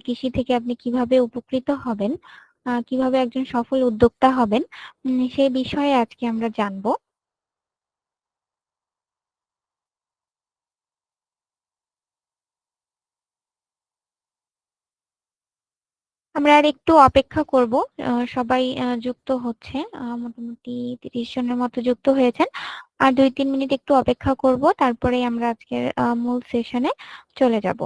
কৃষি থেকে আপনি কিভাবে উপকৃত হবেন, কিভাবে একজন সফল উদ্যোক্তা হবেন, সেই বিষয়ে আজকে আমরা জানবো। আমরা আর একটু অপেক্ষা করব, সবাই যুক্ত হচ্ছে, মোটামুটি 30 জনের মতো যুক্ত হয়েছেন। আর 2-3 মিনিট একটু অপেক্ষা করব, তারপরে আমরা আজকের মূল সেশনে চলে যাব।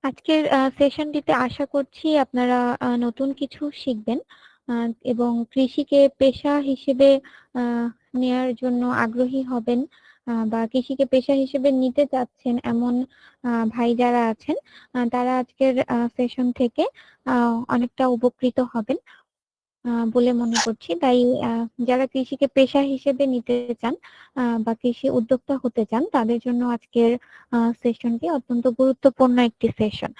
আজকের সেশনটিতে আশা করছি আপনারা নতুন কিছু শিখবেন এবং কৃষিকে পেশা হিসেবে আহ, নেয়ার জন্য আগ্রহী হবেন, বা কৃষিকে পেশা হিসেবে নিতে চাচ্ছেন এমন ভাই যারা আছেন, তারা আজকের সেশন থেকে অনেকটা উপকৃত হবেন বলে মনে করছি। তাই যারা কৃষিকে পেশা হিসেবে নিতে চান বা কৃষি উদ্যোক্তা হতে চান, তাদের জন্য আজকের সেশনটি অত্যন্ত গুরুত্বপূর্ণ একটি সেশন।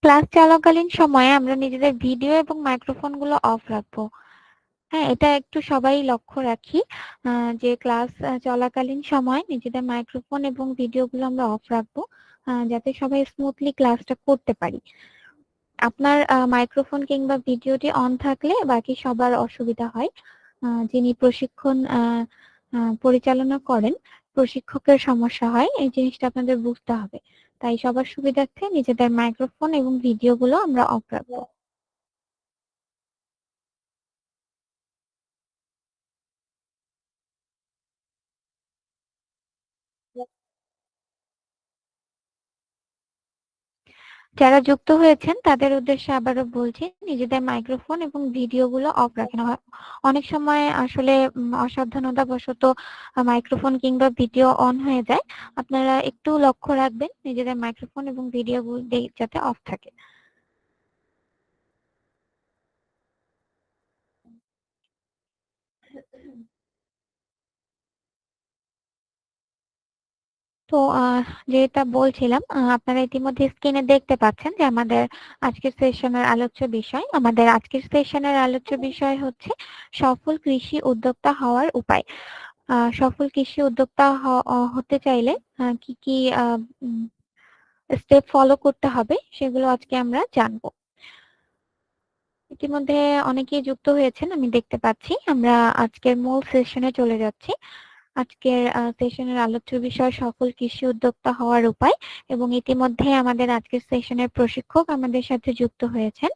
ক্লাস চলাকালীন সময়ে আমরা নিজেদের ভিডিও এবং মাইক্রোফোন গুলো অফ রাখবো। হ্যাঁ, এটা একটু সবাই লক্ষ্য রাখি, যে ক্লাস চলাকালীন সময় নিজেদের মাইক্রোফোন এবং ভিডিও গুলো আমরা অফ রাখবো, যাতে সবাই স্মুথলি ক্লাসটা করতে পারি। আপনার মাইক্রোফোন কিংবা ভিডিওটি অন থাকলে বাকি সবার অসুবিধা হয়। যিনি প্রশিক্ষণ পরিচালনা করেন, প্রশিক্ষকের সমস্যা হয়, এই জিনিসটা আপনাদের বুঝতে হবে। তাই সবার সুবিধার্থে নিজেদের মাইক্রোফোন এবং ভিডিও গুলো আমরা অফ রাখবো। যারা যুক্ত হয়েছেন তাদের উদ্দেশ্যে আবারও বলছি, নিজেদের মাইক্রোফোন এবং ভিডিও গুলো অফ রাখেন। অনেক সময় আসলে অসাবধানতাবশত মাইক্রোফোন কিংবা ভিডিও অন হয়ে যায়। আপনারা একটু লক্ষ্য রাখবেন নিজেদের মাইক্রোফোন এবং ভিডিও গুলো যাতে অফ থাকে। তো যেটা বলছিলাম, আপনারা ইতিমধ্যে স্ক্রিনে দেখতে পাচ্ছেন যে আমাদের আজকের সেশনের আলোচ্য বিষয় হচ্ছে সফল কৃষি উদ্যোক্তা হওয়ার উপায়। সফল কৃষি উদ্যোক্তা হতে চাইলে কি কি স্টেপ ফলো করতে হবে সেগুলো আজকে আমরা জানবো। ইতিমধ্যে অনেকেই যুক্ত হয়েছেন, আমি দেখতে পাচ্ছি। আমরা আজকের মূল সেশনে চলে যাচ্ছি। আজকের সেশনের আলোচ্য বিষয় সফল কৃষি উদ্যোক্তা হওয়ার উপায়, এবং ইতিমধ্যে আমাদের আজকের সেশনের প্রশিক্ষক আমাদের সাথে যুক্ত হয়েছেন।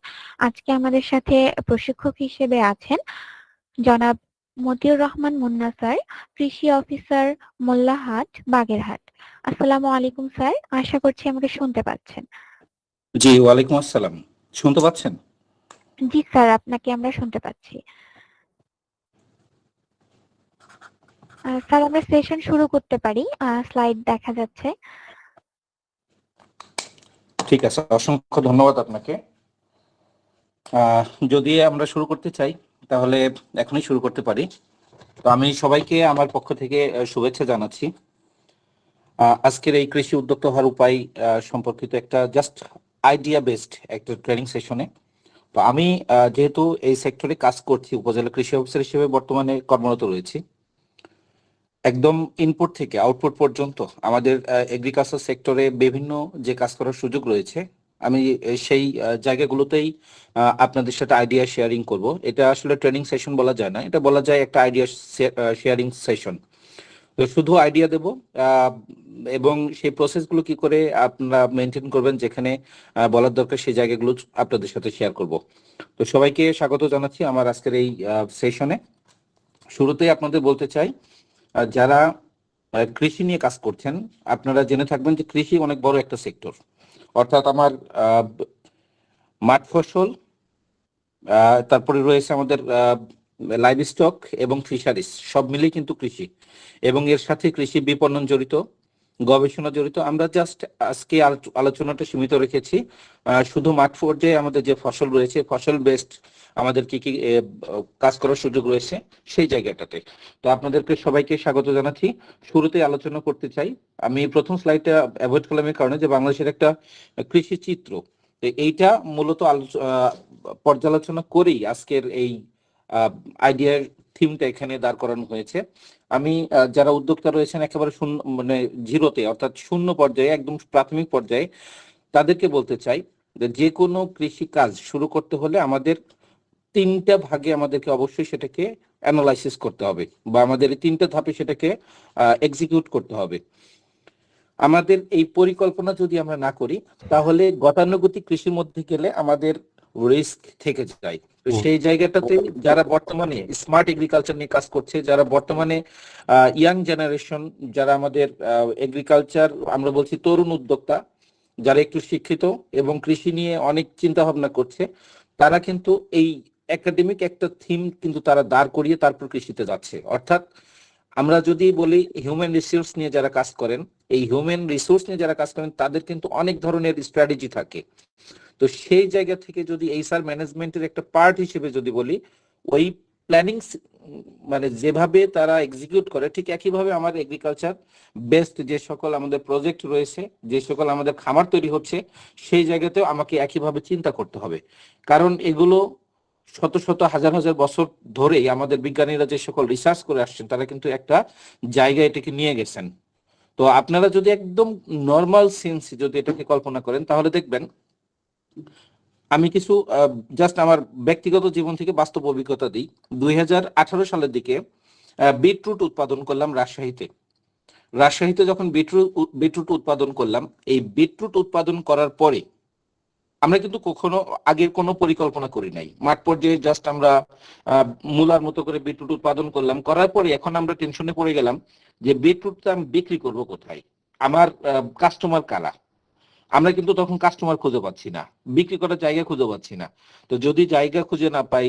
আজকে আমাদের সাথে প্রশিক্ষক হিসেবে আছেন জনাব মতিউর রহমান মুন্না স্যার, কৃষি অফিসার, মোল্লাহাট, বাগেরহাট। আসসালামু আলাইকুম স্যার, আশা করছি আমাকে শুনতে পাচ্ছেন। জি, ওয়ালাইকুম আসসালাম। শুনতে পাচ্ছেন? জি স্যার, আপনাকে আমরা শুনতে পাচ্ছি। স্যার, আমরা সেশন শুরু করতে পারি, স্লাইড দেখা যাচ্ছে। ঠিক আছে, অসংখ্য ধন্যবাদ আপনাকে। যদি আমরা শুরু করতে চাই তাহলে এখনই শুরু করতে পারি। তো আমি সবাইকে আমার পক্ষ থেকে শুভেচ্ছা জানাচ্ছি। আজকের এই কৃষি উদ্যোক্তা হওয়ার উপায় সম্পর্কিত একটা জাস্ট আইডিয়া বেসড একটা ট্রেনিং সেশনে। তো আমি যেহেতু এই সেক্টরে কাজ করছি, উপজেলা কৃষি অফিসার হিসেবে বর্তমানে কর্মরত রয়েছি, একদম ইনপুট থেকে আউটপুট পর্যন্ত আমাদের এগ্রিকালচার সেক্টরে বিভিন্ন যে কাজ করার সুযোগ রয়েছে, আমি সেই জায়গাগুলোতেই আপনাদের সাথে আইডিয়া শেয়ারিং করব। এটা আসলে ট্রেনিং সেশন বলা যায় না, এটা বলা যায় একটা আইডিয়া শেয়ারিং সেশন। তো শুধু আইডিয়া দেব, আহ, এবং সেই প্রসেসগুলো কি করে আপনারা মেনটেন করবেন, যেখানে বলার দরকার সেই জায়গাগুলো আপনাদের সাথে শেয়ার করব। তো সবাইকে স্বাগত জানাচ্ছি আমার আজকের এই সেশনে। শুরুতেই আপনাদের বলতে চাই, যারা কৃষি নিয়ে কাজ করছেন, আপনারা জেনে থাকবেন যে কৃষি অনেক বড় একটা সেক্টর। অর্থাৎ আমার মাঠ ফসল, তারপরে রয়েছে আমাদের লাইভ স্টক এবং ফিশারিজ, সব মিলেই কিন্তু কৃষি, এবং এর সাথে কৃষি বিপণন জড়িত, গবেষণা জড়িত। আমরা জাস্ট আজকে আলোচনাটা সীমিত রেখেছি শুধু মাঠ পর্যায়ে আমাদের যে ফসল রয়েছে, ফসল বেসড আমাদের কি কি কাজ করার সুযোগ রয়েছে সেই জায়গাটাতে। তো আপনাদেরকে সবাইকে স্বাগত জানাচ্ছি। শুরুতে আলোচনা করতে চাই, আমি প্রথম স্লাইডটা অ্যাভয়েড করলাম এই কারণে যে বাংলাদেশের একটা কৃষি চিত্র, তো এইটা মূলত পর্যালোচনা করেই আজকের এই আইডিয়ার থিমটা এখানে দাঁড় করানো হয়েছে। আমি যারা উদ্যোক্তা রয়েছেন একেবারে শূন্য মানে জিরোতে অর্থাৎ শূন্য পর্যায়ে একদম প্রাথমিক পর্যায়ে, তাদেরকে বলতে চাই যে কোনো কৃষি কাজ শুরু করতে হলে আমাদের তিনটা ভাগে আমাদেরকে অবশ্যই সেটাকে অ্যানালাইসিস করতে হবে, বা আমাদের এই তিনটা ধাপে সেটাকে এক্সিকিউট করতে হবে। আমাদের এই পরিকল্পনা যদি আমরা না করি তাহলে গতানুগতিক কৃষির মধ্যে গেলে আমাদের রিস্ক থেকে যায়। তো সেই জায়গাটাতে যারা বর্তমানে স্মার্ট এগ্রিকালচার নিয়ে কাজ করছে, যারা বর্তমানে ইয়াং জেনারেশন, যারা আমাদের এগ্রিকালচার আমরা বলছি তরুণ উদ্যোক্তা, যারা একটু শিক্ষিত এবং কৃষি নিয়ে অনেক চিন্তা ভাবনা করছে, তারা কিন্তু এই একাডেমিক একটা থিম কিন্তু তারা দাঁড় করিয়ে তারপর কৃষিতে যাচ্ছে। অর্থাৎ আমরা যদি বলি হিউম্যান রিসোর্স নিয়ে যারা কাজ করেন, এই হিউম্যান রিসোর্স নিয়ে যারা কাজ করেন তাদের কিন্তু অনেক ধরনের স্ট্র্যাটেজি থাকে। তো সেই জায়গা থেকে যদি এইচআর ম্যানেজমেন্টের একটা পার্ট হিসেবে যদি বলি, ওই প্ল্যানিং মানে যেভাবে তারা এক্সিকিউট করে ঠিক একইভাবে আমার এগ্রিকালচার বেস্ট যে সকল আমাদের প্রজেক্ট রয়েছে, যে সকল আমাদের খামার তৈরি হচ্ছে, সেই জায়গাতেও আমাকে একইভাবে চিন্তা করতে হবে। কারণ এগুলো শত শত হাজার হাজার বছর ধরেই আমাদের বিজ্ঞানীরা যে সকল রিসার্চ করে আসছেন তারা কিন্তু একটা জায়গায় এটাকে নিয়ে গেছেন। তো আপনারা যদি একদম নর্মাল সেন্স যদি এটাকে কল্পনা করেন তাহলে দেখবেন, আমি কিছু জাস্ট আমার ব্যক্তিগত জীবন থেকে বাস্তব অভিজ্ঞতা দিই। 2018 সালের দিকে বিটরুট উৎপাদন করলাম রাজশাহীতে। রাজশাহীতে যখন বিটরুট উৎপাদন করলাম, এই বিটরুট উৎপাদন করার পরে আমরা কিন্তু কখনো আগের কোনো পরিকল্পনা করি নাই। মাঠ পর্যায়ে জাস্ট আমরা মূলার মতো করে বিটরুট উৎপাদন করলাম, করার পরে এখন আমরা টেনশনে পড়ে গেলাম যে বিটরুটটা আমি বিক্রি করব কোথায়, আমার কাস্টমার কারা। আমরা কিন্তু তখন কাস্টমার খুঁজে পাচ্ছি না, বিক্রি করার জায়গা খুঁজে পাচ্ছি না। তো যদি জায়গা খুঁজে না পাই,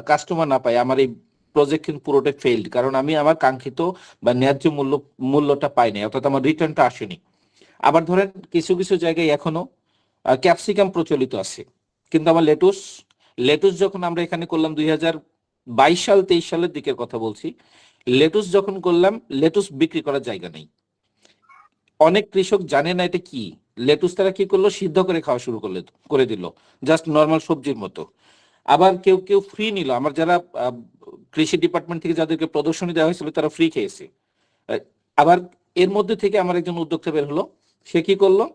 কাস্টমার না পাই, আমার এই প্রজেক্ট কিন্তু পুরোটাই ফেইল্ড, কারণ আমি আমার কাঙ্ক্ষিত বা ন্যায্য মূল্যটা পাইনি, অর্থাৎ আমার রিটার্নটা আসেনি। আবার ধরেন কিছু কিছু জায়গায় এখনো ক্যাপসিকাম প্রচলিত আছে, কিন্তু আমার লেটুস যখন আমরা এখানে করলাম 2022 সাল 23 সালের দিকের কথা বলছি, লেটুস যখন করলাম লেটুস বিক্রি করার জায়গা নেই। অনেক কৃষক জানে না এটা কি লেটুস, তারা কি করলো সিদ্ধ করে খাওয়া শুরু করে দিল জাস্ট নর্মাল সবজির মতো। আবার কেউ কেউ ফ্রি নিল, আমার যারা কৃষি ডিপার্টমেন্ট থেকে যাদেরকে প্রদর্শনী দেওয়া হয়েছিল তারা ফ্রি খেয়েছে। আবার এর মধ্যে থেকে আমার একজন উদ্যোক্তা বের হলো, সে কি করলো,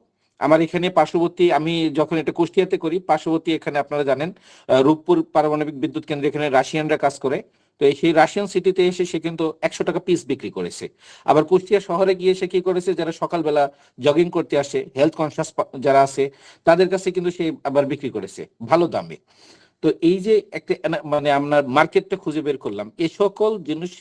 আমার এখানে পার্শ্ববর্তী, আমি যখন এটা কুষ্টিয়াতে করি, পার্শ্ববর্তী এখানে আপনারা জানেন রূপপুর পারমাণবিক বিদ্যুৎ কেন্দ্রে এখানে রাশিয়ানরা কাজ করে, তো সেই রাশিয়ান সিটিতে এসে সে কিন্তু 100 টাকা পিস বিক্রি করেছে। আবার কুষ্টিয়া শহরে গিয়ে সে কি করেছে, যারা সকালবেলা জগিং করতে আসে, হেলথ কনসিয়াস যারা আছে, তাদের কাছে কিন্তু সে আবার বিক্রি করেছে ভালো দামে। তো এই যে একটা মানে আমরা মার্কেটটা খুঁজে বের করলাম, এই সকল জিনিস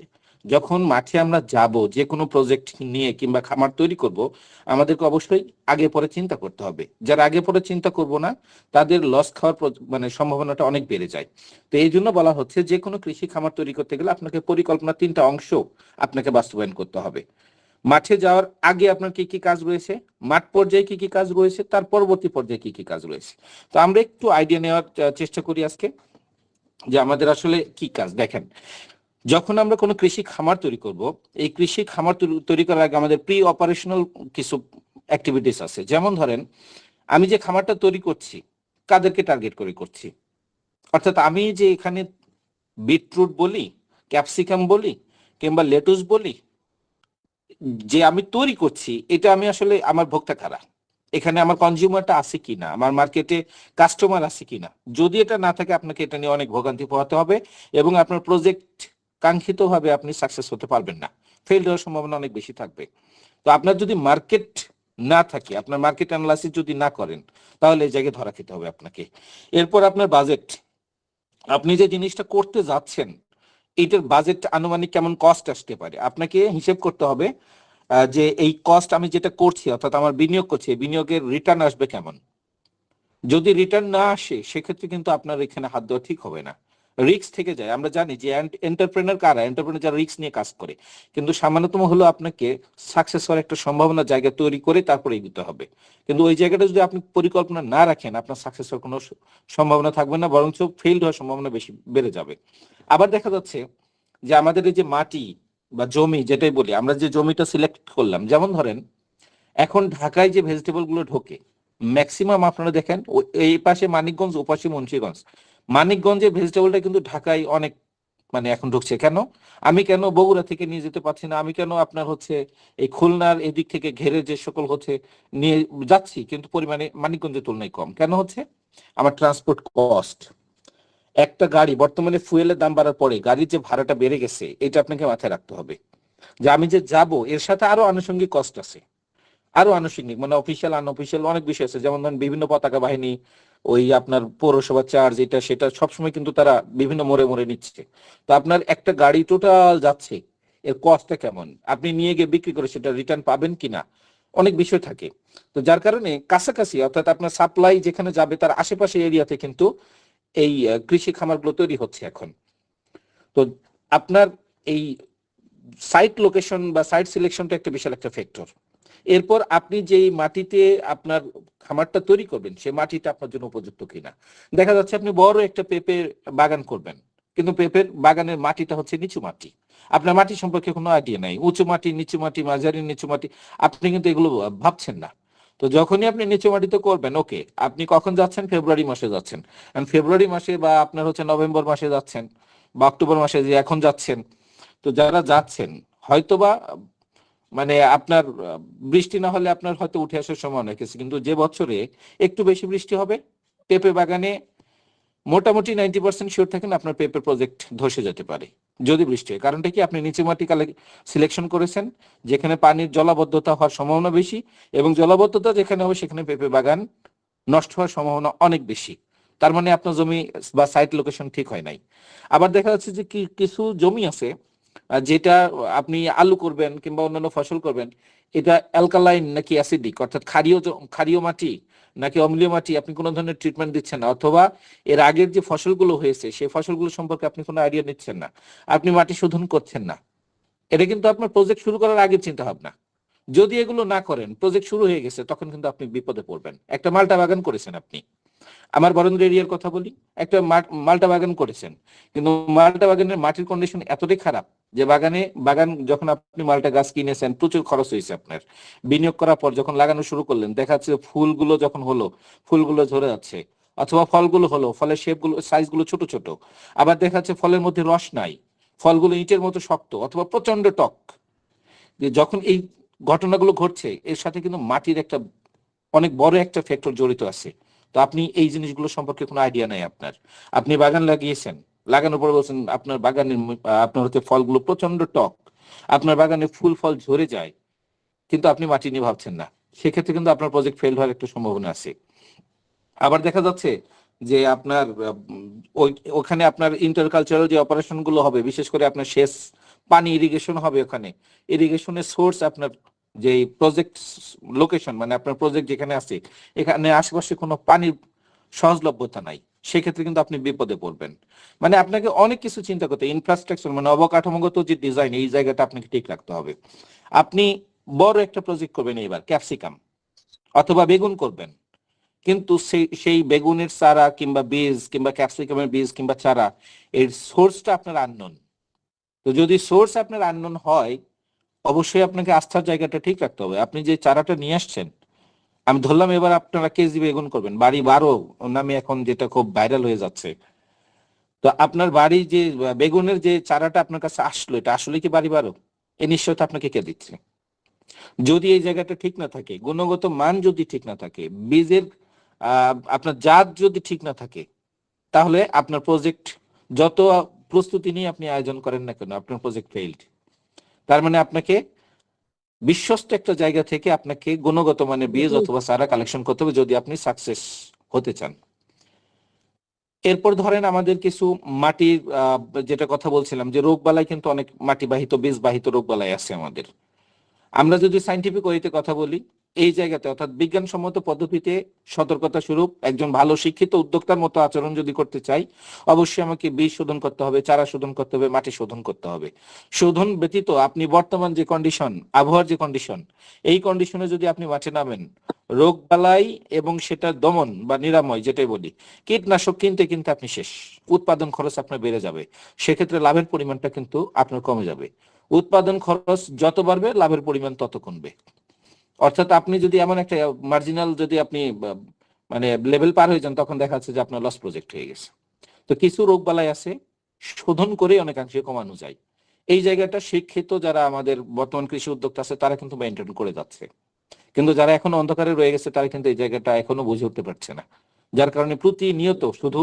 যখন মাঠে আমরা যাব যে কোনো প্রজেক্ট নিয়ে কিংবা খামার তৈরি করব, আমাদেরকে অবশ্যই আগে পরে চিন্তা করতে হবে। যারা আগে পরে চিন্তা করব না তাদের লস খাওয়ার মানে সম্ভাবনাটা অনেক বেড়ে যায়। তো এই জন্য বলা হচ্ছে যে কোনো কৃষি খামার তৈরি করতে গেলে আপনাকে পরিকল্পনার 3টা অংশ আপনাকে বাস্তবায়ন করতে হবে। মাঠে যাওয়ার আগে আপনার কি কি কাজ রয়েছে, মাঠ পর্যায়ে কি কি কাজ রয়েছে, তার পরবর্তী পর্যায়ে কি কি কাজ রয়েছে। তো আমরা একটু আইডিয়া নেওয়ার চেষ্টা করি আজকে যে আমাদের আসলে কি কাজ। দেখেন, যখন আমরা কোনো কৃষি খামার তৈরি করব, এই কৃষি খামার তৈরি করার আগে আমাদের প্রি অপারেশনাল কিছু অ্যাক্টিভিটিস আছে। যেমন ধরেন, আমি যে খামারটা তৈরি করছি কাদেরকে টার্গেট করে করছি, অর্থাৎ আমি যে এখানে বিটরুট বলি, ক্যাপসিকাম বলি কিংবা লেটুস বলি, যে আমি তৈরি করছি এটা আমি আসলে আমার ভোক্তা কারা, এখানে আমার কনজিউমারটা আছে কিনা, আমার মার্কেটে কাস্টমার আছে কিনা। যদি এটা না থাকে আপনাকে এটা নিয়ে অনেক ভোগান্তি পোহাতে হবে এবং আপনার প্রজেক্ট কাঙ্ক্ষিত ভাবে আপনি সাকসেস হতে পারবেন না, ফেল হওয়ার সম্ভাবনা অনেক বেশি থাকবে। তো আপনার যদি মার্কেট না থাকে, আপনার মার্কেট অ্যানালাইসিস যদি না করেন, তাহলে এই জায়গায় ধরা খেতে হবে আপনাকে। এরপর আপনার বাজেট, আপনি যে জিনিসটা করতে যাচ্ছেন এইটার বাজেট আনুমানিক কেমন কস্ট আসতে পারে, আপনাকে হিসেব করতে হবে যে এই কস্ট আমি যেটা করছি অর্থাৎ আমার বিনিয়োগ করছি, বিনিয়োগের রিটার্ন আসবে কেমন। যদি রিটার্ন না আসে সেক্ষেত্রে কিন্তু আপনার এখানে হাত দেওয়া ঠিক হবে না। রিস্ক থেকে যায়। আমরা জানি যে এন্টারপ্রেনার কারা, এন্টারপ্রেনার যারা রিস্ক নিয়ে কাজ করে, কিন্তু সামান্যতম হলো আপনাকে সাকসেস হওয়ার একটা সম্ভাবনা জায়গা তৈরি করে তারপরে এগোতে হবে। কিন্তু ওই জায়গাটা যদি আপনি পরিকল্পনা না রাখেন, আপনার সাকসেস হওয়ার কোনো সম্ভাবনা থাকবে না, বরঞ্চ ফেইল্ড হওয়ার সম্ভাবনা বেশি বেড়ে যাবে। আবার দেখা যাচ্ছে যে আমাদের এই যে মাটি বা জমি যেটাই বলি, আমরা যে জমিটা সিলেক্ট করলাম, যেমন ধরেন এখন ঢাকায় যে ভেজিটেবল গুলো ঢোকে ম্যাক্সিমাম আপনারা দেখেন এই পাশে মানিকগঞ্জ, ও পাশে মুন্সিগঞ্জ। মানিকগঞ্জের ভেজিটেবলটা কিন্তু ঢাকায় অনেক মানে এখন ঢুকছে। কেন আমি কেন বগুড়া থেকে নিয়ে যেতে পারছি না, আমি কেন আপনার হচ্ছে এই খুলনার এদিক থেকে ঘেরে যে সকল হচ্ছে নিয়ে যাচ্ছি, কিন্তু পরিমাণে মানিকগঞ্জের তুলনায় কম কেন হচ্ছে? আমার ট্রান্সপোর্ট কস্ট। একটা গাড়ি বর্তমানে ফুয়েলের দাম বাড়ার পরে গাড়ির যে ভাড়াটা বেড়ে গেছে, এটা আপনাকে মাথায় রাখতে হবে যে আমি যে যাব এর সাথে আরো আনুষঙ্গিক কস্ট আছে, আরো আনুষঙ্গিক মানে অফিসিয়াল আনঅফিসিয়াল অনেক বিষয় আছে। যেমন ধরেন বিভিন্ন পতাকা বাহিনী, ওই আপনার পৌরসভা চার্জ, এটা সেটা সবসময় কিন্তু তারা বিভিন্ন মোড়ে মোড়ে নিচ্ছে। তো আপনার একটা গাড়ি টোটাল যাচ্ছে, এর কস্টটা কেমন, আপনি নিয়ে গিয়ে বিক্রি করে সেটা রিটার্ন পাবেন কিনা, অনেক বিষয় থাকে। তো যার কারণে কাছাকাছি অর্থাৎ আপনার সাপ্লাই যেখানে যাবে তার আশেপাশে এরিয়াতে কিন্তু এই কৃষি খামারগুলো তৈরি হচ্ছে এখন। তো আপনার এই সাইট লোকেশন বা সাইট সিলেকশনটা একটা বিশাল একটা ফ্যাক্টর। এরপর আপনি যেই মাটিতে আপনার খামারটা তৈরি করবেন সেই মাটিটা আপনার জন্য উপযুক্ত কিনা। দেখা যাচ্ছে আপনি বড় একটা পেঁপের বাগান করবেন, কিন্তু পেঁপের বাগানের মাটিটা হচ্ছে নিচু মাটি, আপনার মাটি সম্পর্কে কোনো আইডিয়া নাই, উঁচু মাটি, নিচু মাটি, মাঝারি নিচু মাটি, আপনি কিন্তু এগুলো ভাবছেন না। তো যখনই আপনি নিচু মাটিতে করবেন, ওকে, আপনি কখন যাচ্ছেন? ফেব্রুয়ারি মাসে যাচ্ছেন। ফেব্রুয়ারি মাসে বা আপনার হচ্ছে নভেম্বর মাসে যাচ্ছেন বা অক্টোবর মাসে যে এখন যাচ্ছেন, তো যারা যাচ্ছেন হয়তোবা মানে আপনার বৃষ্টি না হলে আপনার হয়তো উঠে আসার সম্ভাবনা কিছু, কিন্তু যে বছরে একটু বেশি বৃষ্টি হবে পেঁপে বাগানে মোটামুটি 90% শিওর থাকেন আপনার পেঁপে প্রজেক্ট ধসে যেতে পারে যদি বৃষ্টি হয়। কারণটা কি? আপনি নিচু মাটি সিলেকশন করেছেন যেখানে পানির জলাবদ্ধতা হওয়ার সম্ভাবনা বেশি, এবং জলাবদ্ধতা যেখানে হবে সেখানে পেঁপে বাগান নষ্ট হওয়ার সম্ভাবনা অনেক বেশি। তার মানে আপনার জমি বা সাইট লোকেশন ঠিক হয় নাই। আবার দেখা যাচ্ছে যে কিছু জমি আছে যেটা আপনি আলু করবেন কিংবা অন্যান্য ফসল করবেন, এটা অ্যালকালাইন নাকি অ্যাসিডিক, অর্থাৎ ক্ষারীয় মাটি নাকি অম্লীয় মাটি, আপনি কোনো ধরনের ট্রিটমেন্ট দিচ্ছেন না, অথবা এর আগের যে ফসলগুলো হয়েছে সেই ফসলগুলো সম্পর্কে আপনি কোনো আইডিয়া নিচ্ছেন না, আপনি মাটি শোধন করছেন না। এটা কিন্তু আপনার প্রজেক্ট শুরু করার আগের চিন্তা ভাবনা। যদি এগুলো না করেন, প্রজেক্ট শুরু হয়ে গেছে, তখন কিন্তু আপনি বিপদে পড়বেন। একটা মালটা বাগান করেছেন আপনি, আমার বরেন্দ্র এরিয়ার কথা বলি, একটা মালটা বাগান করেছেন, কিন্তু মালটা বাগানের মাটির কন্ডিশন এতটাই খারাপ যে বাগান যখন আপনি মালটা গাছ কিনেছেন প্রচুর খরচ হয়েছে আপনার, বিনিয়োগ করার পর যখন লাগানো শুরু করলেন দেখা যাচ্ছে ফুলগুলো যখন হলো ফুলগুলো ঝরে যাচ্ছে, অথবা ফলগুলো হলো ফলের শেপগুলো সাইজগুলো ছোট ছোট, আবার দেখা যাচ্ছে ফলের মধ্যে রস নাই, ফলগুলো ইটের মতো শক্ত অথবা প্রচন্ড টক। যখন এই ঘটনাগুলো ঘটছে এর সাথে কিন্তু মাটির একটা অনেক বড় একটা ফ্যাক্টর জড়িত আছে। তো আপনি এই জিনিসগুলো সম্পর্কে কোনো আইডিয়া নাই আপনার, আপনি বাগান লাগিয়েছেন, লাগানোর পর বলছেন আপনার বাগানের আপনার হচ্ছে ফলগুলো প্রচন্ড টক, আপনার বাগানে ফুল ফল ঝরে যায়, কিন্তু আপনি মাটি নিয়ে ভাবছেন না, সেক্ষেত্রে কিন্তু আপনার প্রজেক্ট ফেল হওয়ার একটা সম্ভাবনা আছে। আবার দেখা যাচ্ছে যে আপনার ওখানে আপনার ইন্টারকালচারাল যে অপারেশন গুলো হবে, বিশেষ করে আপনার সেচ পানি ইরিগেশন হবে, ওখানে ইরিগেশনের সোর্স আপনার যে প্রজেক্ট লোকেশন মানে আপনার প্রজেক্ট যেখানে আছে এখানে আশেপাশে কোনো পানির সহজলভ্যতা নাই, সেক্ষেত্রে কিন্তু আপনি বিপদে পড়বেন। মানে আপনাকে অনেক কিছু চিন্তা করতে, ইনফ্রাস্ট্রাকচার মানে অবকাঠামোগত যে ডিজাইন, এই জায়গাটা আপনাকে ঠিক রাখতে হবে। আপনি বড় একটা প্রজেক্ট করবেন এবার ক্যাপসিকাম অথবা বেগুন করবেন, কিন্তু সেই বেগুনের চারা কিংবা বীজ কিংবা ক্যাপসিকামের বীজ কিংবা চারা এর সোর্সটা আপনার আননোন। তো যদি সোর্স আপনার আননোন হয়, অবশ্যই আপনাকে আস্থার জায়গাটা ঠিক রাখতে হবে। আপনি যে চারাটা নিয়ে আসছেন, আমি ধরলাম এবার আপনারা কেজি বেগুন করবেন, বাড়ি বারো নামে এখন যেটা খুব ভাইরাল হয়ে যাচ্ছে, তো আপনার বাড়ি যে বেগুনের যে চারাটা আপনার কাছে আসলো, এটা আসলে কি বাড়ি বারো? এই নিশ্চয়তা আপনাকে কে দিচ্ছে? যদি এই জায়গাটা ঠিক না থাকে, গুণগত মান যদি ঠিক না থাকে, বীজের আপনার জাত যদি ঠিক না থাকে, তাহলে আপনার প্রজেক্ট যত প্রস্তুতি নিয়ে আপনি আয়োজন করেন না কেন, আপনার প্রজেক্ট ফেইলড। তার মানে আপনাকে বিশ্বস্ত একটা জায়গা থেকে আপনাকে গুণগত মানে বীজ অথবা চারা কালেকশন করতে হবে যদি আপনি সাকসেস হতে চান। এরপর ধরেন আমাদের কিছু মাটির যেটা কথা বলছিলাম যে রোগবালাই কিন্তু অনেক মাটি বাহিত বীজ বাহিত রোগবালাই আছে আমাদের। আমরা যদি সাইন্টিফিক ওয়েতে কথা বলি, এই জায়গাতে অর্থাৎ বিজ্ঞানসম্মত পদ্ধতিতে সতর্কতা স্বরূপ একজন ভালো শিক্ষিত উদ্যোক্তার মতো আচরণ যদি করতে চাই, অবশ্যই আমাকে বীজ শোধন করতে হবে, চারা শোধন করতে হবে, মাটি শোধন করতে হবে। শোধন ব্যতীত আপনি বর্তমান যে কন্ডিশন, আবহাওয়ার যে কন্ডিশন, এই কন্ডিশনে যদি আপনি মাঠে নামেন, রোগ বালাই এবং সেটা দমন বা নিরাময় যেটাই বলি, কীটনাশক কিনতে কিনতে আপনি শেষ। উৎপাদন খরচ আপনার বেড়ে যাবে, সেক্ষেত্রে লাভের পরিমাণটা কিন্তু আপনার কমে যাবে। উৎপাদন খরচ যত বাড়বে লাভের পরিমাণ তত কমবে। অর্থাৎ আপনি যদি এমন একটা মার্জিনাল যদি আপনি মানে লেভেল পার হয়ে যান, তখন দেখা যাচ্ছে যে আপনার লস প্রজেক্ট হয়ে গেছে। তো কিছু রোগ বালাই আছে শোধন করে অনেকাংশে কমানো যায়। এই জায়গাটা শিক্ষিত যারা আমাদের বর্তমান কৃষি উদ্যোক্তা আছে তারা কিন্তু মেনটেন করে যাচ্ছে, কিন্তু যারা এখনো অন্ধকারে রয়ে গেছে তারা কিন্তু এই জায়গাটা এখনো বুঝে উঠতে পারছে না, যার কারণে প্রতিনিয়ত শুধু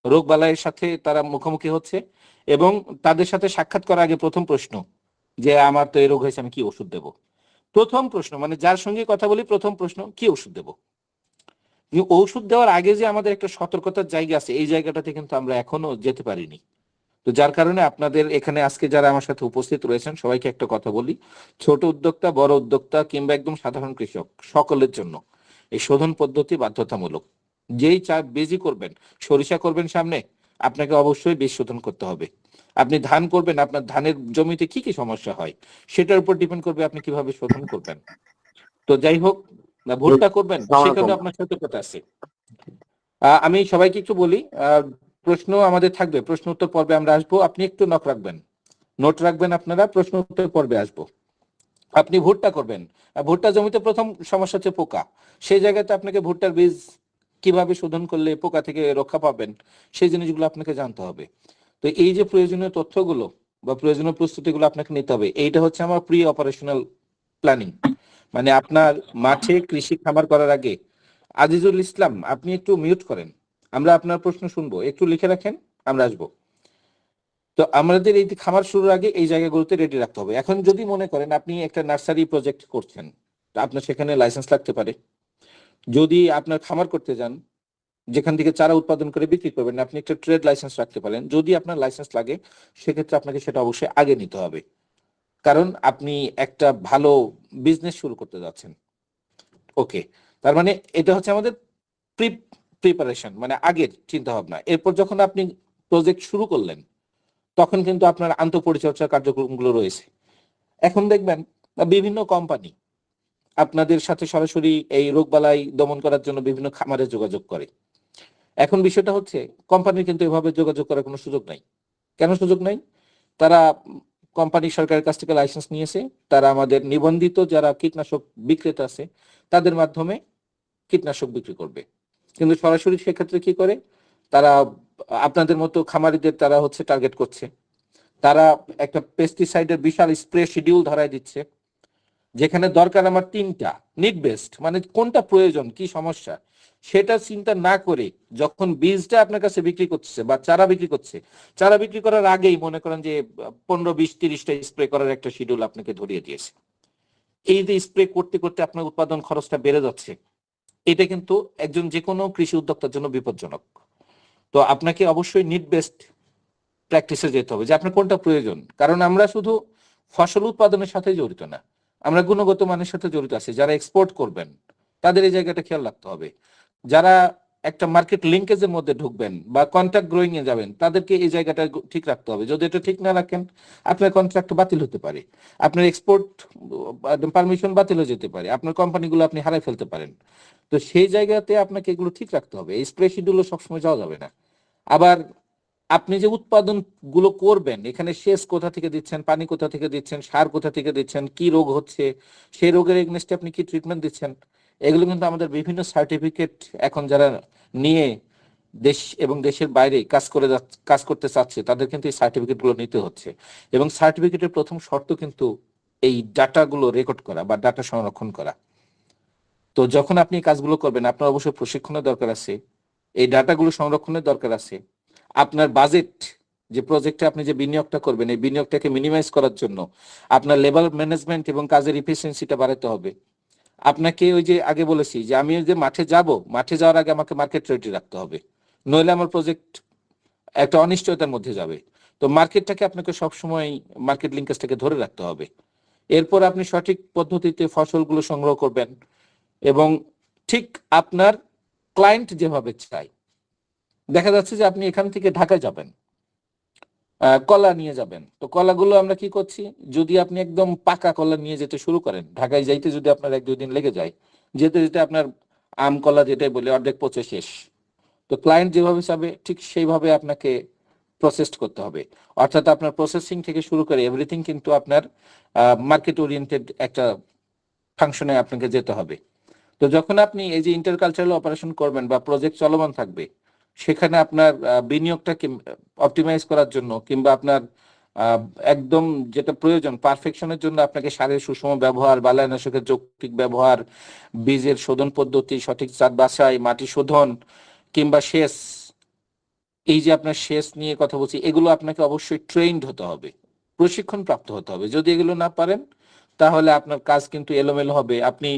রোগ বালাইয়ের সাথে তারা মুখোমুখি হচ্ছে। এবং তাদের সাথে সাক্ষাৎ করার আগে প্রথম প্রশ্ন যে আমার তো এই রোগ হয়েছে, আমি কি ওষুধ দেবো? প্রথম প্রশ্ন, মানে যার সঙ্গে কথা বলি প্রথম প্রশ্ন কি ওষুধ দেবো। ঔষধ দেওয়ার আগে যে আমাদের একটা সতর্কতার জায়গা আছে, এই জায়গাটাতে কিন্তু আমরা এখনো যেতে পারিনি। তো যার কারণে আপনাদের এখানে আজকে যারা আমার সাথে উপস্থিত রয়েছেন সবাইকে একটা কথা বলি, ছোট উদ্যোক্তা, বড় উদ্যোক্তা কিংবা একদম সাধারণ কৃষক, সকলের জন্য এই শোধন পদ্ধতি বাধ্যতামূলক। যেই চা বীজই করবেন, সরিষা করবেন সামনে, আপনাকে অবশ্যই বীজ শোধন করতে হবে। আপনি ধান করবেন, আপনার ধানের জমিতে কি কি সমস্যা হয় সেটার উপর ডিপেন্ড করবে আপনি কিভাবে শোধন করবেন। তো যাই হোক, না ভুট্টা করবেন সেখানে আপনার সতর্কতা আছে। আমি সবাইকে একটু বলি, প্রশ্ন আমাদের থাকবে, প্রশ্ন উত্তর পর্বে আমরা আসবো, আপনি একটু নোট রাখবেন আপনারা, প্রশ্ন উত্তর পর্বে আসবো। আপনি ভুট্টা করবেন, ভুট্টা জমিতে প্রথম সমস্যা হচ্ছে পোকা। সেই জায়গাতে আপনাকে ভুট্টার বীজ কিভাবে শোধন করলে পোকা থেকে রক্ষা পাবেন সেই জিনিসগুলো আপনাকে জানতে হবে। তো এই যে প্রয়োজনীয় তথ্যগুলো বা প্রয়োজনীয় প্রস্তুতিগুলো আপনাকে নিতে হবে, এইটা হচ্ছে আমার প্রি অপারেশনাল প্ল্যানিং। মানে আপনার মাঠে কৃষি খামার করার আগে, আজিজুল ইসলাম আপনি একটু মিউট করেন, আমরা আপনার প্রশ্ন শুনবো, একটু লিখে রাখেন, আমরা আসবো। তো আমাদের এই খামার শুরুর আগে এই জায়গাগুলোতে রেডি রাখতে হবে। এখন যদি মনে করেন আপনি একটা নার্সারি প্রজেক্ট করছেন, আপনার সেখানে লাইসেন্স লাগতে পারে। যদি আপনার খামার করতে যান, যেখান থেকে চারা উৎপাদন করে বিক্রি করবেন, আপনি একটা ট্রেড লাইসেন্স রাখতে পারেন। যদি আপনার লাইসেন্স লাগে সেক্ষেত্রে আপনাকে সেটা অবশ্যই আগে নিতে হবে, কারণ আপনি একটা ভালো বিজনেস শুরু করতে যাচ্ছেন। ওকে, তার মানে এটা হচ্ছে আমাদের প্রিপারেশন, মানে আগের চিন্তা ভাবনা। এরপর যখন আপনি প্রজেক্ট শুরু করলেন তখন কিন্তু আপনার আন্তঃপরিচর্যার কার্যক্রমগুলো রয়েছে। এখন দেখবেন বিভিন্ন কোম্পানি আপনাদের সাথে সরাসরি এই রোগবালাই দমন করার জন্য বিভিন্ন খামারে যোগাযোগ করে। এখন বিষয়টা হচ্ছে কোম্পানির কিন্তু এভাবে যোগাযোগ করার কোনো সুযোগ নাই। কেন সুযোগ নাই? তারা কোম্পানি সরকারের কাছ থেকে লাইসেন্স নিয়েছে, তারা আমাদের নিবন্ধিত যারা কীটনাশক বিক্রেতা আছে তাদের মাধ্যমে কীটনাশক বিক্রি করবে। কিন্তু সরাসরি সেক্ষেত্রে কি করে, তারা আপনাদের মতো খামারিদের তারা হচ্ছে টার্গেট করছে। তারা একটা পেস্টিসাইডের বিশাল স্প্রে শিডিউল ধরায় দিচ্ছে, যেখানে দরকার আমার 3টা নিড বেস্ট, মানে কোনটা প্রয়োজন কি সমস্যা সেটা চিন্তা না করে যখন বীজটা আপনার কাছে বিক্রি করছে বা চারা বিক্রি করছে, চারা বিক্রি করার আগেই মনে করেন যে 15, 20, 30টা স্প্রে করার একটা শিডিউল আপনাকে ধরিয়ে দিয়েছে। এই যে স্প্রে করতে করতে আপনার উৎপাদন খরচটা বেড়ে যাচ্ছে, এটা কিন্তু একজন যে কোনো কৃষি উদ্যোক্তার জন্য বিপজ্জনক। তো আপনাকে অবশ্যই নিড বেস্ট প্র্যাকটিসে যেতে হবে যে আপনার কোনটা প্রয়োজন। কারণ আমরা শুধু ফসল উৎপাদনের সাথে জড়িত না, আমরা গুণগত মানের সাথে জড়িত আছি। যারা এক্সপোর্ট করবেন তাদের এই জায়গাটা খেয়াল রাখতে হবে। যারা একটা মার্কেট লিঙ্কেজের মধ্যে ঢুকবেন বা কন্ট্রাক্ট গ্রোয়িং এ যাবেন, তাদেরকে এই জায়গাটা ঠিক রাখতে হবে। যদি এটা ঠিক না রাখেন আপনার কন্ট্রাক্ট বাতিল হতে পারে, আপনার এক্সপোর্ট পারমিশন বাতিল হয়ে যেতে পারে, আপনার কোম্পানিগুলো আপনি হারাই ফেলতে পারেন। তো সেই জায়গাতে আপনাকে এগুলো ঠিক রাখতে হবে। এই স্প্রে শিডিউলে সবসময় যাওয়া যাবে না। আবার আপনি যে উৎপাদন গুলো করবেন, এখানে সেচ কোথা থেকে দিচ্ছেন, পানি কোথা থেকে দিচ্ছেন, সার কোথা থেকে দিচ্ছেন, কি রোগ হচ্ছে, সেই রোগের এগেইনস্টে আপনি কি ট্রিটমেন্ট দিচ্ছেন, এগুলো কিন্তু আমাদের বিভিন্ন সার্টিফিকেট এখন যারা নিয়ে দেশ এবং দেশের বাইরে কাজ করতে চাচ্ছে তাদের কিন্তু এই সার্টিফিকেট গুলো নিতে হচ্ছে। এবং সার্টিফিকেটের প্রথম শর্ত কিন্তু এই ডাটাগুলো রেকর্ড করা বা ডাটা সংরক্ষণ করা। তো যখন আপনি এই কাজগুলো করবেন আপনার অবশ্যই প্রশিক্ষণের দরকার আছে, এই ডাটাগুলো সংরক্ষণের দরকার আছে। আপনার বাজেট, যে প্রজেক্টে আপনি যে বিনিয়োগটা করবেন এই বিনিয়োগটাকে মিনিমাইজ করার জন্য আপনার লেবার ম্যানেজমেন্ট এবং কাজের ইফিসিয়েন্সিটা বাড়াতে হবে। আপনাকে ওই যে আগে বলেছি যে আমি যে মাঠে যাওয়ার আগে আমাকে মার্কেট রেডি রাখতে হবে, নইলে আমার প্রজেক্ট একটা অনিশ্চয়তার মধ্যে যাবে। তো মার্কেটটাকে আপনাকে সবসময় মার্কেট লিঙ্কেজটাকে ধরে রাখতে হবে। এরপর আপনি সঠিক পদ্ধতিতে ফসলগুলো সংগ্রহ করবেন, এবং ঠিক আপনার ক্লায়েন্ট যেভাবে চায়। দেখা যাচ্ছে যে আপনি এখান থেকে ঢাকায় যাবেন, কলা নিয়ে যাবেন, তো কলাগুলো আমরা কি করছি, যদি আপনি একদম পাকা কলা নিয়ে যেতে শুরু করেন, ঢাকায় যাইতে যদি আপনার 1-2 দিন লেগে যায়, যেতে যেতে আপনার আম কলা যেটাই বলে অর্ধেক পচে শেষ। তো ক্লায়েন্ট যেভাবে চাবে ঠিক সেইভাবে আপনাকে প্রসেস করতে হবে। অর্থাৎ আপনার প্রসেসিং থেকে শুরু করে এভরিথিং কিন্তু আপনার মার্কেট ওরিয়েন্টেড একটা ফাংশনে আপনাকে যেতে হবে। তো যখন আপনি এই যে ইন্টারকালচারাল অপারেশন করবেন বা প্রজেক্ট চলমান থাকবে, সেখানে আপনার বিনিয়োগটাকে অপটিমাইজ করার জন্য কিংবা আপনার আহ, একদম যেটা প্রয়োজন পারফেকশনের জন্য আপনাকে সারের সুষম ব্যবহার, বালাইনাশকের যৌক্তিক ব্যবহার, বীজের শোধন পদ্ধতি, সঠিক জাত বাছাই, মাটি শোধন কিংবা সেচ, এই যে আপনার সেচ নিয়ে কথা বলছি, এগুলো আপনাকে অবশ্যই ট্রেইনড হতে হবে, প্রশিক্ষণ প্রাপ্ত হতে হবে। যদি এগুলো না পারেন তাহলে আপনার কাজ কিন্তু এলোমেলো হবে। আপনি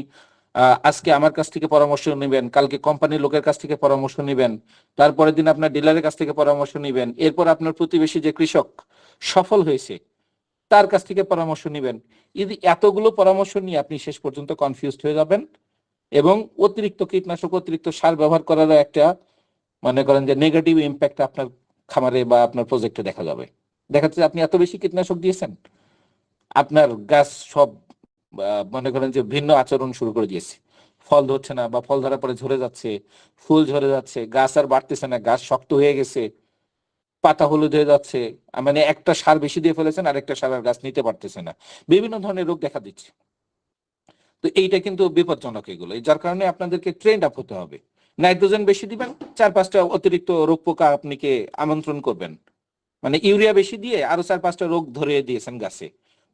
আজকে আমার কাছ থেকে পরামর্শ নেবেন, কালকে কোম্পানির লোকের কাছ থেকে পরামর্শ নেবেন, তারপরের দিন আপনার ডিলারের কাছ থেকে পরামর্শ নেবেন, এরপর আপনার প্রতিবেশী যে কৃষক সফল হয়েছে তার কাছ থেকে পরামর্শ নেবেন। এতগুলো পরামর্শ নিয়ে আপনি শেষ পর্যন্ত কনফিউজড হয়ে যাবেন এবং অতিরিক্ত কীটনাশক, অতিরিক্ত সার ব্যবহার করারও একটা মনে করেন যে নেগেটিভ ইম্প্যাক্ট আপনার খামারে বা আপনার প্রজেক্টে দেখা যাবে। দেখা যাচ্ছে আপনি এত বেশি কীটনাশক দিয়েছেন, আপনার গাছ সব মনে করেন যে ভিন্ন আচরণ শুরু করে দিয়েছে, ফল ধরছে না বা ফল ধরার পরে ঝরে যাচ্ছে, ফুল ঝরে যাচ্ছে, গাছ আর বাড়তেছে না, গাছ শক্ত হয়ে গেছে, পাতা হলুদ হয়ে যাচ্ছে, মানে একটা সার বেশি দিয়ে ফেলেছেন আর একটা সার আর গাছ নিতে পারতেছে না, বিভিন্ন ধরনের রোগ দেখা দিচ্ছে। তো এইটা কিন্তু বিপজ্জনক এগুলো, যার কারণে আপনাদেরকে ট্রেন্ড আপ হতে হবে। নাইট্রোজেন বেশি দিবেন, 4-5টা অতিরিক্ত রোগ পোকা আপনিকে আমন্ত্রণ করবেন, মানে ইউরিয়া বেশি দিয়ে আরো 4-5টা রোগ ধরে দিয়েছেন গাছে,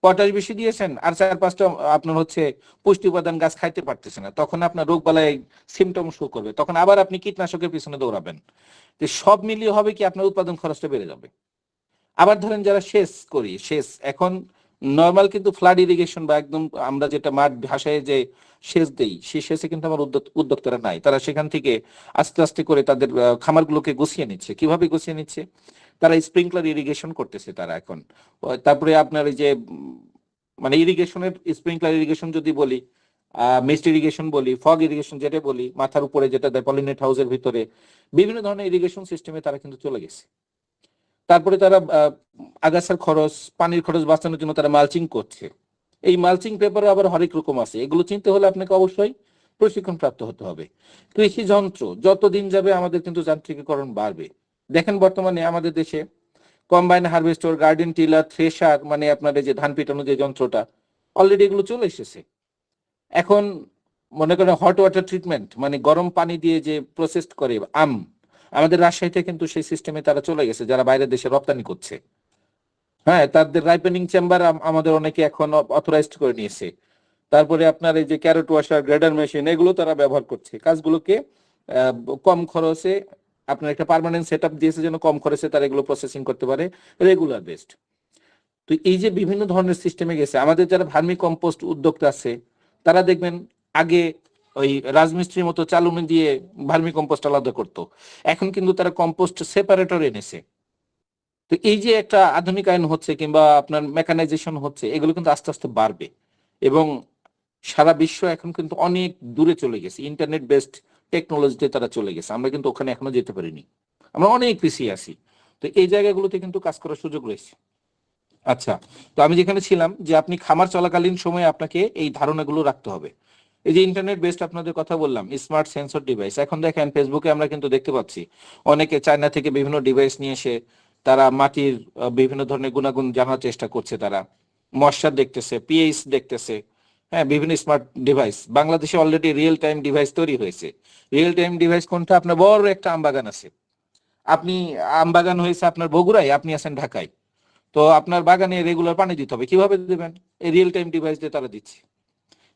পটাশ বেশি দিয়েছেন আর 4-5টা আপনার হচ্ছে পুষ্টি উপাদান গাছ খাইতে পারতেছে না, তখন আপনার রোগ বালাই সিমটম শো করবে, তখন আবার আপনি কীটনাশকের পিছনে দৌড়াবেন। তো সব মিলিয়ে হবে কি আপনার উৎপাদন খরচটা বেড়ে যাবে। আবার ধরেন যারা সেচ করি, সেচ এখন নর্মাল কিন্তু ফ্লাড ইরিগেশন বা একদম আমরা যেটা মাঠ ভাষায় যে সেচ দেই, সেই সেচে কিন্তু আমার উদ্যোক্তারা নাই। তারা সেখান থেকে আস্তে আস্তে করে তাদের খামারগুলোকে গুছিয়ে নিচ্ছে। কিভাবে গুছিয়ে নিচ্ছে? তারা স্প্রিংকলার ইরিগেশন করতেছে তারা এখন। তারপরে আপনার এই যে মানে ইরিগেশনের স্প্রিংকলার ইরিগেশন যদি বলি, মিস্ট ইরিগেশন বলি, ফগ ইরিগেশন যেটা বলি, মাথার উপরে যেটা দেয় পলিনেট হাউসের ভিতরে, বিভিন্ন ধরনের ইরিগেশন সিস্টেমে তারা কিন্তু চলে গেছে। তারপরে তারা আগাছার খরচ, পানির খরচ বাঁচানোর জন্য তারা মালচিং করছে। এই মালচিং পেপারও আবার হরেক রকম আছে, এগুলো চিনতে হলে আপনাকে অবশ্যই প্রশিক্ষণ প্রাপ্ত হতে হবে। কৃষি যন্ত্র যত দিন যাবে আমাদের কিন্তু যান্ত্রিকীকরণ বাড়বে। দেখেন বর্তমানে আমাদের দেশে combine harvester, garden tiller, thresher, মানে আপনার এই যে ধান পিটানো যে যন্ত্রটা, অলরেডি এগুলো চলে এসেছে। এখন মনে করেন হট ওয়াটার ট্রিটমেন্ট, মানে গরম পানি দিয়ে যে প্রসেস করে আম, আমাদের রাজশাহীতে কিন্তু সেই সিস্টেমে তারা চলে গেছে, যারা বাইরের দেশে রপ্তানি করছে। হ্যাঁ, তাদের রাইপেনিং চেম্বার আমাদের অনেকে এখন অথরাইজড করে নিয়েছে। তারপরে আপনার এই যে ক্যারট ওয়াশার, গ্রেডার মেশিন, এগুলো তারা ব্যবহার করছে, কাজগুলোকে আহ, কম খরচে আপনার একটা পার্মানেন্ট সেট আপ দিয়েছে যেন কম খরচে তারা এগুলো প্রসেসিং করতে পারে, রেগুলার বেসড। তো এই যে বিভিন্ন ধরনের সিস্টেমে গেছে, আমাদের যারা ভার্মি কম্পোস্ট উদ্যোক্তা আছে তারা দেখবেন আগে ওই রাজমিস্ত্রির মতো চালুনি দিয়ে ভার্মি কম্পোস্ট আলাদা করতো, এখন কিন্তু তারা কম্পোস্ট সেপারেটর এনেছে। তো এই যে একটা আধুনিকায়ন হচ্ছে কিংবা আপনার মেকানাইজেশন হচ্ছে, এগুলো কিন্তু আস্তে আস্তে বাড়বে এবং সারা বিশ্ব এখন কিন্তু অনেক দূরে চলে গেছে, ইন্টারনেট বেসড টেকনোলজিতে তারা চলে গেছে, আমরা কিন্তু ওখানে এখনো যেতে পারিনি, আমরা অনেক পিছিয়ে আছি। তো এই জায়গাগুলোতে কিন্তু কাজ করার সুযোগ রয়েছে। আচ্ছা, তো আমি যেখানে ছিলাম যে আপনি খামার চলাকালীন সময়ে আপনাকে এই ধারণাগুলো রাখতে হবে। এই যে ইন্টারনেট বেসড আপনাদের কথা বললাম, স্মার্ট সেন্সর ডিভাইস, এখন দেখেন ফেসবুকে আমরা কিন্তু দেখতে পাচ্ছি অনেকে চায়না থেকে বিভিন্ন ডিভাইস নিয়ে এসে তারা মাটির বিভিন্ন ধরনের গুণাগুণ জানার চেষ্টা করছে, তারা ময়শ্চার দেখতেছে, পিএইচ দেখতেছে। হ্যাঁ, বিভিন্ন স্মার্ট ডিভাইস বাংলাদেশে অলরেডি রিয়েল টাইম ডিভাইস তৈরি হয়েছে। রিয়েল টাইম ডিভাইস কোনটা? আপনার বড় একটা আম বাগান আছে, আপনি আম বাগান হয়েছে আপনার বগুড়ায়, আপনি আছেন ঢাকায়, তো আপনার বাগানে রেগুলার পানি দিতে হবে, কিভাবে দেবেন? এই রিয়েল টাইম ডিভাইস দিয়ে তারা দিচ্ছে,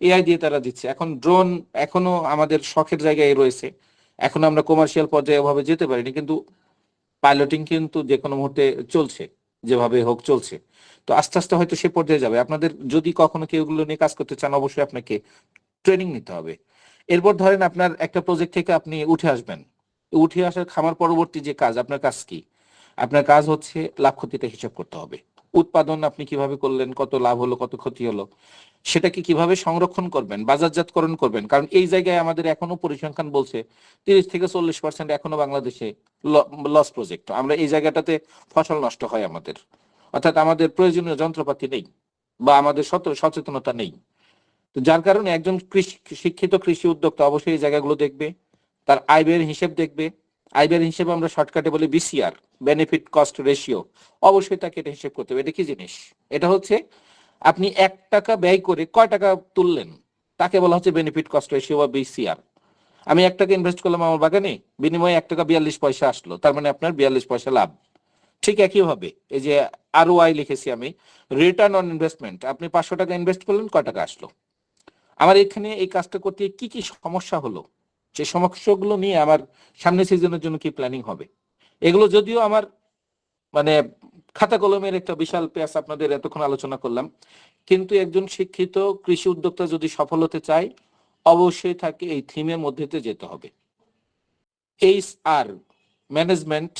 এআই দিয়ে তারা দিচ্ছে। এখন ড্রোন এখনো আমাদের শখের জায়গায় রয়েছে, এখন আমরা কমার্শিয়াল পর্যায়ে ওভাবে যেতে পারিনি, কিন্তু পাইলটিং কিন্তু যে কোনো মুহূর্তে চলছে, যেভাবে হোক চলছে। তো আস্তে আস্তে হয়তো সে পর্যায়ে যাবে। আপনাদের যদি কখনো কেউ এগুলো নিয়ে কাজ করতে চান, অবশ্যই আপনাকে ট্রেনিং নিতে হবে। এরপর ধরেন আপনার একটা প্রজেক্ট থেকে আপনি উঠে আসবেন, উঠে আসার খামার পরবর্তী যে কাজ, আপনার কাজ কি? আপনার কাজ হচ্ছে লাভ ক্ষতিটা হিসাব করতে হবে, উৎপাদন আপনি কিভাবে করলেন, কত লাভ হলো, কত ক্ষতি হলো, সেটাকে কিভাবে সংরক্ষণ করবেন, বাজারজাতকরণ করবেন। কারণ এই জায়গায় আমাদের এখনো পরিসংখ্যান বলছে 30 থেকে 40% এখনো বাংলাদেশে লস প্রজেক্ট। আমরা এই জায়গাটাতে ফসল নষ্ট হয় আমাদের, অর্থাৎ আমাদের প্রয়োজনীয় যন্ত্রপাতি নেই বা আমাদের সচেতনতা নেই। তো যার কারণে একজন শিক্ষিত কৃষি উদ্যোক্তা অবশ্যই এই জায়গাগুলো দেখবে, তার আয় ব্যয়ের হিসেব দেখবে। আয় ব্যয়ের হিসেবে আমরা শর্টকাটে বলি বিসিআর, বেনিফিট কস্ট রেশিও। অবশ্যই তাকে এটা হিসেব করতে হবে। এটা কি জিনিস? এটা হচ্ছে আপনি 1 টাকা ব্যয় করে কয় টাকা তুললেন, তাকে বলা হচ্ছে বেনিফিট কস্ট রেশিও বা বিসিআর। আমি 1 টাকা ইনভেস্ট করলাম আমার বাগানে, বিনিময়ে 1 টাকা 42 পয়সা আসলো, তার মানে আপনার 42 পয়সা লাভ। ঠিক একইভাবে এই যে ROI লিখেছি আমি, রিটার্ন অন ইনভেস্টমেন্ট। আপনি 500 টাকা ইনভেস্ট করলেন, কয় টাকা আসলো। আমার এখানে এই কাজটা করতে কি কি সমস্যা হলো, সেই সমস্যাগুলো নিয়ে আমার সামনের সিজনের জন্য কি প্ল্যানিং হবে, এগুলো যদিও আমার মানে খাতা কলমের একটা বিশাল পেজ আপনাদের এতক্ষণ আলোচনা করলাম, কিন্তু একজন শিক্ষিত কৃষি উদ্যোক্তা যদি সফল হতে চায় অবশ্যই তাকে এই থিমের মধ্যে যেতে হবে। HR ম্যানেজমেন্ট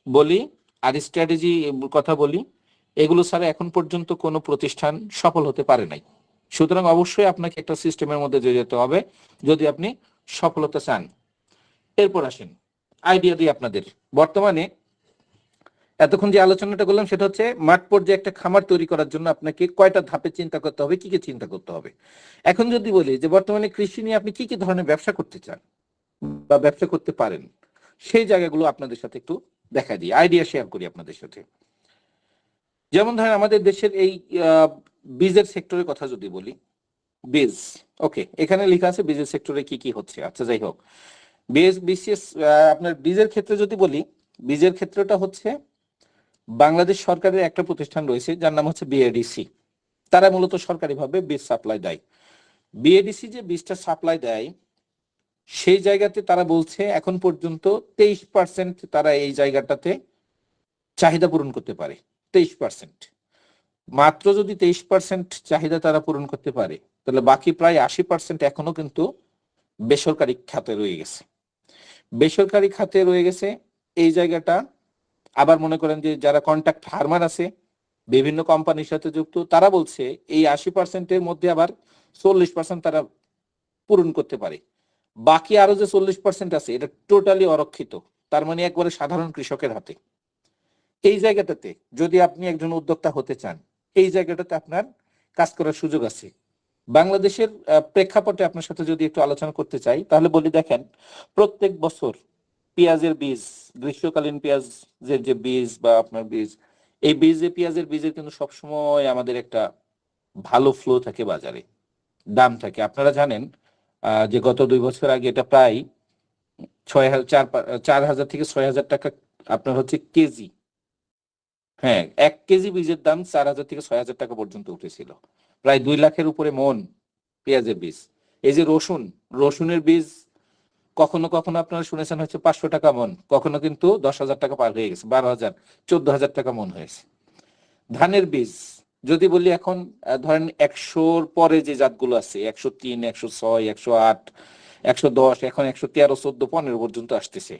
বলি আর স্ট্র্যাটেজি কথা বলি, এগুলো ছাড়া এখন পর্যন্ত কোনো প্রতিষ্ঠান সফল হতে পারে নাই। সুতরাং অবশ্যই আপনাকে একটা সিস্টেমের মধ্যে যেতে হবে যদি আপনি সফলতা চান। এরপর আসেন আইডিয়া দিই আপনাদের। বর্তমানে এতক্ষণ যে আলোচনাটা করলাম সেটা হচ্ছে মাঠ পর্যায়ে একটা খামার তৈরি করার জন্য আপনাকে কয়টা ধাপে চিন্তা করতে হবে, কি কি চিন্তা করতে হবে। এখন যদি বলি যে বর্তমানে কৃষি নিয়ে আপনি কি কি ধরনের ব্যবসা করতে চান বা ব্যবসা করতে পারেন, সেই জায়গাগুলো আপনাদের সাথে একটু দেখা দিই, আইডিয়া শেয়ার করি আপনাদের সাথে। যেমন ধরেন আমাদের দেশের এই বীজের সেক্টরের কথা যদি বলি, বীজ, ওকে, এখানে লেখা আছে বীজের সেক্টরে কি কি হচ্ছে। আচ্ছা যাই হোক, বিসিএস আপনার বীজের ক্ষেত্রে যদি বলি, বীজের ক্ষেত্রটা হচ্ছে বাংলাদেশ সরকারের একটা প্রতিষ্ঠান রয়েছে যার নাম হচ্ছে বিএডিসি। তারা মূলত সরকারিভাবে বীজ সাপ্লাই দেয়। বিএডিসি যে বীজটা সাপ্লাই দেয় সেই জায়গাতে তারা বলছে এখন পর্যন্ত 23% তারা এই জায়গাটাতে চাহিদা পূরণ করতে পারে। 23%, মাত্র যদি 23% চাহিদা তারা পূরণ করতে পারে, তাহলে বাকি প্রায় 80% এখনো কিন্তু বেসরকারি খাতে রয়ে গেছে। বেসরকারি খাতে রয়ে গেছে এই জায়গাটা। আবার মনে করেন যে যারা কন্ট্রাক্ট ফার্মার আছে বিভিন্ন কোম্পানির সাথে যুক্ত, তারা বলছে এই 80%-এর মধ্যে আবার 40% তারা পূরণ করতে পারে। বাকি আরো যে 40% আছে এটা টোটালি অরক্ষিত, তার মানে একবারে সাধারণ কৃষকের হাতে। এই জায়গাটাতে যদি আপনি একজন উদ্যোক্তা হতে চান, এই জায়গাটাতে আপনার কাজ করার সুযোগ আছে। বাংলাদেশের প্রেক্ষাপটে আপনার সাথে যদি একটু আলোচনা করতে চাই তাহলে বলি, দেখেন প্রত্যেক বছর পেঁয়াজের বীজ, গ্রীষ্মকালীন পেঁয়াজের যে বীজ বা আপনার বীজ, এই পেঁয়াজের বীজের কিন্তু সবসময় আমাদের একটা ভালো ফ্লো থাকে বাজারে, দাম থাকে। আপনারা জানেন যে গত 2 বছর আগে এটা প্রায় 4,000 থেকে 6,000 টাকা আপনার হচ্ছে কেজি। হ্যাঁ, 1 কেজি বীজের দাম 4,000 থেকে 6,000 টাকা পর্যন্ত উঠেছিল, প্রায় 2 লাখের উপরে মন পেঁয়াজের বীজ। এই যে রসুনের বীজ কখনো কখনো আপনারা শুনেছেন হচ্ছে 500 টাকা মন, কখনো কিন্তু 10,000 টাকা পার হয়ে গেছে, 12,000 14,000 টাকা মন হয়েছে। ধানের বীজ যদি বলি, এখন ধরেন 100-র পরে যে জাতগুলো আছে 103, 106, 108, 110, এখন 113, 14, 15 পর্যন্ত আসতেছে।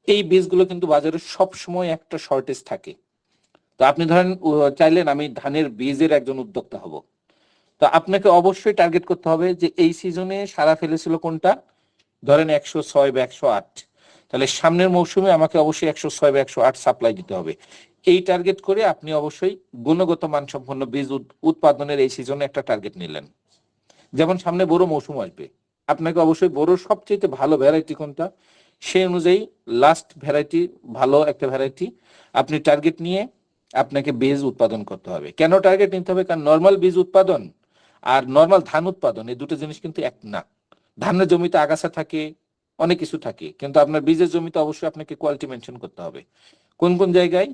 এই বীজগুলো কিন্তু বাজারে সব সময় একটা শর্টেজ থাকে। তো আপনি ধরেন চাইলেন আমি ধানের বীজের একজন উদ্যোক্তা হব, তো আপনাকে অবশ্যই টার্গেট করতে হবে যে এই সিজনে সারা ফেলেছিল কোনটা, ধরেন 106 বা 108, তাহলে সামনের মৌসুমে আমাকে অবশ্যই 106 বা 108 সাপ্লাই দিতে হবে। এই টার্গেট করে আপনি অবশ্যই গুণগত মানসম্পন্ন বীজ উৎপাদনের এই সিজনে একটা টার্গেট নিলেন। যেমন সামনে বড় মৌসুম আসবে, আপনাকে অবশ্যই বড় সবচেয়ে ভালো ভ্যারাইটি কোনটা, সেই অনুযায়ী লাস্ট ভ্যারাইটি, ভালো একটা ভ্যারাইটি আপনি টার্গেট নিয়ে আপনাকে বীজ উৎপাদন করতে হবে। কেন টার্গেট নিতে হবে? কারণ নর্মাল বীজ উৎপাদন আর নর্মাল ধান উৎপাদন এই দুটো জিনিস কিন্তু এক না। ধানের জমিতে আগাছা থাকে, অনেক কিছু থাকে, কিন্তু আপনার বীজের জমিতে অবশ্যই আপনাকে কোয়ালিটি মেনটেন করতে হবে। কোন কোন জায়গায়,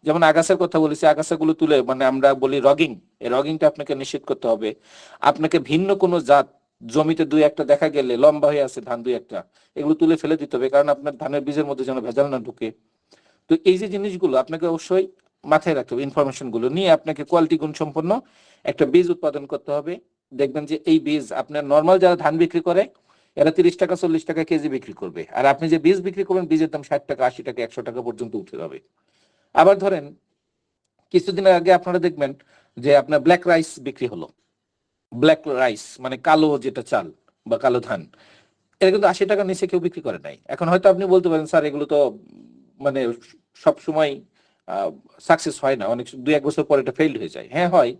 যেমন আগাছার কথা বলেছি, আগাছাগুলো তুলে মানে আমরা বলি রগিং, এই রগিংটা আপনাকে নিশ্চিত করতে হবে। আপনাকে ভিন্ন কোনো জাত জমিতে 2-1টা দেখা গেলে লম্বা হয়ে আছে ধান 2-1টা, এগুলো তুলে ফেলে দিতে হবে, কারণ আপনার ধানের বীজের মধ্যে যেন ভেজাল না ঢুকে। তো এই যে জিনিসগুলো আপনাকে অবশ্যই মাথায় রাখতে হবে, ইনফরমেশন গুলো নিয়ে আপনাকে কোয়ালিটি গুণ সম্পন্ন একটা বীজ উৎপাদন করতে হবে। দেখবেন যে এই বীজ আপনার নর্মাল যারা ধান বিক্রি করে এরা 30 টাকা 40 টাকা কেজি বিক্রি করবে, আর আপনি যে বীজ বিক্রি করবেন বীজের দাম 60 টাকা 80 টাকা 100 টাকা পর্যন্ত উঠে যাবে। আবার ধরেন কিছুদিন আগে আপনারা দেখবেন যে আপনার ব্ল্যাক রাইস বিক্রি হলো, ব্ল্যাক রাইস মানে কালো যেটা চাল বা কালো ধান, এটা কিন্তু 80 টাকার নিচে কেউ বিক্রি করে নাই। এখন হয়তো আপনি বলতে পারেন স্যার এগুলো তো মানে সব সময় সাকসেস হয় না, অনেক 2-1 বছর পরে এটা ফেইল্ড হয়ে যায়। হ্যাঁ হয়,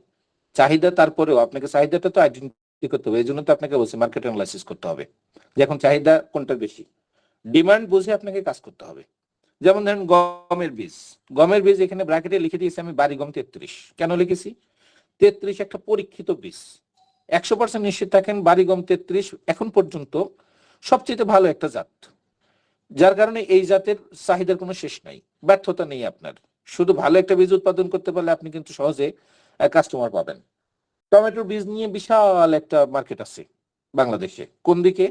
চাহিদা, তারপরেও আপনাকে চাহিদাটা তো আইডেন্টিফাই করতে হবে। এই জন্য তো আপনাকে বলছি মার্কেট অ্যানালাইসিস করতে হবে যে এখন চাহিদা কোনটা বেশি, ডিমান্ড বুঝে আপনাকে কাজ করতে হবে। যেমন ধরেন গমের বীজ, গমের বীজ এখানে ব্র্যাকেটে লিখে দিয়েছি আমি বাড়ি গম 33। কেন লিখেছি? 33 একটা পরীক্ষিত বীজ, 100% নিশ্চিত থাকেন বাড়ি গম 33 এখন পর্যন্ত সবচেয়ে ভালো একটা জাত, যার কারণে এই জাতের চাহিদার কোনো শেষ নাই, ব্যর্থতা নেই আপনার। শুধু ভালো একটা বীজ উৎপাদন করতে পারলে আপনি কিন্তু সহজে কাস্টমার পাবেন। টমেটোর বীজ নিয়ে বিশাল একটা মার্কেট আছে বাংলাদেশে। কোন দিকে?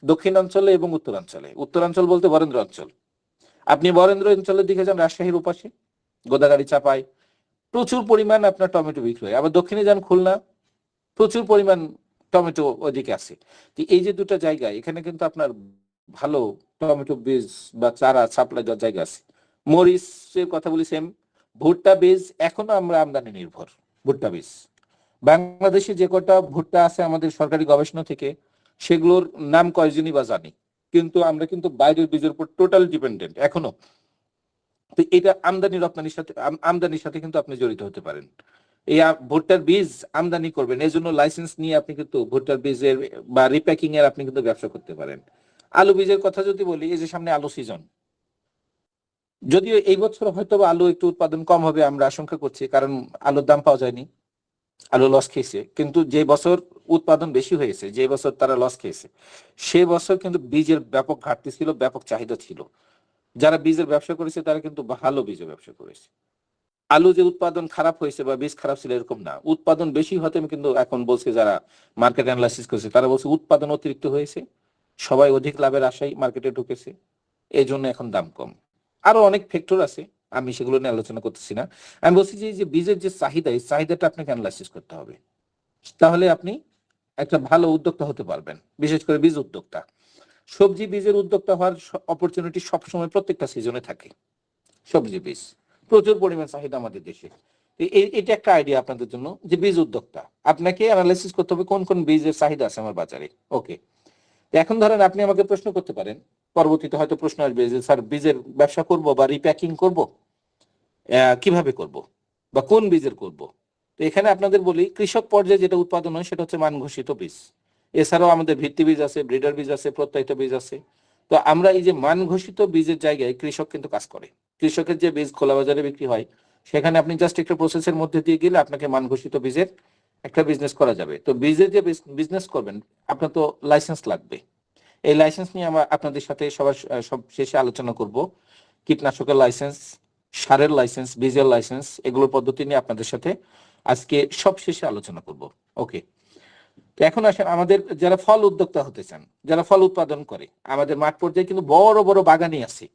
দক্ষিণাঞ্চলে এবং উত্তরাঞ্চলে। উত্তরাঞ্চল বলতে বরেন্দ্র অঞ্চল। আপনি বরেন্দ্র অঞ্চলের দিকে যান, রাজশাহীর উপাসে গোদাগাড়ি চাপায় প্রচুর পরিমাণ আপনার টমেটো বিক্রি হয়। আবার দক্ষিণে যান খুলনা, প্রচুর পরিমাণ টমেটো ওইদিকে আছে। তো এই যে দুটো জায়গা, এখানে কিন্তু আপনার ভালো টমেটো বীজ বা চারা সাপ্লাই দেওয়ার জায়গা আছে। মরিচের কথা বলি সেম। ভুট্টা বীজ এখনো আমরা আমদানি নির্ভর। ভুট্টা বীজ বাংলাদেশে যে কটা ভুট্টা আছে আমাদের সরকারি গবেষণা থেকে, সেগুলোর নাম কয়জনই বা জানি, কিন্তু আমরা কিন্তু বাইরের বীজের উপর টোটাল ডিপেন্ডেন্ট এখনো। তো এটা আমদানি রপ্তানির সাথে আমদানির সাথে কিন্তু আপনি জড়িত হতে পারেন। এই ভুট্টার বীজ আমদানি করবেন, এই জন্য লাইসেন্স নিয়ে আপনি কিন্তু ভুট্টার বীজের বা রিপ্যাকিং এর আপনি কিন্তু ব্যবসা করতে পারেন। আলু বীজের কথা যদি বলি, এই যে সামনে আলু সিজন, যদিও এই বছর হয়তো আলু একটু উৎপাদন কম হবে আমরা আশঙ্কা করছি, কারণ আলুর দাম পাওয়া যায়নি, আলু লস খেয়েছে। কিন্তু যে বছর উৎপাদন বেশি হয়েছে, যে বছর তারা লস খেয়েছে, সে বছর কিন্তু বীজের ব্যাপক ঘাটতি ছিল, ব্যাপক চাহিদা ছিল। যারা বীজের ব্যবসা করেছে তারা কিন্তু ভালো বীজের ব্যবসা করেছে। আলু যে উৎপাদন খারাপ হয়েছে বা বীজ খারাপ ছিল এরকম না, উৎপাদন বেশি হতে কিন্তু এখন বলছে যারা মার্কেট অ্যানালাইসিস করছে, তারা বলছে উৎপাদন অতিরিক্ত হয়েছে, সবাই অধিক লাভের আশায় মার্কেটে ঢুকেছে, এই জন্য এখন দাম কম। আরো অনেক ফ্যাক্টর আছে, আমি সেগুলো নিয়ে আলোচনা করতেছি না। আমি বলছি যে যে বীজের যে চাহিদা, এই চাহিদাটা আপনাকে অ্যানালাইসিস করতে হবে, তাহলে আপনি একটা ভালো উদ্যোক্তা হতে পারবেন, বিশেষ করে বীজ উদ্যোক্তা। সবজি বীজের উদ্যোক্তা হওয়ার অপরচুনিটি সবসময় প্রত্যেকটা সিজনে থাকে। সবজি বীজ প্রচুর পরিমাণ চাহিদা আমাদের দেশে। এটা একটা আইডিয়া আপনাদের জন্য যে বীজ উদ্যোক্তা আপনাকে অ্যানালাইসিস করতে হবে কোন কোন বীজের চাহিদা আছে আমার বাজারে। ওকে, এখন ধরেন আপনি আমাকে প্রশ্ন করতে পারেন, পরবর্তীতে হয়তো প্রশ্ন আসবে যে স্যার বীজের ব্যবসা করব বা রিপ্যাকিং করব, কিভাবে করব বা কোন বীজের করব। তো এখানে আপনাদের বলি, কৃষক পর্যায়ে যেটা উৎপাদন হয় সেটা হচ্ছে মান ঘোষিত বীজ। এছাড়াও আমাদের ভিত্তি বীজ আছে, ব্রিডার বীজ আছে, প্রত্যায়িত বীজ আছে। তো আমরা এই যে মান ঘোষিত বীজের জায়গায় কৃষক কিন্তু কাজ করে। কৃষকের যে বীজ খোলা বাজারে বিক্রি হয়, সেখানে আপনি জাস্ট একটা প্রসেসের মধ্যে দিয়ে গেলে আপনাকে মান ঘোষিত বীজের একটা বিজনেস করা যাবে। তো বীজের যে বিজনেস করবেন, আপনার তো লাইসেন্স লাগবে। এই লাইসেন্স নিয়ে আমরা আপনাদের সাথে সব শেষে আলোচনা করব। কীটনাশকের লাইসেন্স, সারের লাইসেন্স, বীজের লাইসেন্স, এগুলোর পদ্ধতি নিয়ে আপনাদের সাথে আজকে সব শেষে আলোচনা করব। ওকে, তো এখন আসেন আমাদের যারা ফল উদ্যোক্তা হতে চান, যারা ফল উৎপাদন করে, আমাদের মাঠ পর্যায়ে কিন্তু বড় বড় বাগানই আছে।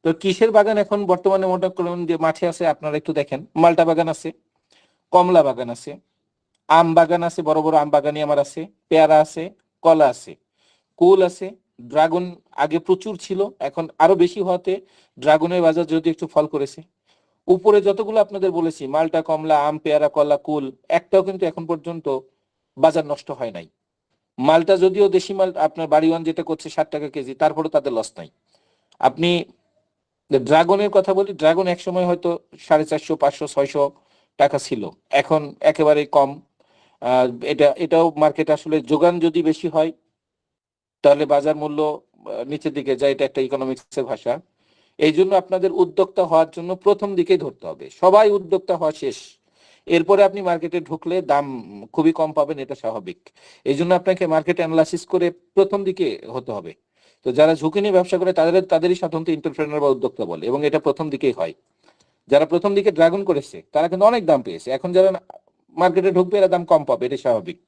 তো কিসের বাগান এখন বর্তমানে মনে করেন যে মাঠে আছে, আপনারা একটু দেখেন, মালটা বাগান আছে, কমলা বাগান আছে, আম বাগান আছে, বড় বড় আম বাগানই আমার আছে, পেয়ারা আছে, কলা আছে, কুল আছে, ড্রাগন আগে প্রচুর ছিল, এখন আরো বেশি হওয়াতে ড্রাগনের বাজার যদি একটু ফল করেছে। উপরে যতগুলো আপনাদের বলেছি, মালটা, কমলা, আম, পেয়ারা, কলা, কুল, একটাও কিন্তু এখন পর্যন্ত বাজার নষ্ট হয় নাই। মালটা যদিও দেশি মাল আপনার বাড়িওয়ান যেটা করছে 60 টাকা কেজি, তারপরে তাদের লস নাই। আপনি ড্রাগনের কথা বলি, ড্রাগন এক সময় হয়তো 450, 500, 600 টাকা ছিল, এখন একেবারে কম। এটাও মার্কেট আসলে যোগান যদি বেশি হয় তাহলে বাজার মূল্য নিচের দিকে যায়, এটা একটা ইকোনমিক্সের ভাষা। এই জন্য আপনাদের উদ্যোক্তা হওয়ার জন্য প্রথম দিকেই ধরতে হবে, সবাই উদ্যোক্তা হওয়া শেষ, এরপরে আপনি মার্কেটে ঢুকলে দাম খুবই কম পাবেন, এটা স্বাভাবিক। এই জন্য আপনাকে মার্কেট অ্যানালাইসিস করে প্রথম দিকে হতে হবে। তো যারা ঝুঁকি নিয়ে ব্যবসা করে তাদেরই সাধারণত এন্টারপ্রেনার বা উদ্যোক্তা বলে, এবং এটা প্রথম দিকেই হয়। যারা প্রথম দিকে ড্রাগন করেছে তারা কিন্তু অনেক দাম পেয়েছে, এখন যারা মার্কেটে ঢুকবে এরা দাম কম পাবে, এটা স্বাভাবিক।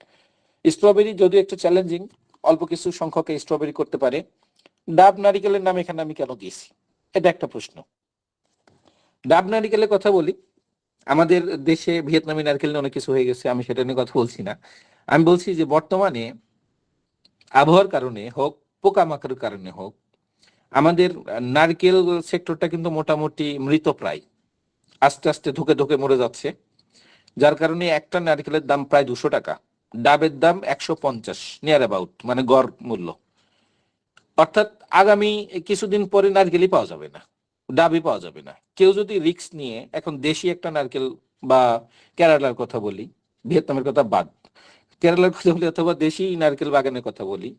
স্ট্রবেরি যদিও একটু চ্যালেঞ্জিং, অল্প কিছু সংখ্যক স্ট্রবেরি করতে পারে। ডাব নারিকেলের নাম এখানে আমি কেন দিয়েছি, এটা একটা প্রশ্ন। ডাব নারিকেলের কথা বলি, আমাদের দেশে ভিয়েতনামি নারকেল নিয়ে অনেক কিছু হয়ে গেছে, আমি সেটা নিয়ে কথা বলছি না। আমি বলছি যে বর্তমানে আবহাওয়ার কারণে হোক, পোকামাকড়ের কারণে হোক, আমাদের নারকেল সেক্টরটা কিন্তু মোটামুটি মৃতপ্রায়। আস্তে আস্তে ধুকে ধুকে মরে যাচ্ছে, যার কারণে একটা নারকেলের দাম প্রায় 200 টাকা, ডাবের দাম 150 নিয়ার অ্যাবাউট, মানে গড় মূল্য। অর্থাৎ আগামী কিছুদিন পরে নারকেলই পাওয়া যাবে না, ডাবই পাওয়া যাবে না। কেউ যদি রিস্ক নিয়ে এখন দেশি একটা নারকেল, বা কেরালার কথা বলি, ভিয়েতনামের কথা বাদ, কেরালার কথা বলি অথবা দেশি নারকেল বাগানের কথা বলি,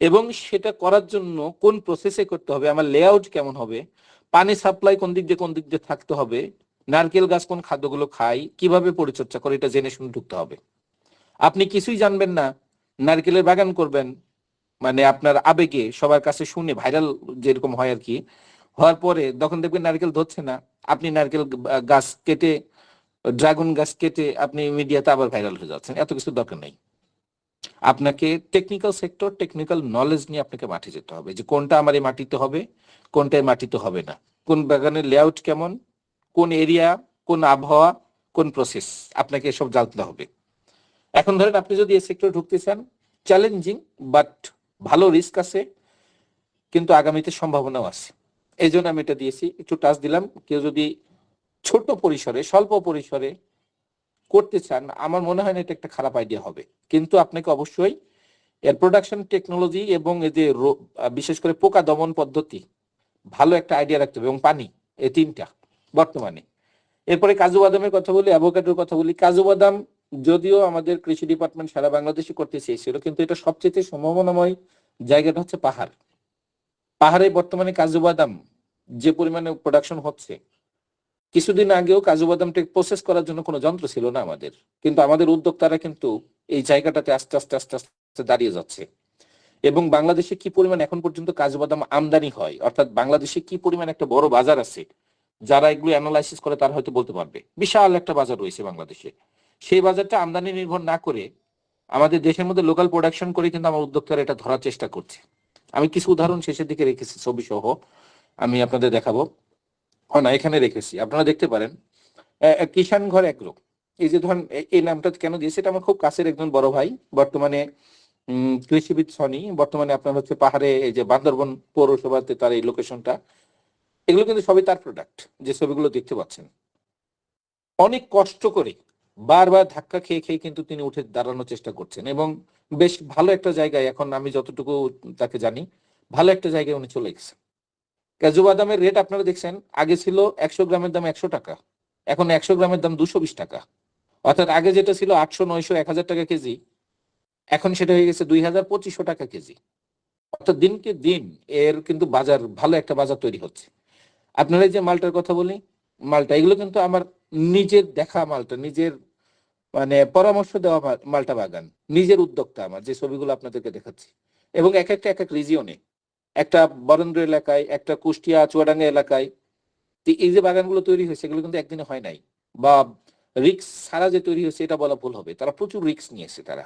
এবং সেটা করার জন্য কোন প্রসেসে করতে হবে, আমার লেআউট কেমন হবে, পানি সাপ্লাই কোন দিক দিয়ে থাকতে হবে, নারকেল গাছ কোন খাদ্যগুলো খায়, কিভাবে পরিচর্যা করে, এটা জেনে শুনে ঢুকতে হবে। আপনি কিছুই জানবেন না, নারকেলের বাগান করবেন, মানে আপনার আবেগে সবার কাছে শুনে ভাইরাল যেরকম হয় আর কি, হওয়ার পরে তখন দেখবেন নারকেল ধরছে না, আপনি নারকেল গাছ কেটে, ড্রাগন গাছ কেটে আপনি মিডিয়াতে আবার ভাইরাল হয়ে যাচ্ছেন। এত কিছু দরকার নেই। আপনাকে টেকনিক্যাল সেক্টর, টেকনিক্যাল নলেজ নিয়ে আপনাকে মাঠে যেতে হবে, যে কোনটা আমার এই মাটিতে হবে, কোনটা এই মাটিতে হবে না, কোন বাগানের লেআউট কেমন, কোন এরিয়া, কোন আবহাওয়া, কোন প্রসেস, আপনাকে এসব জানতে হবে। এখন ধরেন আপনি যদি এই সেক্টরে ঢুকতে চান, চ্যালেঞ্জিং বাট ভালো রিস্ক আছে, কিন্তু আগামীতে সম্ভাবনাও আছে। এই জন্য আমি এটা দিয়েছি, একটু টাচ দিলাম। কেউ যদি ছোট পরিসরে, স্বল্প পরিসরে করতে চান, আমার মনে হয় না এটা একটা খারাপ আইডিয়া হবে, কিন্তু আপনাকে অবশ্যই এর প্রোডাকশন টেকনোলজি এবং এই যে বিশেষ করে পোকা দমন পদ্ধতি, ভালো একটা আইডিয়া রাখতে হবে, এবং পানি, এই তিনটা বর্তমানে। এরপরে কাজু বাদামের কথা বলি, অ্যাভোকাডোর কথা বলি। কাজু বাদাম যদিও আমাদের কৃষি ডিপার্টমেন্ট সারা বাংলাদেশে করতে চেয়েছিল, কিন্তু এটা সবচেয়ে সম্ভাবনাময় জায়গাটা হচ্ছে পাহাড়। পাহাড়ে বর্তমানে কাজু বাদাম যে পরিমাণে প্রোডাকশন হচ্ছে, কিছুদিন আগেও কাজু বাদামটাকে প্রসেস করার জন্য কোনো যন্ত্র ছিল না আমাদের, কিন্তু আমাদের উদ্যোক্তারা কিন্তু এই জায়গাটাতে আস্তে আস্তে আস্তে আস্তে দাঁড়িয়ে যাচ্ছে। এবং বাংলাদেশে কি পরিমাণ এখন পর্যন্ত কাজু বাদাম আমদানি হয়, অর্থাৎ বাংলাদেশে কি পরিমাণ একটা বড় বাজার আছে, যারা এগুলো অ্যানালাইসিস করে তারা হয়তো বলতে পারবে। বিশাল একটা বাজার রয়েছে বাংলাদেশে। সেই বাজারটা আমদানি নির্ভর না করে আমাদের দেশের মধ্যে লোকাল প্রোডাকশন করে কিন্তু আমার উদ্যোক্তারা এটা ধরার চেষ্টা করছে। আমি কিছু উদাহরণ শেষের দিকে রেখেছি, ছবি সহ আমি আপনাদের দেখাবো। না, এখানে রেখেছি, আপনারা দেখতে পারেন। কিষান ঘর এগ্রো, এই যে ধরেন এই নামটা কেন দিয়েছে, এটা আমার খুব কাছের একজন বড় ভাই, বর্তমানে কৃষিবিদ সনি, বর্তমানে আপনার হচ্ছে পাহাড়ে, এই যে বান্দরবন পৌরসভাতে তার এই লোকেশনটা, এগুলো কিন্তু সবই তার প্রোডাক্ট, যে ছবিগুলো দেখতে পাচ্ছেন। অনেক কষ্ট করে, বারবার ধাক্কা খেয়ে খেয়ে কিন্তু তিনি উঠে দাঁড়ানোর চেষ্টা করছেন, এবং বেশ ভালো একটা জায়গায়, এখন আমি যতটুকু তাকে জানি, ভালো একটা জায়গায় উনি চলে গেছেন। কাজু বাদামের রেট আপনারা দেখছেন, আগে ছিল 100 গ্রামের দাম 100 টাকা, এখন 100 গ্রামের দাম 220 টাকা। অর্থাৎ আগে যেটা ছিল 800, 900, 1000 টাকা কেজি, এখন সেটা হয়ে গেছে 2000, 2500 টাকা কেজি। অর্থাৎ দিনকে দিন এর কিন্তু বাজার, ভালো একটা বাজার তৈরি হচ্ছে। আপনারা এই যে মালটার কথা বলি, মালটা এগুলো কিন্তু আমার নিজের দেখা মালটা, নিজের মানে পরামর্শ দেওয়া মালটা বাগান, নিজের উদ্যোক্তা আমার, যে ছবিগুলো আপনাদেরকে দেখাচ্ছি। এবং এক একটা এক এক রিজিয়নে, একটা বরেন্দ্র এলাকায়, একটা কুষ্টিয়া চুয়াডাঙ্গা এলাকায়, এই যে বাগানগুলো তৈরি হয়েছে, এগুলো কিন্তু একদিনে হয় নাই, বা রিক্স ছাড়া যে তৈরি হয়েছে এটা বলা ভুল হবে। তারা প্রচুর রিক্স নিয়েছে তারা,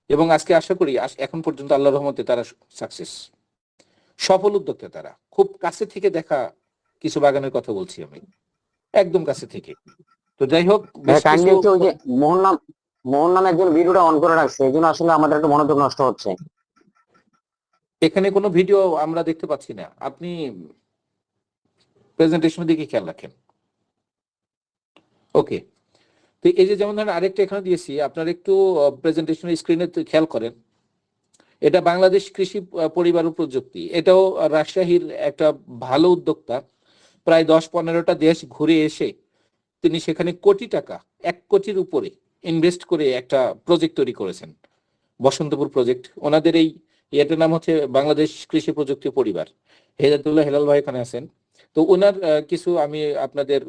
এবং আজকে আশা করি এখন পর্যন্ত আল্লাহর রহমতে তারা সাকসেস, সফল উদ্যোক্তা তারা। খুব কাছে থেকে দেখা কিছু বাগানের কথা বলছি আমি, একদম কাছে থেকে। তো যাই হোক, বেশ কিছু ওই যে মোহন নামে একজন ভিডিওটা অন করে রাখছে, এই জন্য আসলে আমাদের একটু মনোযোগ নষ্ট হচ্ছে। এখানে কোনো ভিডিও আমরা দেখতে পাচ্ছি না, আপনি প্রেজেন্টেশনের দিকে খেয়াল রাখেন। ওকে, তো এই যে যেমন ধরেন আরেকটা এখানে দিয়েছি, আপনারা একটু প্রেজেন্টেশনের স্ক্রিনে খেয়াল করেন। এটা বাংলাদেশ কৃষি পরিবার ও প্রযুক্তি, এটাও রাজশাহীর একটা ভালো উদ্যোক্তা। প্রায় 10-15টা দেশ ঘুরে এসে তিনি সেখানে কোটি টাকা, 1 কোটির উপরে ইনভেস্ট করে একটা প্রজেক্ট তৈরি করেছেন, বসন্তপুর প্রজেক্ট। ওনাদের এই এটার নাম হচ্ছে বাংলাদেশ কৃষি প্রযুক্তি পরিবার। হেদায়েতুল্লাহ হেলাল ভাই এখানে আছেন। তো ওনার কিছু আমি আপনাদের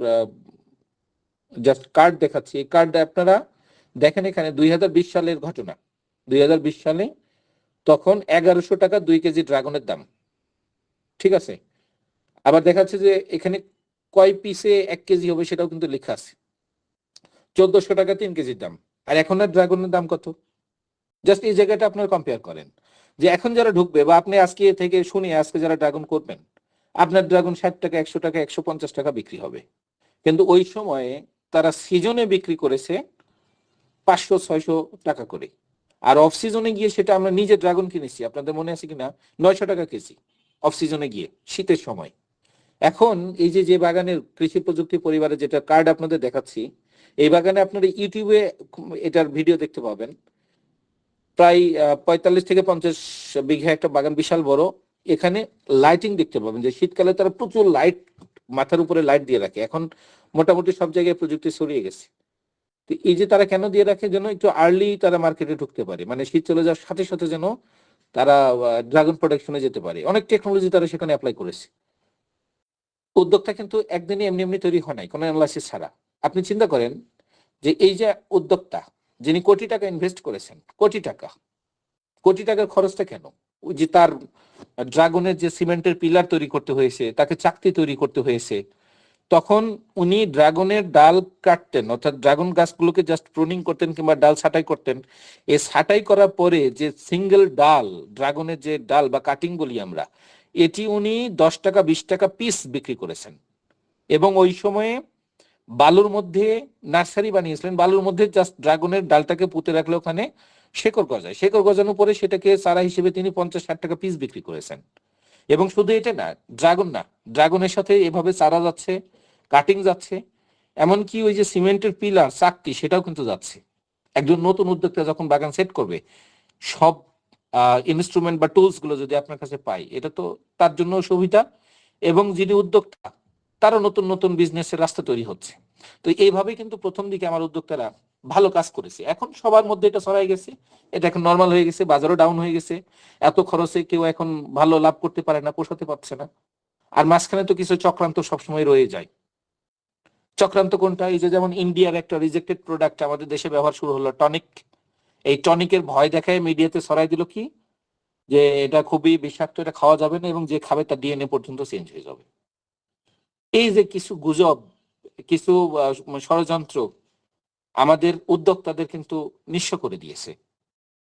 জাস্ট কার্ড দেখাচ্ছি। এই কার্ড আপনারা দেখেন, এখানে 2020 সালের ঘটনা। 2020 সালে তখন 1100 টাকা 2 কেজি ড্রাগনের দাম, ঠিক আছে। আবার দেখাচ্ছে যে এখানে কয় পিসে 1 কেজি হবে সেটাও কিন্তু লেখা আছে। 1400 টাকা 3 কেজির দাম। আর এখন আর ড্রাগনের দাম কত? জাস্ট এই জায়গাটা আপনারা কম্পেয়ার করেন, যে এখন যারা ঢুকবে, বা আপনি আজকে থেকে শুনে আজকে যারা ড্রাগন করবেন, আপনার ড্রাগন 60 টাকা, 100 টাকা, 150 টাকা বিক্রি হবে। কিন্তু ওই সময়ে তারা সিজনে বিক্রি করেছে 500-600 টাকা করে। আর অফ সিজনে গিয়ে, সেটা আমরা নিজে ড্রাগন কিনেছি, আপনাদের মনে আছে কিনা, 900 টাকা কেজি অফ সিজনে গিয়ে, শীতের সময়। এখন এই যে বাগানের কৃষি প্রযুক্তি পরিবারে যেটা কার্ড আপনাদের দেখাচ্ছি, এই বাগানে আপনারা ইউটিউবে এটার ভিডিও দেখতে পাবেন। প্রায় 45 থেকে 50 বিঘা একটা বাগান, বিশাল বড়। এখানে লাইটিং দেখতে পাবেন, যে শীতকালে তারা প্রচুর লাইট, মাথার উপরে লাইট দিয়ে রাখে। এখন মোটামুটি সব জায়গায় প্রযুক্তি ছড়িয়ে গেছে। তো এই যে তারা কেন দিয়ে রাখে, যেন একটু আর্লি তারা মার্কেটে ঢুকতে পারে, মানে শীত চলে যাওয়ার সাথে সাথে যেন তারা ড্রাগন প্রোডাকশনে যেতে পারে। অনেক টেকনোলজি তারা সেখানে অ্যাপ্লাই করেছে। উদ্যোগটা কিন্তু একদিনই এমনি এমনি তৈরি হয় নাই, কোনো অ্যানালাইসিস ছাড়া। আপনি চিন্তা করেন যে এই যে উদ্যোক্তা, যিনি কোটি টাকা ইনভেস্ট করেছেন, কোটি টাকার খরচটা কেন? ওই যে তার ড্রাগনের যে সিমেন্টের পিলার তৈরি করতে হয়েছে, তাকে চাকতি তৈরি করতে হয়েছে, তখন উনি ড্রাগনের ডাল কাটতেন, অর্থাৎ ড্রাগন গাছগুলোকে জাস্ট প্রুনিং করতেন কিংবা ডাল ছাঁটাই করতেন। এই ছাঁটাই করার পরে যে সিঙ্গেল ডাল, ড্রাগনের যে ডাল বা কাটিং বলি আমরা, এটি উনি 10 টাকা 20 টাকা পিস বিক্রি করেছেন। এবং ওই সময়ে বালুর মধ্যে নার্সারি বানিয়েছিলেন, বালুর মধ্যে জাস্ট ড্রাগনের ডালটাকে পুঁতে রাখলে ওখানে শেকড় গজায়, শেকড় গজানোর পরে সেটাকে চারা হিসেবে তিনি 50-60 টাকা পিস বিক্রি করেছেন। এবং শুধু এটা না, ড্রাগনের সাথে এভাবে চারা যাচ্ছে, কাটিং যাচ্ছে, এমনকি ওই যে সিমেন্টের পিলার, চাকতি, সেটাও কিন্তু যাচ্ছে। একজন নতুন উদ্যোক্তা যখন বাগান সেট করবে, সব ইনস্ট্রুমেন্ট বা টুলস গুলো যদি আপনার কাছে পাই, এটা তো তার জন্য সুবিধা, এবং যিনি উদ্যোক্তা তারও নতুন নতুন বিজনেসের রাস্তা তৈরি হচ্ছে। তো এইভাবে কিন্তু প্রথম দিকে আমার উদ্যোক্তারা ভালো কাজ করেছে। এখন সবার মধ্যে এটা ছড়াই গেছে, এটা এখন নর্মাল হয়ে গেছে, বাজারও ডাউন হয়ে গেছে। এত খরচে কেউ এখন ভালো লাভ করতে পারে না, পোষাতে পারছে না। আর মাঝখানে তো কিছু চক্রান্ত সবসময় রয়ে যায়। চক্রান্ত কোনটা? এই যে যেমন ইন্ডিয়ার একটা রিজেক্টেড প্রোডাক্ট আমাদের দেশে ব্যবহার শুরু হলো, টনিক। এই টনিকের ভয় দেখায় মিডিয়াতে ছড়াই দিল কি, যে এটা খুবই বিষাক্ত, এটা খাওয়া যাবে না, এবং যে খাবে তার ডিএনএ পর্যন্ত চেঞ্জ হয়ে যাবে। এই যে কিছু গুজব, কিছু ষড়যন্ত্র আমাদের উদ্যোক্তাদের কিন্তু নিঃস্ব করে দিয়েছে।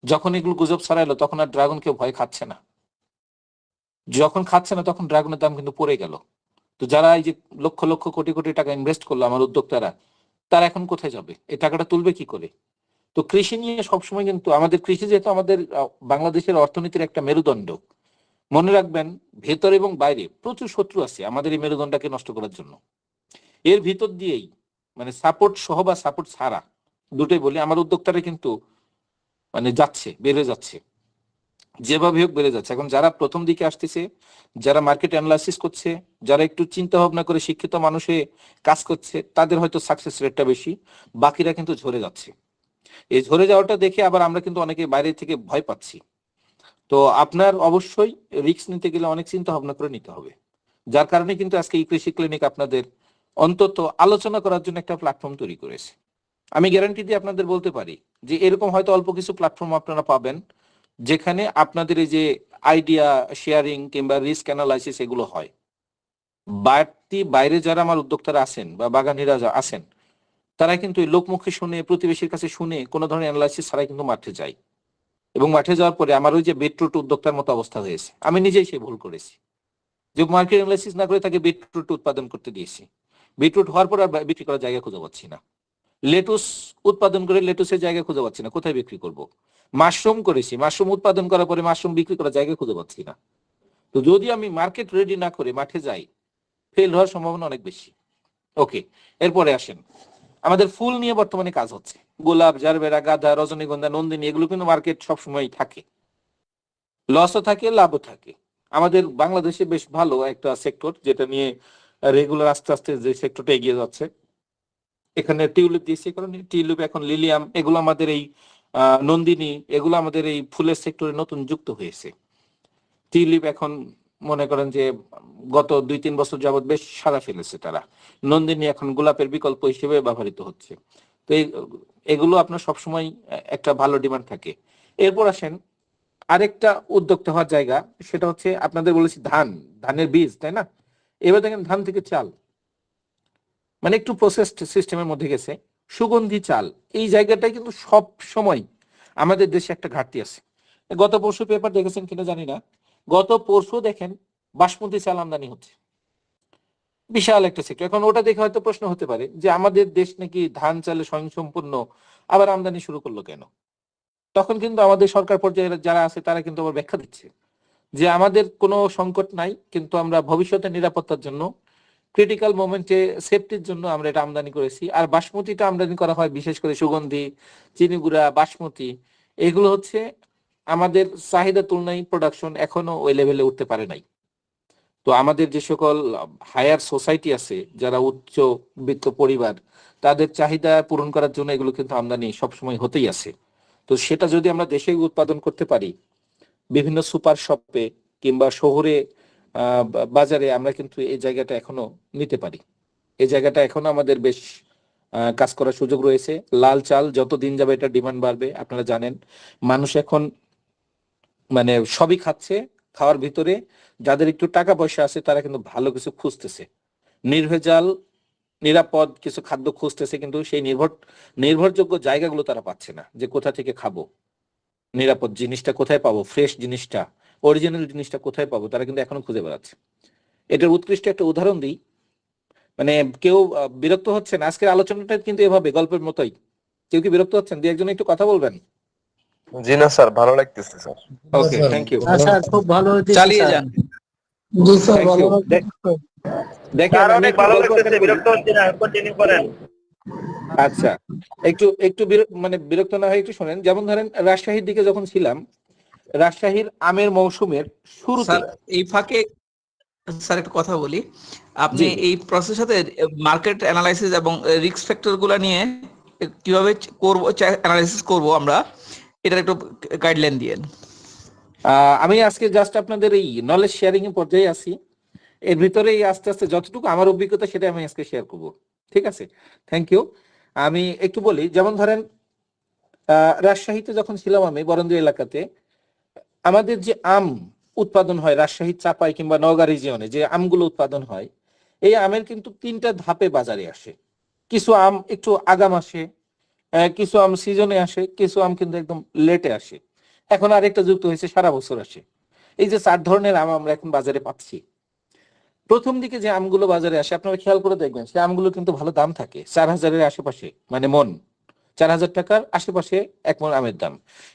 যখন এগুলো গুজব ছড়াইলো, তখন আর ড্রাগন কেউ ভয় খাচ্ছে না। যখন খাচ্ছে না, তখন ড্রাগনের দাম কিন্তু পড়ে গেল। তো যারা এই যে লক্ষ লক্ষ কোটি কোটি টাকা ইনভেস্ট করলো আমার উদ্যোক্তারা, তারা এখন কোথায় যাবে? এই টাকাটা তুলবে কি করে? তো কৃষি নিয়ে সবসময় কিন্তু আমাদের, কৃষি যেহেতু আমাদের বাংলাদেশের অর্থনীতির একটা মেরুদণ্ড, মনে রাখবেন ভেতর এবং বাইরে প্রচুর শত্রু আছে আমাদের এই মেরুদণ্ডটাকে নষ্ট করার জন্য। এর ভিতর দিয়েই, মানে সাপোর্ট সহ বা সাপোর্ট ছাড়া, দুটোই বলি, আমার উদ্যোক্তারা কিন্তু মানে যাচ্ছে, বেড়ে যাচ্ছে, যেভাবে হোক বেড়ে যাচ্ছে। এখন যারা প্রথম দিকে আসতেছে, যারা মার্কেট অ্যানালাইসিস করছে, যারা একটু চিন্তা ভাবনা করে শিক্ষিত মানুষে কাজ করছে, তাদের হয়তো সাকসেস রেটটা বেশি, বাকিরা কিন্তু ঝরে যাচ্ছে। এই ঝরে যাওয়াটা দেখে আবার আমরা কিন্তু অনেকে বাইরে থেকে ভয় পাচ্ছি। তো আপনার অবশ্যই রিস্ক নিতে গেলে অনেক চিন্তা ভাবনা করে নিতে হবে। যার কারণে কিন্তু আজকে এই কৃষি ক্লিনিক আপনাদের অন্তত আলোচনা করার জন্য একটা প্ল্যাটফর্ম তৈরি করেছে। আমি গ্যারান্টি দিয়ে আপনাদের বলতে পারি যে এরকম হয়তো অল্প কিছু প্ল্যাটফর্ম আপনারা পাবেন, যেখানে আপনাদের এই যে আইডিয়া শেয়ারিং কিংবা রিস্ক অ্যানালাইসিস এগুলো হয়। বাড়তি বাইরে যারা আমার উদ্যোক্তারা আছেন বা বাগানিরা আছেন, তারা কিন্তু লোকমুখে শুনে, প্রতিবেশীর কাছে শুনে, কোনো ধরনের অ্যানালাইসিস ছাড়াই কিন্তু মাঠে যায়। এবং মাঠে যাওয়ার পরে আমার ওই যে বিটরুট উদ্যোক্তার মতো অবস্থা হয়েছে। আমি নিজেই সেই ভুল করেছি, যে মার্কেট অ্যানালাইসিস না করে তাকে বিটরুট উৎপাদন করতে দিয়েছি। বিটরুট হওয়ার পর আর বিক্রি করার জায়গা খুঁজে পাচ্ছি না। লেটুস উৎপাদন করে লেটুসের জায়গা খুঁজে পাচ্ছি না, কোথায় বিক্রি করব। মাশরুম করেছি, মাশরুম উৎপাদন করার পরে মাশরুম বিক্রি করার জায়গা খুঁজে পাচ্ছি না। তো যদি আমি মার্কেট রেডি না করে মাঠে যাই, ফেল হওয়ার সম্ভাবনা অনেক বেশি। ওকে, এরপরে আসেন, আমাদের ফুল নিয়ে বর্তমানে কাজ হচ্ছে। গোলাপ, জারবেরা, গাঁদা, রজনীগন্ধা, নন্দিনী, এগুলো কিন্তু মার্কেট সবসময় থাকে, লসও থাকে, লাভও থাকে। আমাদের বাংলাদেশে বেশ ভালো একটা সেক্টর, যেটা নিয়ে রেগুলার আস্তে আস্তে যে সেক্টরটা এগিয়ে যাচ্ছে। এখানে টিউলিপ দিয়েছে, কারণ টিউলিপ, এখন লিলিয়াম, এগুলো আমাদের এই নন্দিনী, এগুলো আমাদের এই ফুলের সেক্টরে নতুন যুক্ত হয়েছে। টিউলিপ এখন মনে করেন যে গত 2-3 বছর যাবত বেশ সাড়া ফেলেছে তারা। নন্দিনী এখন গোলাপের বিকল্প হিসেবে ব্যবহৃত হচ্ছে। তো এগুলো আপনার সবসময় একটা ভালো ডিমান্ড থাকে। এরপর আসেন আরেকটা উদ্যোক্তা হওয়ার জায়গা, সেটা হচ্ছে আপনাদের বলেছি ধানের বীজ, তাই না? এবার দেখেন ধান থেকে চাল, মানে একটু প্রসেসড সিস্টেমের মধ্যে গেছে। সুগন্ধি চাল, এই জায়গাটাই কিন্তু সব সময় আমাদের দেশে একটা ঘাটতি আছে। গত পরশু পেপার দেখেছেন কিনা জানি না, গত পরশু দেখেন বাসমতি চাল আমদানি হচ্ছে, বিশাল একটা সেক্টর। এখন ওটা দেখে হয়তো প্রশ্ন হতে পারে যে আমাদের দেশ নাকি ধান চালে স্বয়ংসম্পূর্ণ, আবার আমদানি শুরু করলো কেন? তখন কিন্তু আমাদের সরকার পর্যায়ে যারা আছে তারা কিন্তু আবার ব্যাখ্যা দিচ্ছে যে আমাদের কোনো সংকট নাই, কিন্তু আমরা ভবিষ্যতে নিরাপত্তার জন্য ক্রিটিক্যাল মোমেন্টে সেফটির জন্য আমরা এটা আমদানি করেছি। আর বাসমতিটা আমদানি করা হয় বিশেষ করে সুগন্ধি, চিনিগুড়া, বাসমতি, এগুলো হচ্ছে আমাদের চাহিদা তুলনায় প্রোডাকশন এখনো ওই লেভেলে উঠতে পারে নাই। তো আমাদের যে সকল হায়ার সোসাইটি আছে, যারা উচ্চ বিত্ত পরিবার, তাদের চাহিদা পূরণ করার জন্য এগুলো কিন্তু আমদানি সবসময় হতেই আছে। তো সেটা যদি আমরা দেশে উৎপাদন করতে পারি, বিভিন্ন সুপার শপে কিংবা শহরে বাজারে, আমরা কিন্তু এই জায়গাটা এখনো নিতে পারি। এই জায়গাটা এখনো আমাদের বেশ কাজ করার সুযোগ রয়েছে। লাল চাল যত দিন যাবে এটা ডিমান্ড বাড়বে। আপনারা জানেন মানুষ এখন মানে সবই খাচ্ছে, খাওয়ার ভিতরে যাদের একটু টাকা পয়সা আছে তারা কিন্তু ভালো কিছু খুঁজতেছে, নির্ভেজাল নিরাপদ কিছু খাদ্য খুঁজতেছে, কিন্তু সেই নির্ভরযোগ্য জায়গাগুলো তারা পাচ্ছে না, যে কোথা থেকে খাবো, নিরাপদ জিনিসটা কোথায় পাবো, ফ্রেশ জিনিসটা, অরিজিনাল জিনিসটা কোথায় পাবো, তারা কিন্তু এখনো খুঁজে বেড়াচ্ছে। এটার উৎকৃষ্ট একটা উদাহরণ দিই, মানে কেউ বিরক্ত হচ্ছেন আজকের আলোচনাটা কিন্তু এভাবে গল্পের মতোই, কেউ কি বিরক্ত হচ্ছেন? দুই একজন একটু কথা বলবেন। জি না স্যার, ভালো লাগতেছে sir. Okay, thank you. Sir খুব ভালো হয়েছে, চালিয়ে যান। জি স্যার Thank ভালো you. দেখেন স্যার আমি অনেক একটু ভালো গল্প লাগতেছে, আকারে বলি। বিরক্ত হচ্ছি না, কন্টিনিউ করেন। আচ্ছা, একটু মানে বিরক্ত না হয়ে একটু শোনেন। যেমন ধরেন রাজশাহীর দিকে যখন ছিলাম, রাজশাহীর আমের মৌসুমের শুরুতে স্যার এই ফাঁকে স্যার একটা কথা বলি, আপনি জি। এই প্রসেসের সাথে মার্কেট অ্যানালাইসিস এবং রিস্ক ফ্যাক্টর গুলা নিয়ে কিভাবে করব, অ্যানালাইসিস করব আমরা, এটার একটু গাইডলাইন দিয়েন। আমি আজকে জাস্ট আপনাদের এই নলেজ শেয়ারিং এর পর্যায়ে আছি। এর ভিতরে আস্তে আস্তে যতটুকু আমার অভিজ্ঞতা সেটা আমি আজকে শেয়ার করব। ঠিক আছে, থ্যাংক ইউ। আমি একটু বলি, যেমন ধরেন রাজশাহীতে যখন ছিলাম আমি বরেন্দ্র এলাকাতে, আমাদের যে আম উৎপাদন হয় রাজশাহী, চাপাই কিংবা নওগাঁ রিজিয়নে যে আমগুলো উৎপাদন হয়, এই আমের কিন্তু 3টা ধাপে বাজারে আসে। কিছু আম একটু আগাম আসে, কিছু আম সিজনে আসে, কিছু আম কিন্তু একদম লেটে আসে, এখন আরেকটা যুক্ত হয়েছে সারা বছর আসে। এই যে 4 ধরনের আম আমরা এখন বাজারে পাচ্ছি। প্রথম দিকে যে আমগুলো বাজারে আসে আপনারা খেয়াল করে দেখবেন, সে আমগুলো কিন্তু ভালো দাম থাকে, 4000-এর আশেপাশে, মানে মন 4000 টাকার আশেপাশে এক মন আমের দাম।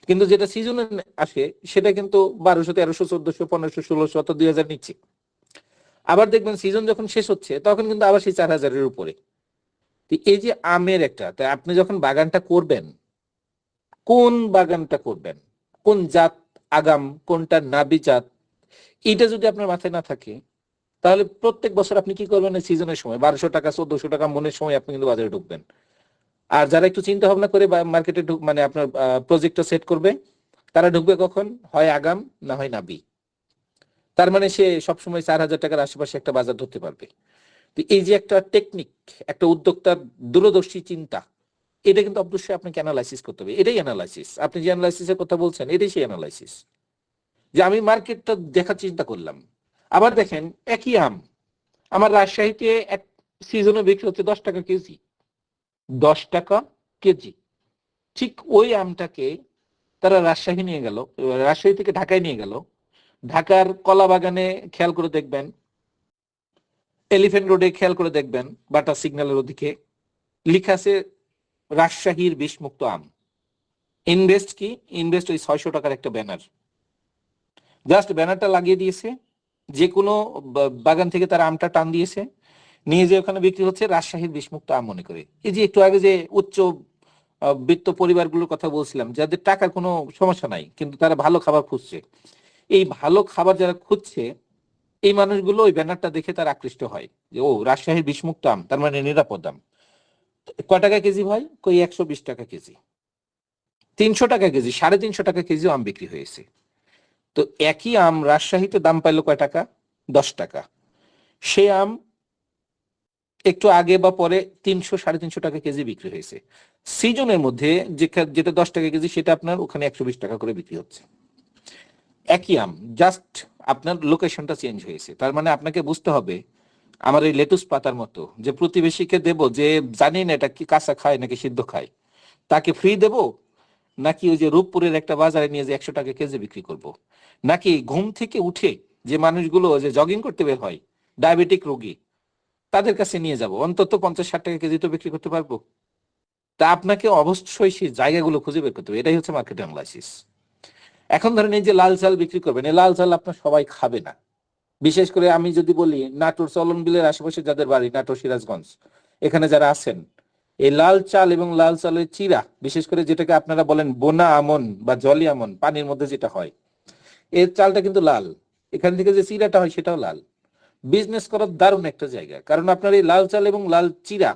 কিন্তু যেটা সিজনে আসে সেটা কিন্তু 1200, 1300, 1400, 1500, 1600 অত 2000 নিচ্ছে। আবার দেখবেন সিজন যখন শেষ হচ্ছে তখন কিন্তু আবার সেই 4000-এর উপরে। এই যে আমের একটা, তাই আপনি যখন বাগানটা করবেন, কোন বাগানটা করবেন, কোন জাত আগাম, কোনটা নাবি জাত, এটা যদি আপনার মাথায় না থাকে, তাহলে প্রত্যেক বছর আপনি কি করবেন, সিজনের সময় 1200 টাকা 1400 টাকা মনের সময় আপনি কিন্তু বাজারে ঢুকবেন। আর যারা একটু চিন্তা ভাবনা করে মার্কেটে মানে আপনার প্রজেক্টটা সেট করবে, তারা ঢুকবে কখন, হয় আগাম না হয় নাবি। তার মানে সে সবসময় 4000 টাকার আশেপাশে একটা বাজার ধরতে পারবে। তো এই যে একটা টেকনিক, একটা উদ্যোক্তার দূরদর্শী চিন্তা, এটা কিন্তু অবশ্যই আপনাকে অ্যানালাইসিস করতে হবে। এটাই অ্যানালাইসিস, আপনি যে অ্যানালাইসিসের কথা বলছেন এটাই সেই অ্যানালাইসিস, যে আমি মার্কেটটা দেখার চিন্তা করলাম। আবার দেখেন একই আম আমার রাজশাহীতে এক সিজনে বিক্রি হচ্ছে 10 টাকা কেজি, 10 টাকা কেজি। ঠিক ওই আমটাকে তারা রাজশাহী নিয়ে গেল, রাজশাহী থেকে ঢাকায় নিয়ে গেল। ঢাকার কলা বাগানে খেয়াল করে দেখবেন, এলিফ্যান্ট রোডে খেয়াল করে দেখবেন, বাটা সিগন্যালের ওদিকে লেখা আছে রাজশাহীর বিষমুক্ত আম। ইনভেস্ট কি, ইনভেস্ট ওই 600 টাকার একটা ব্যানার, জাস্ট ব্যানারটা লাগিয়ে দিয়েছে, যে কোনো বাগান থেকে তারা আমটা টান দিয়েছে, নিয়ে যে ওখানে বিক্রি হচ্ছে রাজশাহীর বিষমুক্ত আম মনে করে। এই যে একটু আগে যে উচ্চ বিত্ত পরিবারগুলোর কথা বলছিলাম, যাদের টাকার কোনো সমস্যা নাই কিন্তু তারা ভালো খাবার খুঁজছে, এই ভালো খাবার যারা খুঁজছে, এই মানুষগুলো ওই ব্যানারটা দেখে তারা আকৃষ্ট হয় যে ও রাজশাহীর বিষমুক্ত আম, তার মানে নিরাপদ দাম। কয় টাকা কেজি ভাই? কই 120 টাকা কেজি, 300 টাকা কেজি, 350 টাকা কেজিও আম বিক্রি হয়েছে। তো একই আম রাজশাহীতে দাম পাইলো কয় টাকা? 10 টাকা। সে আম একটু আগে বা পরে 300, 350 টাকা কেজি বিক্রি হয়েছে। সিজনের মধ্যে যেটা 10 টাকা কেজি সেটা আপনার ওখানে 120 টাকা করে বিক্রি হচ্ছে। একই আম, জাস্ট আপনার লোকেশনটা চেঞ্জ হয়েছে। তার মানে আপনাকে বুঝতে হবে, আমার এই লেটুস পাতার মতো যে প্রতিবেশীকে দেব, যে জানি না এটা কি কাঁচা খায় নাকি সিদ্ধ খায়, তাকে ফ্রি দেব, নাকি ওই যে রূপপুরের একটা বাজারে নিয়ে যে 100 টাকা কেজি বিক্রি করব, নাকি ঘুম থেকে উঠে যে মানুষগুলো যে জগিং করতে বের হয়, ডায়াবেটিক রোগী, তাদের কাছে নিয়ে যাব, অন্তত 50-60 টাকা কেজি তো বিক্রি করতে পারবো। তা আপনাকে অবশ্যই সেই জায়গাগুলো খুঁজে বের করতে হবে। এটাই হচ্ছে মার্কেট অ্যানালাইসিস। এখন ধরেন এই যে লাল চাল বিক্রি করবেন, এই লাল চাল আপনার সবাই খাবে না। বিশেষ করে আমি যদি বলি নাটোর চলন বিলের আশেপাশে যাদের বাড়ি, নাটোর সিরাজগঞ্জ, এখানে যারা আছেন, এই লাল চাল এবং লাল চালের চিরা, বিশেষ করে যেটাকে আপনারা বলেন বোনা আমন বা জলি আমন, পানির মধ্যে যেটা হয়, এর চালটা কিন্তু লাল। এখান থেকে যে চিরাটা হয় সেটাও লাল। বিজনেস করার দারুণ একটা জায়গা, কারণ আপনার এই লাল চাল এবং লাল চিরা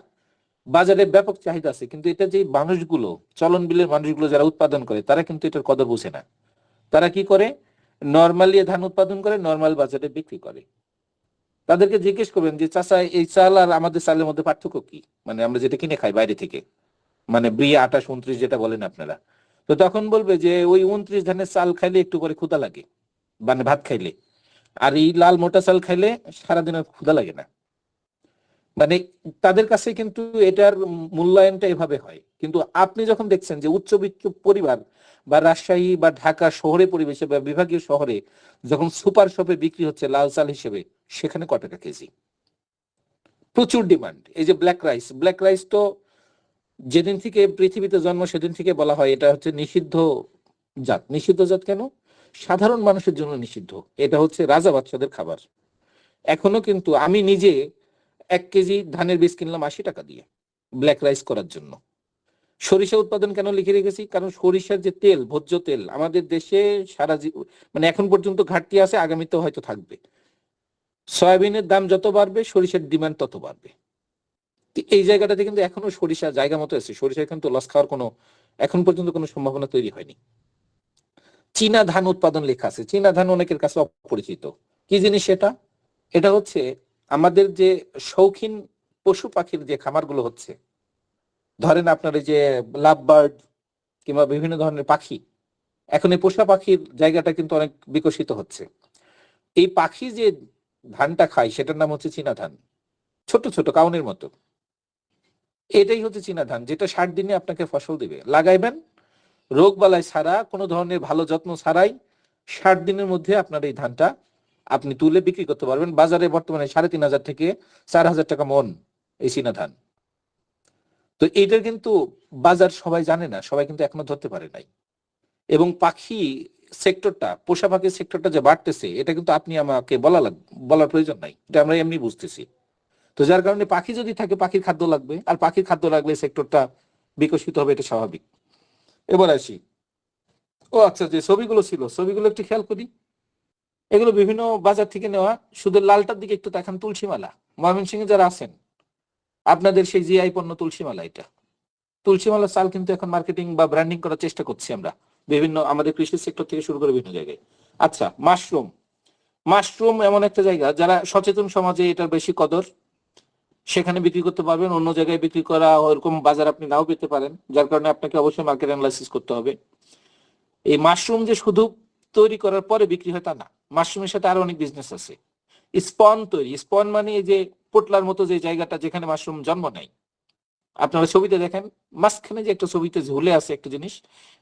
বাজারে ব্যাপক চাহিদা আছে, কিন্তু এটা যে মানুষগুলো, চলন বিলের মানুষগুলো যারা উৎপাদন করে, তারা কিন্তু এটার কদর বুঝে না। তারা কি করে, নর্মালি ধান উৎপাদন করে নর্মাল বাজারে বিক্রি করে। তাদেরকে জিজ্ঞেস করবেন যে চাচা এই চাল আর আমাদের চালের মধ্যে পার্থক্য কি, মানে আমরা যেটা কিনে খাই বাইরে থেকে, মানে ব্রিয়া 28, 29 যেটা বলেন আপনারা, তো তখন বলবে যে ওই 29 ধানের চাল খাইলে একটু পরে ক্ষুধা লাগে, মানে ভাত খাইলে, আর এই লাল মোটা চাল খাইলে সারাদিন আর ক্ষুধা লাগে না। মানে তাদের কাছে কিন্তু এটার মূল্যায়নটা এভাবে হয়। কিন্তু আপনি যখন দেখছেন যে উচ্চবিত্ত পরিবার বা রাজশাহী বা ঢাকা শহরে পরিবেশে বা বিভাগীয় শহরে যখন সুপার শপে বিক্রি হচ্ছে লাল চাল হিসেবে, সেখানে কত টাকা কেজি, প্রচুর ডিমান্ড। এই যে ব্ল্যাক রাইস তো যেদিন থেকে পৃথিবীতে জন্ম সেদিন থেকে বলা হয় এটা হচ্ছে নিষিদ্ধ জাত। নিষিদ্ধ জাত কেন? সাধারণ মানুষের জন্য নিষিদ্ধ। এটা হচ্ছে রাজা বাদশাদের খাবার। এখনো কিন্তু আমি নিজে 1 কেজি ধানের বীজ কিনলাম 80 টাকা দিয়ে ব্ল্যাক রাইস করার জন্য। সরিষা উৎপাদন কেন লিখে রেখেছি? কারণ সরিষার যে তেল, ভোজ্য তেল, আমাদের দেশে মানে এখন পর্যন্ত ঘাটতি আছে, আগামীতেও হয়তো থাকবে। সয়াবিনের দাম যত বাড়বে সরিষার ডিমান্ড তত বাড়বে। এই জায়গাটাতে কিন্তু এখনো সরিষা জায়গা মতো আছে, সরিষা কিন্তু লস খাওয়ার কোনো এখন পর্যন্ত কোনো সম্ভাবনা তৈরি হয়নি। চীনা ধান উৎপাদন লেখা আছে। চীনা ধান অনেকের কাছে অপরিচিত। কি জিনিস এটা? এটা হচ্ছে আমাদের যে শৌখিন পশু পাখির যে খামারগুলো হচ্ছে, ধরেন আপনার এই যে লাভ বার্ড কিংবা বিভিন্ন ধরনের পাখি, এখন এই পোষা পাখির জায়গাটা কিন্তু অনেক বিকশিত হচ্ছে। এই পাখি যে ধানটা খায় সেটার নাম হচ্ছে চীনা ধান, ছোট ছোট কাউনের মতো। এটাই হচ্ছে চীনা ধান, যেটা 60 দিনে আপনাকে ফসল দিবে। লাগাইবেন, রোগ বালাই ছাড়া, কোনো ধরনের ভালো যত্ন ছাড়াই 60 দিনের মধ্যে আপনার এই ধানটা আপনি তুলে বিক্রি করতে পারবেন। বাজারে বর্তমানে 3,500 থেকে 4,000 টাকা মন এই চীনা ধান। তো এইটার কিন্তু বাজার সবাই জানে না, সবাই কিন্তু এখনো ধরতে পারে নাই। এবং পাখি সেক্টরটা, পোষা পাখির সেক্টরটা যে বাড়তেছে, এটা কিন্তু আপনি আমাকে বলার প্রয়োজন নাই, এটা আমরা এমনি বুঝতেছি। তো যার কারণে পাখি যদি থাকে, পাখির খাদ্য লাগবে, আর পাখির খাদ্য লাগলে সেক্টরটা বিকশিত হবে, এটা স্বাভাবিক। এবার আসি, ও আচ্ছা, যে ছবিগুলো ছিল, ছবিগুলো একটু খেয়াল করি। এগুলো বিভিন্ন বাজার থেকে নেওয়া। শুধু লালটার দিকে একটু দেখান, তুলসীমালা। ময়মনসিংহে যারা আছেন, আপনাদের সেই জিআই পণ্য তুলসীমালা। এটা তুলসীমালা চাল কিন্তু এখন মার্কেটিং বা ব্র্যান্ডিং করার চেষ্টা করছি আমরা বিভিন্ন আমাদের কৃষি সেক্টর থেকে শুরু করে বিভিন্ন জায়গায়। আচ্ছা, মাশরুম এমন একটা জায়গা যারা সচেতন সমাজে এটার বেশি কদর, সেখানে বিক্রি করতে পারবেন। অন্য জায়গায় বিক্রি করা ওরকম বাজার আপনি নাও পেতে পারেন, যার কারণে আপনাকে অবশ্যই মার্কেট অ্যানালাইসিস করতে হবে। এই মাশরুম যে শুধু তৈরি করার পরে বিক্রি হয় তা না, মাশরুমের সাথে আরো অনেক বিজনেস আছে। স্পন তৈরি, স্পন মানে এই যে পোটলার মতো যে জায়গাটা যেখানে মাশরুম জন্ম নেয়, আপনারা ছবিতে দেখেন মাঝখানে যে একটা ছবিতে ঝুলে আছে একটা জিনিস,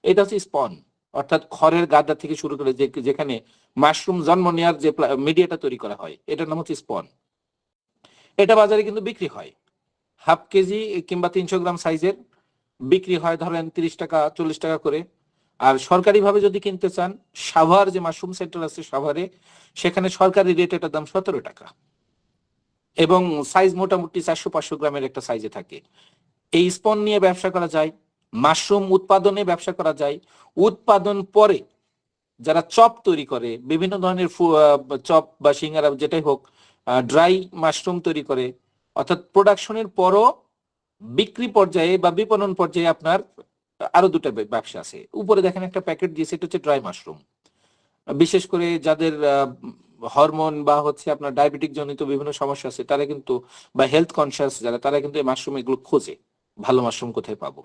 এটা হচ্ছে স্পন, অর্থাৎ খড়ের গাদা থেকে শুরু করে যেখানে মাশরুম জন্ম নেওয়ার যে মিডিয়াটা তৈরি করা হয়, এটার নাম হচ্ছে স্পন। এটা বাজারে কিন্তু বিক্রি হয় হাফ কেজি কিংবা 300 গ্রাম সাইজের, বিক্রি হয় ধরেন 30 টাকা 40 টাকা করে। আর সরকারিভাবে যদি কিনতে চান, সাভার যে মাশরুম সেন্টার আছে সাভারে, সেখানে সরকারি রেট এটার দাম 17 টাকা, এবং সাইজ মোটামুটি 400-500 গ্রামের একটা সাইজে থাকে। এই স্পন নিয়ে ব্যবসা করা যায়, মাশরুম উৎপাদনে ব্যবসা করা যায়। উৎপাদন পরে যারা চপ তৈরি করে, বিভিন্ন ধরনের চপ বা সিঙ্গারা যেটাই হোক, ড্রাই মাশরুম তৈরি করে, অর্থাৎ প্রোডাকশনের পরও বিক্রি পর্যায়ে বা বিপণন পর্যায়ে আপনার আরো দুটো ব্যবসা আছে। উপরে দেখেন একটা প্যাকেট দিয়েছে, এটা হচ্ছে ড্রাই মাশরুম। বিশেষ করে যাদের হরমোন বা হচ্ছে আপনার ডায়াবেটিক জনিত বিভিন্ন সমস্যা আছে, তারা কিন্তু, বা হেলথ কনসিয়াস যারা, তারা কিন্তু এই মাশরুম এগুলো খোঁজে, ভালো মাশরুম কোথায় পাবো।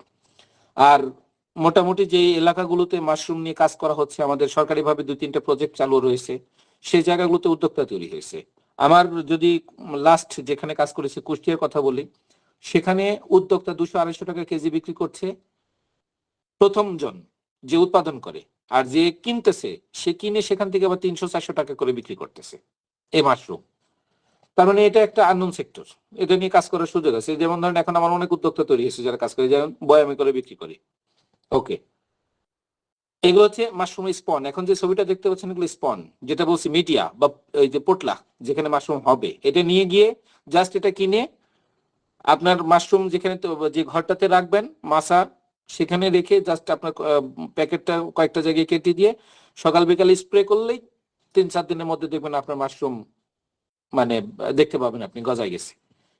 আর মোটামুটি যে এলাকাগুলোতে মাশরুম নিয়ে কাজ করা হচ্ছে, আমাদের সরকারিভাবে 2-3টা প্রজেক্ট চালু রয়েছে, সেই জায়গাগুলোতে উদ্যোক্তা তৈরি হয়েছে। আমার যদি লাস্ট যেখানে কাজ করেছে কুষ্টিয়ার কথা বলি, সেখানে উদ্যোক্তা 200-250 টাকা কেজি বিক্রি করছে প্রথম জন যে উৎপাদন করে, আর যে কিনতেছে সে কিনে সেখান থেকে আবার 300-400 টাকা করে বিক্রি করতেছে এই মাশরুম। তার মানে এটা একটা আননোন সেক্টর, এটা নিয়ে কাজ করার সুযোগ আছে। যেমন ধরেন এখন আমার অনেক উদ্যোক্তা তৈরি হয়েছে যারা কাজ করে, যেমন বয়ামে করে বিক্রি করে। ওকে, এগুলো হচ্ছে মাশরুম স্পন। এখন যে ছবিটা দেখতে পাচ্ছেন এগুলো স্পন, যেটা বলছি মিডিয়া বা ওই যে পোটলা যেখানে মাশরুম হবে, এটা নিয়ে গিয়ে জাস্ট এটা কিনে আপনার মাশরুম যেখানে যে ঘরটাতে রাখবেন মাছা, সেখানে রেখে জাস্ট আপনার প্যাকেটটা কয়েকটা জায়গায় কেটে দিয়ে সকাল বিকাল স্প্রে করলেই 3-4 দিনের মধ্যে দেখবেন আপনার মাশরুম মানে দেখতে পাবেন আপনি গজায় গেছে।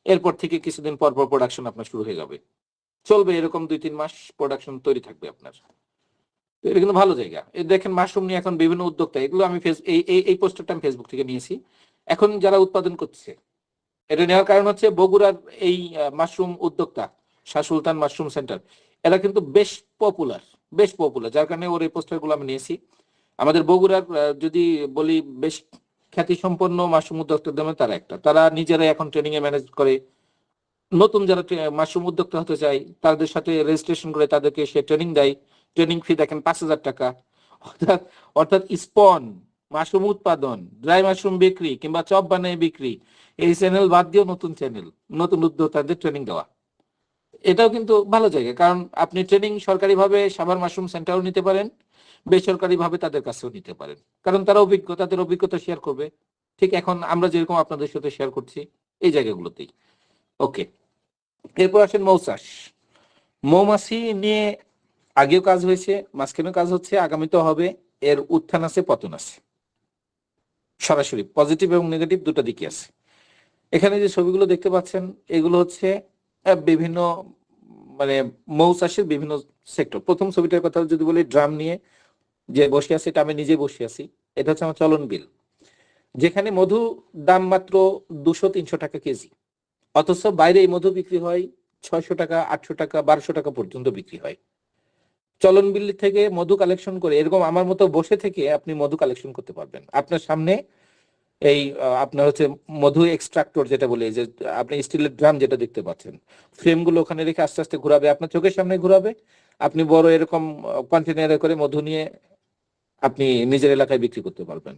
এরপর থেকে কিছুদিন পর পর প্রোডাকশন আপনার শুরু হয়ে যাবে, চলবে এরকম 2-3 মাস প্রোডাকশন তৈরি থাকবে আপনার। তো এটা কিন্তু ভালো জায়গা। এই দেখেন মাশরুম নিয়ে এখন বিভিন্ন উদ্যোক্তা, এগুলো আমি এই পোস্টারটা আমি ফেসবুক থেকে নিয়েছি। এখন যারা উৎপাদন করছে, এটা নেওয়ার কারণ হচ্ছে বগুড়ার এই মাশরুম উদ্যোক্তা শাহ সুলতান মাশরুম সেন্টার, এরা কিন্তু বেশ পপুলার, যার কারণে ওর এই পোস্টার গুলো আমি নিয়েছি। আমাদের বগুড়ার যদি বলি বেশ খ্যাতি সম্পন্ন মাশরুম উদ্যোক্তাদের মধ্যে তারা একটা, তারা নিজেরাই এখন ট্রেনিং এ ম্যানেজ করে। নতুন যারা মাশরুম উদ্যোক্তা হতে চায় তাদের সাথে রেজিস্ট্রেশন করে তাদেরকে সে ট্রেনিং দেয়। ট্রেনিং ফি দেখেন 5,000 টাকা। অর্থাৎ অর্থাৎ স্পন, মাশরুম উৎপাদন, ড্রাই মাশরুম বিক্রি কিংবা চপ বানিয়ে বিক্রি, এই চ্যানেল বাদ দিয়েও নতুন চ্যানেল, নতুন উদ্যোক্তাদের ট্রেনিং দেওয়া, এটাও কিন্তু ভালো জায়গা। কারণ আপনি ট্রেনিং সরকারিভাবে সাভার মাশরুম সেন্টারও নিতে পারেন, বেসরকারিভাবে তাদের কাছেও নিতে পারেন, কারণ তারা তাদের অভিজ্ঞতা শেয়ার করবে। ঠিক এখন আমরা যেরকম আপনাদের সাথে শেয়ার করছি এই জায়গাগুলোতেই। ওকে, এরপর আসেন মৌ চাষ। মৌমাছি নিয়ে আগেও কাজ হয়েছে, মাঝখানেও কাজ হচ্ছে, আগামীতেও হবে। এর উত্থান আছে, পতন আছে, সরাসরি পজিটিভ এবং নেগেটিভ দুটো দিকই আছে। এখানে যে ছবিগুলো দেখতে পাচ্ছেন এগুলো হচ্ছে বিভিন্ন মানে মৌ চাষের বিভিন্ন সেক্টর। প্রথম ছবিটার কথা যদি বলি, ড্রাম নিয়ে যে বসে আছে, এটা আমি নিজে বসে আছি, এটা হচ্ছে আমার চলন বিল, যেখানে মধু দাম মাত্র 200-300 টাকা কেজি, অথচ বাইরে এই মধু বিক্রি হয় 600 টাকা, 800 টাকা, 1200 টাকা পর্যন্ত বিক্রি হয়। চলন বিল থেকে মধু কালেকশন করে এরকম আমার মতো বসে থেকে আপনি মধু কালেকশন করতে পারবেন। আপনার সামনে এই আপনার হচ্ছে মধু এক্সট্রাক্টর যেটা বলে, যে আপনি স্টিলের ড্রাম যেটা দেখতে পাচ্ছেন, ফ্রেম গুলো ওখানে রেখে আস্তে আস্তে ঘুরাবে, আপনার চোখের সামনে ঘুরাবে। আপনি বড় এরকম কন্টেনারে করে মধু নিয়ে আপনি নিজের এলাকায় বিক্রি করতে পারবেন।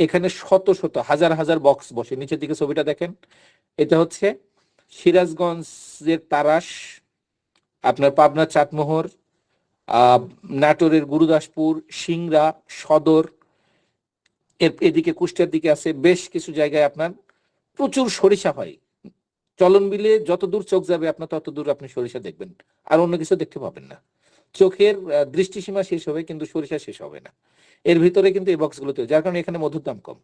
এখানে শত শত হাজার হাজার বক্স বসে। নিচের দিকে ছবিটা দেখেন, এটা হচ্ছে সিরাজগঞ্জের তারাস, আপনার পাবনার চাটমোহর, নাটোরের গুরুদাসপুর, সিংড়া, সদর, এদিকে কুষ্টিয়ার দিকে আছে, বেশ কিছু জায়গায় আপনার প্রচুর সরিষা হয়। চলন বিলে যত দূর চোখ যাবে আপনার তত দূর আপনি সরিষা দেখবেন, আর অন্য কিছু দেখতে পাবেন না। চোখের দৃষ্টিসীমা শেষ হবে কিন্তু সরিষা শেষ হবে না। এর ভিতরে কিন্তু এই বক্সগুলোতে, যার কারণে এখানে মধুর দাম কম।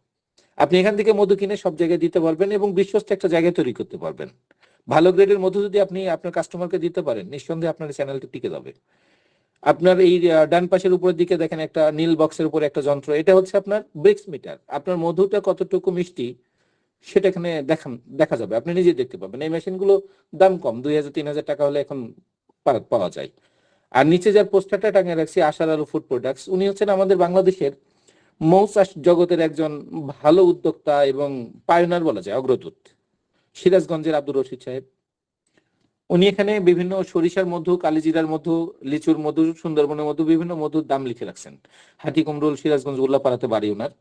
আপনি এখান থেকে মধু কিনে সব জায়গায় দিতে পারবেন এবং বিশ্বস্ত একটা জায়গায় তৈরি করতে পারবেন। ভালো গ্রেডের মধু যদি আপনি আপনার কাস্টমারকে দিতে পারেন, নিঃসন্দেহে আপনার চ্যানেলটি টিকে যাবে। আপনার এই ডান পাশের উপরের দিকে দেখেন একটা নীল বক্সের উপরে একটা যন্ত্র, এটা হচ্ছে আপনার ব্রিক্স মিটার। আপনার মধুটা কতটুকু মিষ্টি সেটা এখানে দেখা যাবে, আপনি নিজে দেখতে পাবেন। এই মেশিনগুলো দাম কম, 2,000-3,000 টাকা হলে এখন পাওয়া যায়। আর নিচে যার পোস্টারটা টাঙিয়ে রাখছি, আশার আলো ফুড প্রোডাক্টস, উনি হচ্ছেন আমাদের বাংলাদেশের মৌ চাষ জগতের একজন ভালো উদ্যোক্তা এবং পায়োনিয়ার বলা যায়, অগ্রদূত, সিরাজগঞ্জের আব্দুর রশিদ সাহেব। উনি এখানে বিভিন্ন সরিষার মধু, কালিজিরার মধু, লিচুর মধু, সুন্দরবনের মধু, বিভিন্ন মধুর দাম লিখে রাখছেন। হাটি কুমরুল, সিরাজগঞ্জ, উল্লাপাড়াতে বাড়ি ওনার।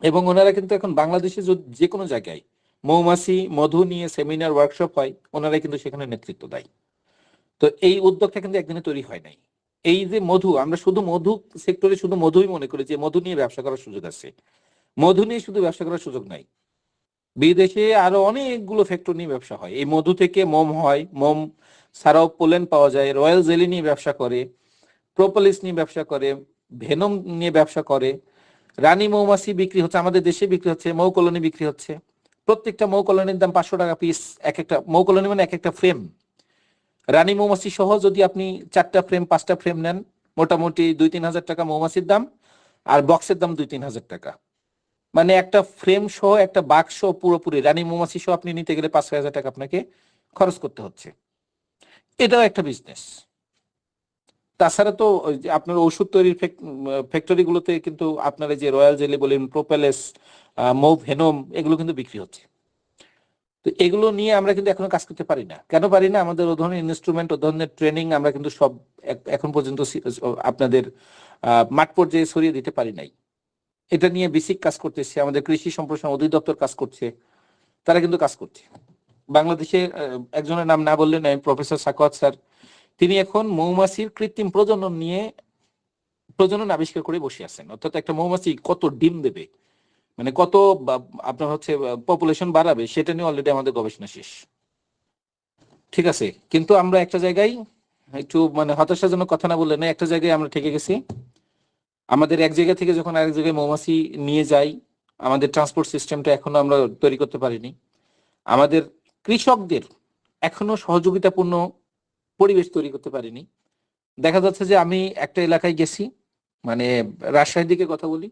এবং ওনারা কিন্তু এখন বাংলাদেশে যে কোনো জায়গায় মৌমাছি মধু নিয়ে সেমিনার, ওয়ার্কশপ হয়, ওনারা কিন্তু সেখানে নেতৃত্ব দেয়। তো এই উদ্যোগটা কিন্তু একদিনে তৈরি হয় নাই। এই যে মধু, আমরা শুধু মধু সেক্টরে শুধু মধুই মনে করি যে মধু নিয়ে ব্যবসা করার সুযোগ আছে। মধু নিয়ে শুধু ব্যবসা করার সুযোগ নাই, বিদেশে আরো অনেকগুলো ফ্যাক্টর নিয়ে ব্যবসা হয়। এই মধু থেকে মোম হয়, মোম ছাড়াও পোলেন পাওয়া যায়, রয়্যাল জেলি নিয়ে ব্যবসা করে, প্রোপোলিস নিয়ে ব্যবসা করে, ভেনম নিয়ে ব্যবসা করে, রানী মৌমাছি বিক্রি হচ্ছে, আমাদের দেশে বিক্রি হচ্ছে, মৌ কলোনি বিক্রি হচ্ছে। প্রত্যেকটা মৌ কলোনির দাম 500 টাকা পিস। এক একটা মৌ কলোনি মানে এক একটা ফ্রেম। রানী মৌমাছি সহ যদি আপনি 4টা ফ্রেম 5টা ফ্রেম নেন, মোটামুটি 2-3 হাজার টাকা মৌমাছির দাম, আর বক্সের দাম 2-3 হাজার টাকা। মানে একটা ফ্রেম সহ একটা বাক্স পুরোপুরি রানী মৌমাছি সহ আপনি নিতে গেলে 5-6 হাজার টাকা আপনাকে খরচ করতে হচ্ছে। এটাও একটা বিজনেস। তাছাড়া তো আপনার ওষুধ তৈরির ফ্যাক্টরি গুলোতে কিন্তু আপনার এই যে রয়্যাল জেলি বলেন, প্রোপেলেস, মৌ ভেনম, এগুলো কিন্তু বিক্রি হচ্ছে। তো এগুলো নিয়ে আমরা কিন্তু এখনো কাজ করতে পারি না। কেন পারি না? আমাদের ও ধরনের ইনস্ট্রুমেন্ট, ও ধরনের ট্রেনিং আমরা কিন্তু সব এখন পর্যন্ত আপনাদের মাঠ পর্যায়ে ছড়িয়ে দিতে পারি নাই। এটা নিয়ে বেসিক কাজ করতেছে, আমাদের কৃষি সম্প্রসারণ অধিদপ্তর কাজ করছে, তারা কিন্তু কাজ করছে। বাংলাদেশে একজনের নাম না বললেন, প্রফেসর সাকওয়াত স্যার, তিনি এখন মৌমাছির কৃত্রিম প্রজনন নিয়ে প্রজনন আবিষ্কার করে বসে আছেন, অর্থাৎ একটা মৌমাছি কত ডিম দেবে, মানে কত আপনার হচ্ছে পপুলেশন বাড়াবে, সেটা নিয়ে অলরেডি আমাদের গবেষণা শেষ। ঠিক আছে, কিন্তু আমরা একটা জায়গায় একটু মানে হতাশাজনক কথা না বললে না, একটা জায়গায় আমরা ঠেকে গেছি। আমাদের এক জায়গা থেকে যখন আরেক জায়গায় মৌমাছি নিয়ে যাই, আমাদের ট্রান্সপোর্ট সিস্টেমটা এখনো আমরা তৈরি করতে পারিনি। আমাদের কৃষকদের এখনো সহযোগিতাপূর্ণ পরিবেশ তৈরি করতে পারিনি। দেখা যাচ্ছে যে আমি একটা এলাকায় গেছি, মানে রাজশাহীর দিকে কথা বলি,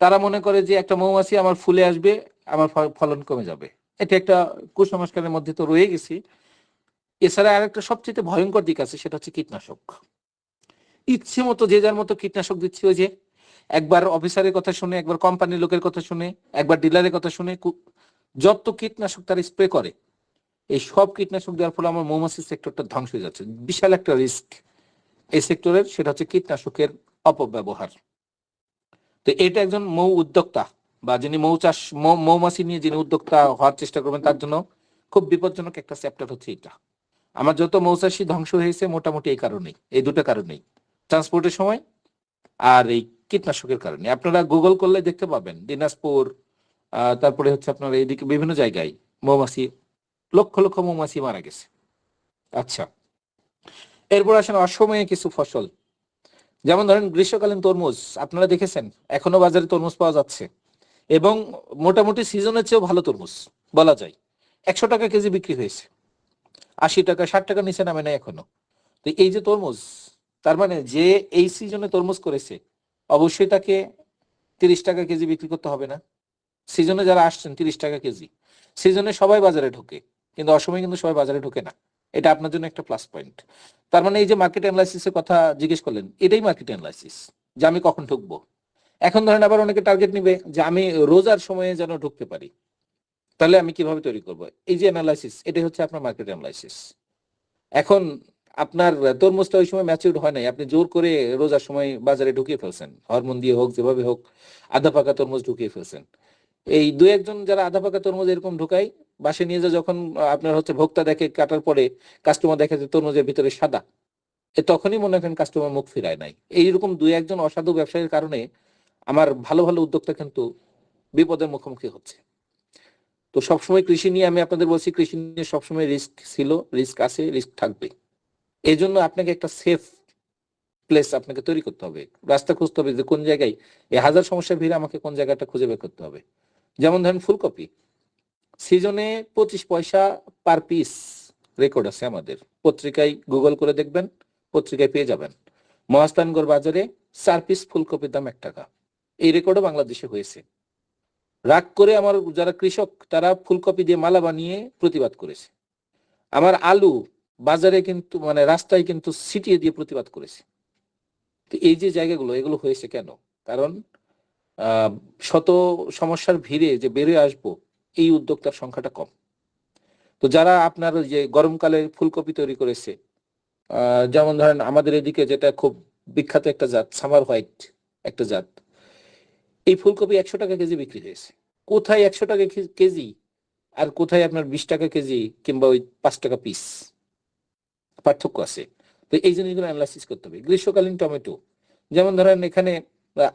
তারা মনে করে যে একটা মৌমাছি আমার ফুলে আসবে, আমার ফলন কমে যাবে। এটা একটা কুসংস্কারের মধ্যে তো রয়ে গেছি। এছাড়া আরেকটা সবচেয়ে ভয়ঙ্কর দিক আছে, সেটা হচ্ছে কীটনাশক। ইচ্ছে মতো যে যার মতো কীটনাশক দিচ্ছে, ওই যে একবার অফিসারের কথা শুনে, একবার কোম্পানির লোকের কথা শুনে, একবার ডিলারের কথা শুনে যত কীটনাশক তারা স্প্রে করে, এই সব কীটনাশক দেওয়ার ফলে আমার মৌমাছি সেক্টরটা ধ্বংস হয়ে যাচ্ছে। বিশাল একটা রিস্ক এই সেক্টরের, সেটা হচ্ছে কীটনাশকের অপব্যবহার। তো এটা একজন মৌ উদ্যোক্তা বা যিনি মৌমাছি নিয়ে যিনি উদ্যোক্তা হওয়ার চেষ্টা করবেন, তার জন্য খুব বিপজ্জনক একটা চ্যাপ্টার হচ্ছে এটা। আমার যত মৌচাষী ধ্বংস হয়েছে মোটামুটি এই কারণেই, এই দুটো কারণেই, ট্রান্সপোর্টের সময় আর এই কীটনাশকের কারণে। আপনারা গুগল করলে দেখতে পাবেন দিনাজপুর, তারপরে হচ্ছে আপনার এইদিকে বিভিন্ন জায়গায় মৌমাছি, লক্ষ লক্ষ মৌমাছি মারা গেছে। আচ্ছা, এরপর আসেন অসময়ে কিছু ফসল, যেমন ধরেন গ্রীষ্মকালীন তরমুজ। আপনারা দেখেছেন এখনো বাজারে তরমুজ পাওয়া যাচ্ছে, এবং মোটামুটি সিজনের চেয়েও ভালো তরমুজ বলা যায়। 100 টাকা কেজি বিক্রি হয়েছে, 80 টাকা 60 টাকা নিচে নামে নাই এখনো। তো এই যে তরমুজ, তার মানে যে এই সিজনে তরমুজ করেছে, অবশ্যই তাকে 30 টাকা কেজি বিক্রি করতে হবে না? সিজনে যারা আসছেন 30 টাকা কেজি, সিজনে সবাই বাজারে ঢোকে, কিন্তু অসময়ে কিন্তু সবাই বাজারে ঢোকে না। এটা আপনার জন্য একটা প্লাস পয়েন্ট। তার মানে এই যে মার্কেট অ্যানালাইসিসের কথা জিজ্ঞেস করলেন, এটাই মার্কেট অ্যানালাইসিস, যে আমি কখন ঢুকবো। এখন ধরেন আবার অনেকে টার্গেট নিবে যে আমি রোজার সময়ে যেন ঢুকতে পারি, তাহলে আমি কিভাবে তৈরি করব? এই যে অ্যানালাইসিস, এটাই হচ্ছে আপনার মার্কেট অ্যানালাইসিস। এখন আপনার তরমুজটা ওই সময় ম্যাচিউরড হয় নাই, আপনি জোর করে রোজার সময় বাজারে ঢুকিয়ে ফেলছেন, হরমোন দিয়ে হোক যেভাবে হোক আধা পাকা তরমুজ ঢুকিয়ে ফেলছেন। এই দুই একজন যারা আধা পাকা তরমুজ এরকম ঢুকায়, বাসে নিয়ে যা যখন আপনার হচ্ছে ভোক্তা দেখে, কাটার পরে কাস্টমার দেখে যে তরমুজের ভিতরে সাদা, তখনই মনে করেন কাস্টমার মুখ ফিরায় নাই। এইরকম দুই একজন অসাধু ব্যবসায়ীর কারণে আমার ভালো ভালো উদ্যোক্তা কিন্তু বিপদের মুখোমুখি হচ্ছে। তো সবসময় কৃষি নিয়ে আমি আপনাদের বলছি, কৃষি নিয়ে সবসময় রিস্ক ছিল, রিস্ক আছে, রিস্ক থাকবে। এই জন্য আপনাকে একটা সেফ প্লেস আপনাকে তৈরি করতে হবে, রাস্তা খুঁজতে হবে যে কোন জায়গায় এই হাজার সমস্যার ভিড়ে আমাকে কোন জায়গাটা খুঁজে বের করতে হবে। যেমন ধরেন ফুলকপি সিজনে 25 পয়সা পার পিস রেকর্ড আছে আমাদের, পত্রিকায় গুগল করে দেখবেন, পত্রিকায় পেয়ে যাবেন। মহাস্থানগড় বাজারে 4 পিস ফুলকপির দাম 1 টাকা, এই রেকর্ডও বাংলাদেশে হয়েছে। রাগ করে আমার যারা কৃষক, তারা ফুলকপি দিয়ে মালা বানিয়ে প্রতিবাদ করেছে। আমার আলু বাজারে কিন্তু মানে রাস্তায় কিন্তু ছিটিয়ে দিয়ে প্রতিবাদ করেছে। তো এই যে জায়গাগুলো, এগুলো হয়েছে কেন? কারণ শত সমস্যার ভিড়ে যে বেরিয়ে আসবো, এই উদ্যোক্তার সংখ্যাটা কম। তো যারা আপনার ওই যে গরমকালে ফুলকপি তৈরি করেছে, যেমন ধরেন আমাদের এদিকে যেটা খুব বিখ্যাত একটা জাত, সামার হোয়াইট একটা জাত, এই ফুলকপি 100 টাকা কেজি বিক্রি হয়েছে। কোথায় 100 টাকা কেজি আর কোথায় আপনার 20 টাকা কেজি কিংবা ওই 5 টাকা পিস, পার্থক্য আছে। তো এই জিনিসগুলো অ্যানালাইসিস করতে হবে। গ্রীষ্মকালীন টমেটো, যেমন ধরেন এখানে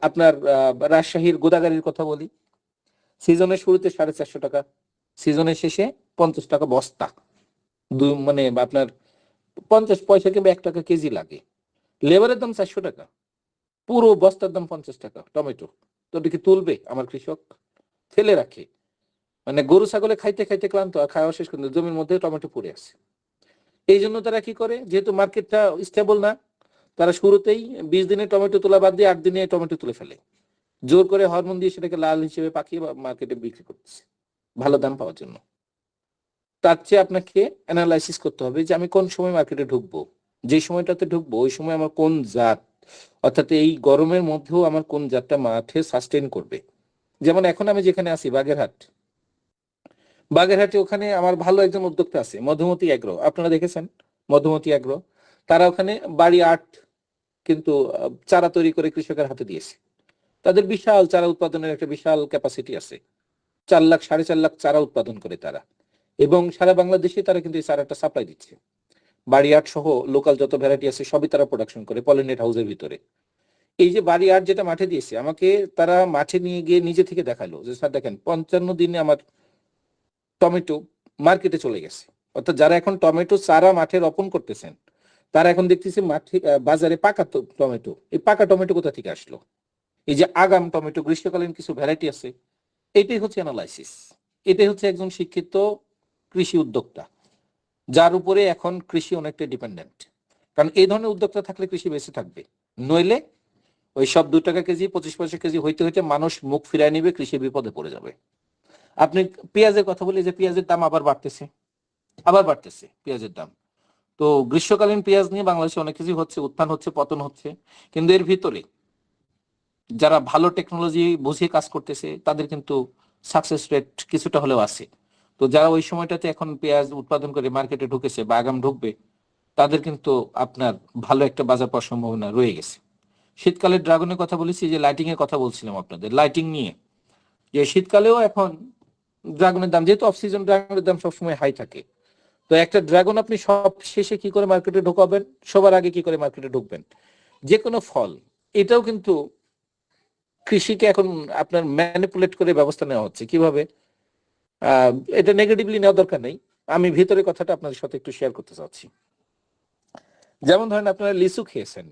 আপনার রাজশাহীর গোদাগাড়ির কথা বলি, সিজনের শুরুতে 450 টাকা, সিজনের শেষে 50 টাকা বস্তা, মানে আপনার 50 পয়সা কিংবা 1 টাকা কেজি লাগে। লেবারের দাম 400 টাকা, পুরো বস্তার দাম 50 টাকা টমেটো। তো এটা কি তুলবে আমার কৃষক? ফেলে রাখে, মানে গরু ছাগলে খাইতে খাইতে ক্লান্ত, আর খাওয়া শেষ করতে জমির মধ্যে টমেটো পড়ে আছে। এই জন্য তারা কি করে, যেহেতু মার্কেটটা স্টেবল না, তারা শুরুতেই 20 দিনে টমেটো তোলা বাদ দিয়ে 8 দিনে টমেটো তুলে ফেলে, জোর করে হরমোন দিয়ে সেটাকে লাল হিসেবে পাকিয়ে মার্কেটে বিক্রি করতেছে ভালো দাম পাওয়ার জন্য। তার চেয়ে আপনাকে অ্যানালাইসিস করতে হবে যে আমি কোন সময় মার্কেটে ঢুকবো, যে সময়টাতে ঢুকবো ওই সময় আমার কোন জাত, অর্থাৎ এই গরমের মধ্যেও আমার কোন জাতটা মাঠে সাস্টেইন করবে। যেমন এখন আমি যেখানে আছি বাগেরহাটে, ওখানে আমার ভালো একজন উদ্যোক্তা আছে, মধুমতি অ্যাগ্রো, আপনারা দেখেছেন মধুমতি অ্যাগ্রো। তারা ওখানে বাড়ি আর্ট কিন্তু চারা তৈরি করে কৃষকের হাতে দিয়েছে। তাদের বিশাল চারা উৎপাদনের একটা বিশাল ক্যাপাসিটি আছে, 4 লাখ 4.5 লাখ চারা উৎপাদন করে তারা, এবং সারা বাংলাদেশে তারা কিন্তু এই চারাটা সাপ্লাই দিচ্ছে। বাড়ি আর্ট সহ লোকাল যত ভ্যারাইটি আছে সবই তারা প্রোডাকশন করে পলিনেট হাউসের ভিতরে। এই যে বাড়ি আর যেটা মাঠে দিয়েছে, আমাকে তারা মাঠে নিয়ে গিয়ে নিজে থেকে দেখালো যে স্যার দেখেন 55 দিনে আমার টমেটো মার্কেটে চলে গেছে। অর্থাৎ যারা এখন টমেটো চারা মাঠে রোপণ করতেছেন তারা এখন দেখতেছে মাঠে বাজারে পাকা টমেটো। এই পাকা টমেটো কোথা থেকে আসলো? এই যে আগাম টমেটো, গ্রীষ্মকালীন কিছু ভ্যারাইটি আছে, এটাই হচ্ছে অ্যানালাইসিস। এটাই হচ্ছে একজন শিক্ষিত কৃষি উদ্যোক্তা, যার উপরে এখন কৃষি অনেকটা ডিপেন্ডেন্ট। কারণ এই ধরনের উদ্যোক্তা থাকলে কৃষি বেঁচে থাকবে, নইলে ওই সব 2 টাকা কেজি 25 পয়সা কেজি হইতে হইতে মানুষ মুখ ফিরায় নিবে, কৃষি বিপদে পড়ে যাবে। আপনি পেঁয়াজের কথা বলি, যে পেঁয়াজের দাম আবার বাড়তেছে পেঁয়াজের দাম। তো গ্রীষ্মকালীন পেঁয়াজ নিয়ে বাংলাদেশে অনেক কিছু হচ্ছে, উত্থান হচ্ছে, পতন হচ্ছে, কিন্তু এর ভিতরে যারা ভালো টেকনোলজি বুঝিয়ে কাজ করতেছে তাদের কিন্তু সাকসেস রেট কিছুটা হলেও আছে। তো যারা ওই সময়টাতে এখন পেঁয়াজ উৎপাদন করে মার্কেটে ঢুকেছে বা আগাম ঢুকবে, তাদের কিন্তু আপনার ভালো একটা বাজার পাওয়ার সম্ভাবনা রয়ে গেছে। শীতকালে ড্রাগনের কথা বলেছি, যে লাইটিং এর কথা বলছিলাম আপনাদের, লাইটিং নিয়ে, যে শীতকালেও এখন ড্রাগনের দাম, যেহেতু অফ সিজন ড্রাগনের দাম সবসময় হাই থাকে, তো একটা ড্রাগন আপনি সব শেষে কি করে মার্কেটে ঢোকাবেন, সবার আগে কি করে মার্কেটে ঢুকবেন, যে কোনো ফল, এটাও কিন্তু কৃষিকে এখন আপনার ম্যানিপুলেট করে ব্যবস্থা নেওয়া হচ্ছে। কিভাবে? এটা নেগেটিভলি নেওয়া দরকার নেই, আমি ভিতরে কথাটা আপনাদের সাথে একটু শেয়ার করতে চাচ্ছি। যেমন ধরেন আপনারা লিচু খেয়েছেন,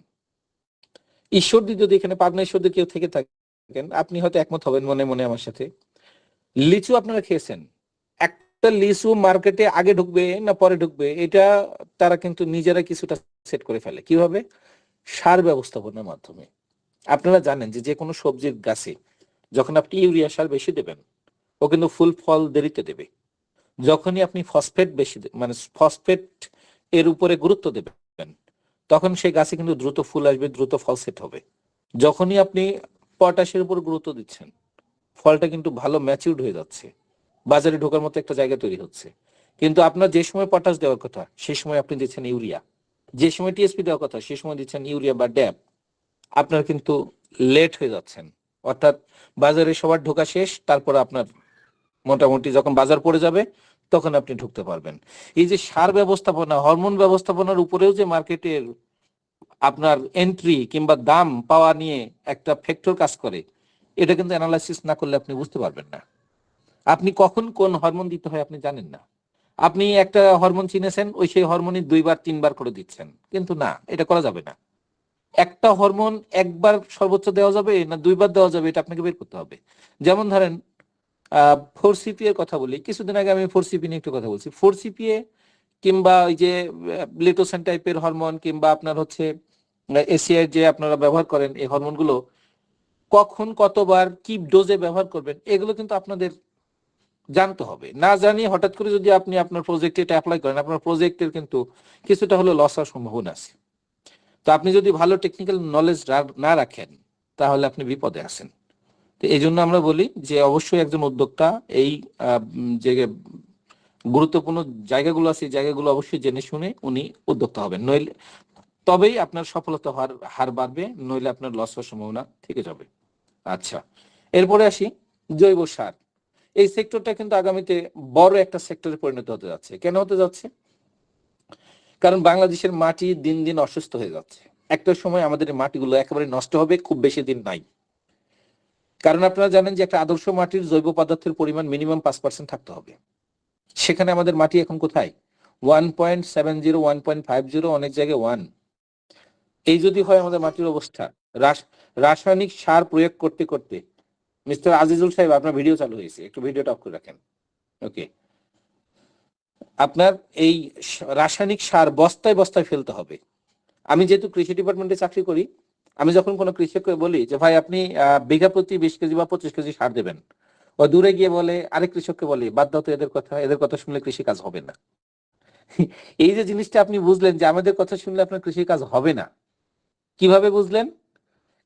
ঈশ্বরদী, যদি এখানে পাবনা ঈশ্বরদী কেউ থেকে থাকেন, আপনি হয়তো একমত হবেন মনে মনে আমার সাথে। লিচু আপনারা খেয়েছেন, একটা লিচু মার্কেটে আগে ঢুকবে না পরে ঢুকবে, এটা তারা কিন্তু নিজেরা কিছুটা সেট করে ফেলে। কিভাবে? সার ব্যবস্থাপনার মাধ্যমে। আপনারা জানেন যে যে কোনো সবজির গাছে যখন আপনি ইউরিয়া সার বেশি দেবেন, ও কিন্তু ফুল ফল দেরিতে দেবে। যখনই আপনি ফসফেট বেশি মানে ফসফেট এর উপরে গুরুত্ব দেবেন, তখন সেই গাছে কিন্তু দ্রুত ফুল আসবে, দ্রুত ফল সেট হবে। যখনই আপনি পটাশের উপর গুরুত্ব দিচ্ছেন, ফলটা কিন্তু ভালো ম্যাচিউরড হয়ে যাচ্ছে, বাজারে ঢোকার মতো একটা জায়গা তৈরি হচ্ছে। কিন্তু আপনার যে সময় পটাশ দেওয়ার কথা সেই সময় আপনি দিচ্ছেন ইউরিয়া, যে সময় টিএসপি দেওয়ার কথা সেই সময় দিচ্ছেন ইউরিয়া বা ড্যাপ, আপনার কিন্তু লেট হয়ে যাচ্ছেন। অর্থাৎ বাজারে সবার ঢোকা শেষ, তারপর আপনার মোটামুটি যখন বাজার পড়ে যাবে তখন আপনি ঢুকতে পারবেন। এই যে সার ব্যবস্থাপনা, হরমোন ব্যবস্থাপনার উপরেও যে মার্কেটের আপনার এন্ট্রি কিংবা দাম পাওয়া নিয়ে একটা ফ্যাক্টর কাজ করে, এটা কিন্তু অ্যানালাইসিস না করলে আপনি বুঝতে পারবেন না। আপনি কখন কোন হরমোন দিতে হয় আপনি জানেন না। আপনি একটা হরমোন চিনেছেন, ওই সেই হরমোনই 2 বার 3 বার করে দিচ্ছেন, কিন্তু না, এটা করা যাবে না। একটা হরমোন একবার সর্বোচ্চ দেওয়া যাবে না 2 বার দেওয়া যাবে, এটা আপনাকে বের করতে হবে। যেমন ধরেন 4CP এর কথা বলি, কিছুদিন আগে আমি 4CP নিয়ে একটু কথা বলছি। 4CPA কিংবা ওই যে লিটোসেন টাইপের হরমোন কিংবা আপনার হচ্ছে এসিআই যে আপনারা ব্যবহার করেন, এই হরমোনগুলো কখন কতবার কি ডোজে ব্যবহার করবেন, এগুলো কিন্তু আপনাদের জানতে হবে। না জানিয়ে হঠাৎ করে যদি আপনি আপনার প্রজেক্টে এটা অ্যাপ্লাই করেন, আপনার প্রজেক্টের কিন্তু কিছুটা হলে লস হওয়ার সম্ভাবনা আছে। তো আপনি যদি ভালো টেকনিক্যাল নলেজ না রাখেন, তাহলে আপনি বিপদে আছেন। তো এই জন্য আমরা বলি যে অবশ্যই একজন উদ্যোক্তা এই যে গুরুত্বপূর্ণ জায়গাগুলো আছে, এই জায়গাগুলো অবশ্যই জেনে শুনে উনি উদ্যোক্তা হবেন, নইলে তবেই আপনার সফলতা হওয়ার হার বাড়বে, নইলে আপনার লস হওয়ার সম্ভাবনা থেকে যাবে। আচ্ছা, এরপরে আসি জৈব সার। এই সেক্টরটা কিন্তু আগামীতে বড় একটা সেক্টরে পরিণত হতে যাচ্ছে। কেন হতে যাচ্ছে? কারণ বাংলাদেশের মাটি দিন দিন অসুস্থ হয়ে যাচ্ছে। একটা সময় আমাদের মাটিগুলো একেবারে নষ্ট হবে, খুব বেশি দিন নাই। কারণ আপনারা জানেন যে একটা আদর্শ মাটির জৈব পদার্থের পরিমাণ মিনিমাম 5% থাকতে হবে। সেখানে আমাদের মাটি এখন কোথায়? 1.70, 1.50, অনেক জায়গায় 1। এই যদি হয় আমাদের মাটির অবস্থা, রাসায়নিক সার প্রয়োগ করতে করতে, মিস্টার আজিজুল সাহেব আপনার ভিডিও চালু হয়েছে, একটু ভিডিওটা অফ করে রাখেন। ওকে, আপনার এই রাসায়নিক সার বস্তায় বস্তায় ফেলতে হবে। আমি যেহেতু কৃষি ডিপার্টমেন্টে চাকরি করি, আমি যখন কোনো কৃষককে বলি যে ভাই আপনি বিঘা প্রতি 20 কেজি বা 25 কেজি সার দেবেন, ও দূরে গিয়ে বলে, আরেক কৃষককে বলে বাদ দাও তো এদের কথা শুনলে কৃষি কাজ হবে না। এই যে জিনিসটা আপনি বুঝলেন যে আমাদের কথা শুনলে আপনার কৃষি কাজ হবে না, কিভাবে বুঝলেন?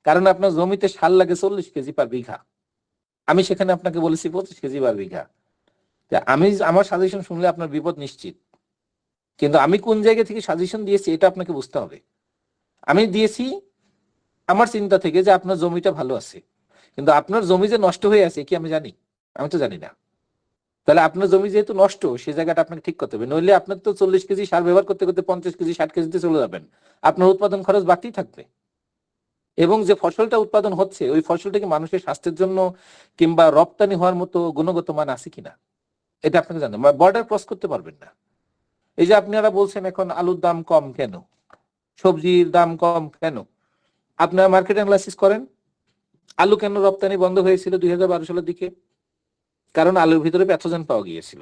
কারণ আপনার জমিতে সার লাগে 40 কেজি পার বিঘা, আমি সেখানে আপনাকে বলেছি 25 কেজি পার বিঘা। আমি আমার সাজেশন শুনলে আপনার বিপদ নিশ্চিত। কিন্তু আমি কোন জায়গা থেকে সাজেশন দিয়েছি এটা আপনাকে বুঝতে হবে। আমি দিয়েছি আমার চিন্তা থেকে যে আপনার জমিটা ভালো আছে, কিন্তু আপনার জমি যে নষ্ট হয়ে আছে কি আমি জানি? আমি তো জানি না। তাহলে আপনার জমি যেহেতু নষ্ট, সেই জায়গাটা আপনাকে ঠিক করতে হবে, নইলে আপনার তো 40 কেজি সার ব্যবহার করতে করতে 50 কেজি 60 কেজিতে চলে যাবেন, আপনার উৎপাদন খরচ বাড়তেই থাকবে। এবং যে ফসলটা উৎপাদন হচ্ছে ওই ফসলটা কি মানুষের স্বাস্থ্যের জন্য কিংবা রপ্তানি হওয়ার মতো গুণগত মান আছে কিনা, এটা আপনাকে জানতে হবে। বর্ডার ক্রস করতে পারবেন না। এই যে আপনারা বলছেন এখন আলুর দাম কম কেন, সবজির দাম কম কেন, আপনারা মার্কেট অ্যানালাইসিস করেন। আলু কেন রপ্তানি বন্ধ হয়েছিল 2012 সালের দিকে? কারণ আলুর ভিতরে প্যাথোজেন পাওয়া গিয়েছিল।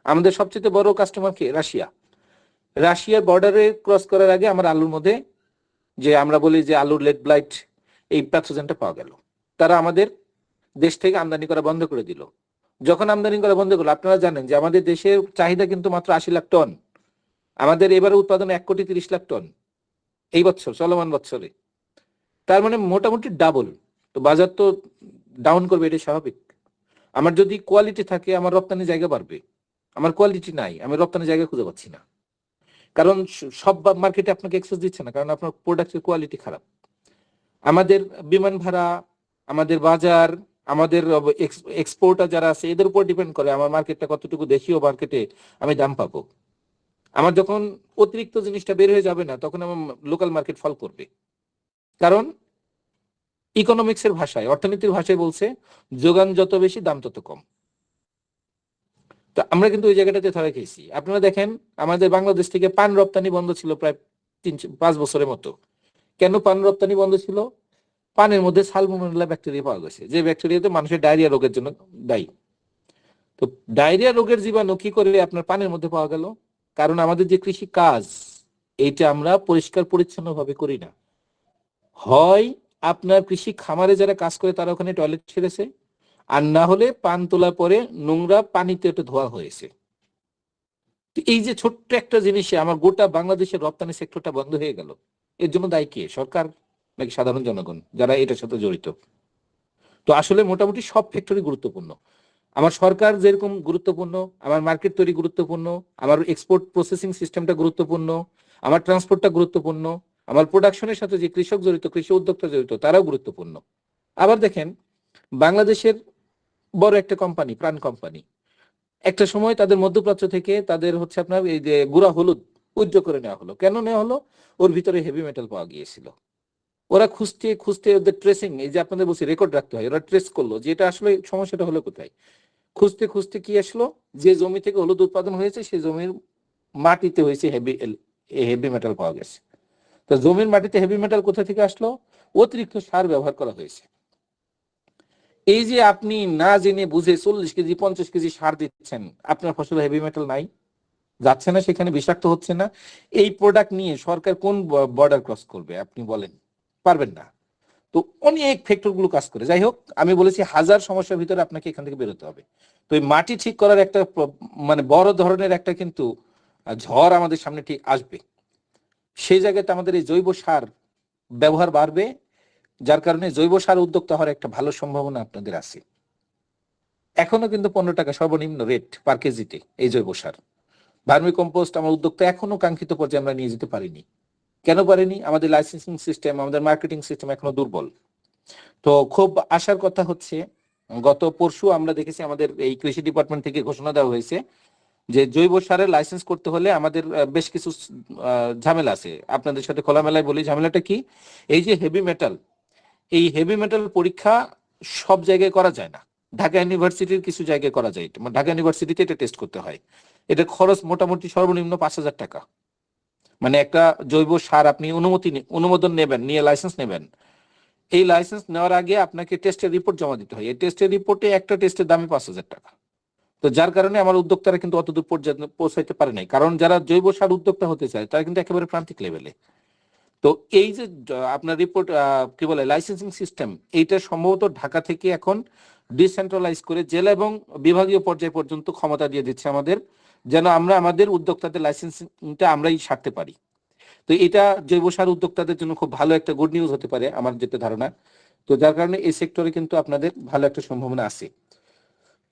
আমাদের সবচেয়ে বড় কাস্টমার কে? রাশিয়া। রাশিয়ার বর্ডারে ক্রস করার আগে আমার আলুর মধ্যে যে আমরা বলি যে আলুর লেড ব্লাইট, এই প্যাথোজেনটা পাওয়া গেল। তারা আমাদের দেশ থেকে আমদানি করা বন্ধ করে দিল। যখন আমদানি করা বন্ধ করলো, আপনারা জানেন যে আমাদের দেশের চাহিদা কিন্তু মাত্র 80 লাখ টন, আমাদের এবারে উৎপাদন 1,30,00,000 টন এই বছর, চলমান বছরে। তার মানে মোটামুটি ডাবল। তো বাজার তো ডাউন করবে, এটা স্বাভাবিক। আমার যদি কোয়ালিটি থাকে আমার রপ্তানি জায়গা বাড়বে, আমার কোয়ালিটি নাই, আমি রপ্তানি জায়গা খুঁজে পাচ্ছি না। কারণ সব মার্কেটে আপনাকে এক্সেস দিচ্ছে না, কারণ আপনার প্রোডাক্টের কোয়ালিটি খারাপ। আমাদের বিমান ভাড়া, আমাদের বাজার, আমাদের এক্সপোর্টার যারা আছে এদের উপর ডিপেন্ড করে আমার মার্কেটটা কতটুকু দেশীয় মার্কেটে আমি দাম পাবো। আমার যখন অতিরিক্ত জিনিসটা বের হয়ে যাবে না, তখন আমার লোকাল মার্কেট ফল করবে। কারণ ইকোনমিক্সের ভাষায়, অর্থনীতির ভাষায় বলছে যোগান যত বেশি দাম তত কম। তো আমরা কিন্তু ওই জায়গাটাতে ধরে খেয়েছি। আপনারা দেখেন আমাদের বাংলাদেশ থেকে পান রপ্তানি বন্ধ ছিল প্রায় 3-5 বছরের মতো। কেন পান রপ্তানি বন্ধ ছিল? পানের মধ্যে সালমোনেলা ব্যাকটেরিয়া পাওয়া গেছে, যে ব্যাকটেরিয়াতে মানুষের ডায়রিয়া রোগের জন্য দায়ী। তো ডায়রিয়া রোগের জীবাণু কি করে আপনার পানের মধ্যে পাওয়া গেল? কারণ আমাদের যে কৃষি কাজ, এইটা আমরা পরিষ্কার পরিচ্ছন্ন ভাবে করি না। হয় আপনার কৃষি খামারে যারা কাজ করে তারা ওখানে টয়লেট ছেড়েছে, আর না হলে পান তোলার পরে নোংরা পানিতে ওটা ধোয়া হয়েছে। এই যে ছোট্ট একটা জিনিসে আমার গোটা বাংলাদেশের রপ্তানি সেক্টরটা বন্ধ হয়ে গেল, এর জন্য দায়ী কে? সরকার নাকি সাধারণ জনগণ যারা এটার সাথে জড়িত? তো আসলে মোটামুটি সব ফ্যাক্টরি গুরুত্বপূর্ণ। আমার সরকার যেরকম গুরুত্বপূর্ণ, আমার মার্কেট তৈরি গুরুত্বপূর্ণ, আমার এক্সপোর্ট প্রসেসিং সিস্টেমটা গুরুত্বপূর্ণ, আমার ট্রান্সপোর্টটা গুরুত্বপূর্ণ, আমার প্রোডাকশনের সাথে যে কৃষক জড়িত, কৃষি উদ্যোক্তা জড়িত, তারাও গুরুত্বপূর্ণ। আবার দেখেন বাংলাদেশের বড় একটা কোম্পানি, প্রাণ কোম্পানি, একটা সময় তাদের মধ্যপ্রাচ্য থেকে তাদের হচ্ছে আপনার এই যে গুঁড়া হলুদ উজ্জ্ব করে নেওয়া হলো। কেন নেওয়া হলো? ওর ভিতরে হেভি মেটাল পাওয়া গিয়েছিল। ওরা খুঁজতে খুঁজতে ওদের ট্রেসিং, এই যে আপনাদের বলছি রেকর্ড রাখতে হয়, ওরা ট্রেস করলো যে এটা আসলে সমস্যাটা হলো কোথায়। খুঁজতে খুঁজতে কি আসলো, যে জমি থেকে হলুদ উৎপাদন হয়েছে সেই জমির মাটিতে হয়েছে হেভি মেটাল পাওয়া গেছে। তো জমির মাটিতে হেভি মেটাল কোথা থেকে আসলো? অতিরিক্ত সার ব্যবহার করা হয়েছে। এই যে আপনি না জেনে বুঝে 40 কেজি 50 কেজি সার দিচ্ছেন, আপনার ফসলে হেভি মেটাল নাই, যাচ্ছে না, সেখানে বিষাক্ত হচ্ছে না। এই প্রোডাক্ট নিয়ে সরকার কোন বর্ডার ক্রস করবে আপনি বলেন? পারবেন না। তো অনেক ফ্যাক্টর গুলো কাজ করে। যাই হোক, আমি বলেছি হাজার সমস্যার ভিতরে আপনাকে এখান থেকে বেরোতে হবে। তো এই মাটি ঠিক করার একটা মানে বড় ধরনের একটা কিন্তু ঝড় আমাদের সামনে ঠিক আসবে। সেই জায়গাতে আমাদের এই জৈব সার ব্যবহার বাড়বে, যার কারণে জৈব সার উদ্যোক্তা হওয়ার একটা ভালো সম্ভাবনা আপনাদের আছে। এখনো কিন্তু 15 টাকা সর্বনিম্ন রেট পার কেজিতে এই জৈব সার। ভার্মি কম্পোস্ট আমার উদ্যোক্তা এখনো কাঙ্ক্ষিত পর্যায়ে আমরা নিয়ে যেতে পারিনি। কেন পারিনি? আমাদের লাইসেন্সিং সিস্টেম, আমাদের মার্কেটিং সিস্টেম এখনো দুর্বল। তো খুব আশার কথা হচ্ছে, গত পরশু আমরা দেখেছি আমাদের এই কৃষি ডিপার্টমেন্ট থেকে ঘোষণা দেওয়া হয়েছে যে জৈব সারের লাইসেন্স করতে হলে আমাদের বেশ কিছু ঝামেলা আছে। আপনাদের সাথে খোলামেলায় বলি, ঝামেলাটা কি? এই যে হেভি মেটাল, এই হেভি মেটাল পরীক্ষা সব জায়গায় করা যায় না। ঢাকা ইউনিভার্সিটির কিছু জায়গায় করা যায়, ঢাকা ইউনিভার্সিটিতে এটা টেস্ট করতে হয়। এটা খরচ মোটামুটি সর্বনিম্ন 5,000 টাকা। মানে একটা জৈব সার আপনি অনুমোদন নেবেন, নিয়ে লাইসেন্স নেবেন। এই লাইসেন্স নেওয়ার আগে আপনাকে টেস্টের রিপোর্ট জমা দিতে হয়। এই টেস্টের রিপোর্টে একটা টেস্টের দামই 5,000 টাকা। তো যার কারণে আমার উদ্যোক্তারা কিন্তু অতদূর পর্যন্ত পৌঁছাইতে পারে নাই। কারণ যারা জৈব সার উদ্যোক্তা হতে চায় তারা কিন্তু একেবারে প্রান্তিক লেভেলে। তো এই যে আপনার রিপোর্ট কি বলে লাইসেন্সিং সিস্টেম, এইটা সম্ভবত ঢাকা থেকে এখন ডিসেন্ট্রালাইজ করে জেলা এবং বিভাগীয় পর্যায় পর্যন্ত ক্ষমতা দিয়ে দিচ্ছে আমাদের, যেন আমরা আমাদের উদ্যোক্তাদের লাইসেন্সিংটা আমরাই সারতে পারি। তো এটা জৈব সার উদ্যোক্তাদের জন্য খুব ভালো একটা গুড নিউজ হতে পারে আমার যেটা ধারণা। তো যার কারণে এই সেক্টরে কিন্তু আপনাদের ভালো একটা সম্ভাবনা আছে।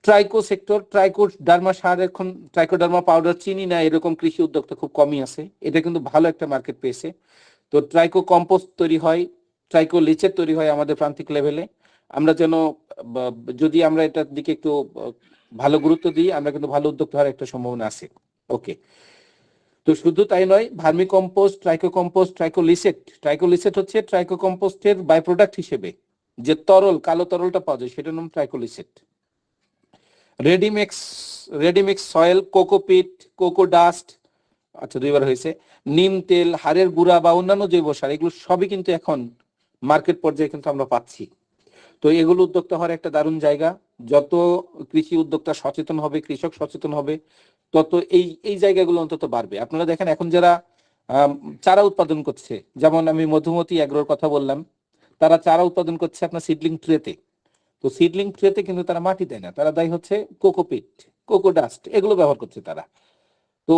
ট্রাইকো সেক্টর, ট্রাইকোডার্মা সার, এখন ট্রাইকোডার্মা পাউডার চিনি না এরকম কৃষি উদ্যোক্তা খুব কমই আছে। এটা কিন্তু ভালো একটা মার্কেট পেয়েছে। তো ট্রাইকো কম্পোস্ট তৈরি হয়, ট্রাইকো লিচের তৈরি হয় আমাদের প্রান্তিক লেভেলে। আমরা যেন যদি আমরা এটার দিকে একটু ভালো গুরুত্ব দিই, আমরা কিন্তু ভালো উদ্যোক্তা হওয়ার একটা সম্ভাবনা আছে। ওকে, তো শুধু তাই নয়, ভার্মি কম্পোস্ট, ট্রাইকোকম্পোস্ট, ট্রাইকোলিসেট হচ্ছে ট্রাইকোকম্পোস্টের বাই প্রোডাক্ট হিসেবে যে তরল, কালো তরলটা পাওয়া যায় সেটার নাম ট্রাইকোলিসেট। Ready mix soil, cocopeat, coco dust, আচ্ছা 2বার হয়েছে, নিম তেল, হাড়ের গুঁড়া বা অন্যান্য জৈব সার, এগুলো সবই কিন্তু এখন মার্কেট পর্যায়ে কিন্তু আমরা পাচ্ছি। তো এগুলো উদ্যোক্তা হওয়ার একটা দারুণ জায়গা। যত কৃষি উদ্যোক্তা সচেতন হবে, কৃষক সচেতন হবে, তত এই জায়গাগুলো অন্তত বাড়বে। আপনারা দেখেন এখন যারা চারা উৎপাদন করছে, যেমন আমি মধুমতি অ্যাগ্রোর কথা বললাম, তারা চারা উৎপাদন করছে আপনার সিডলিং ট্রেতে। তো সিডলিং ট্রেতে কিন্তু তারা মাটি দেয় না, তারা দেয় হচ্ছে কোকোপিট, কোকো ডাস্ট, এগুলো ব্যবহার করছে তারা। তো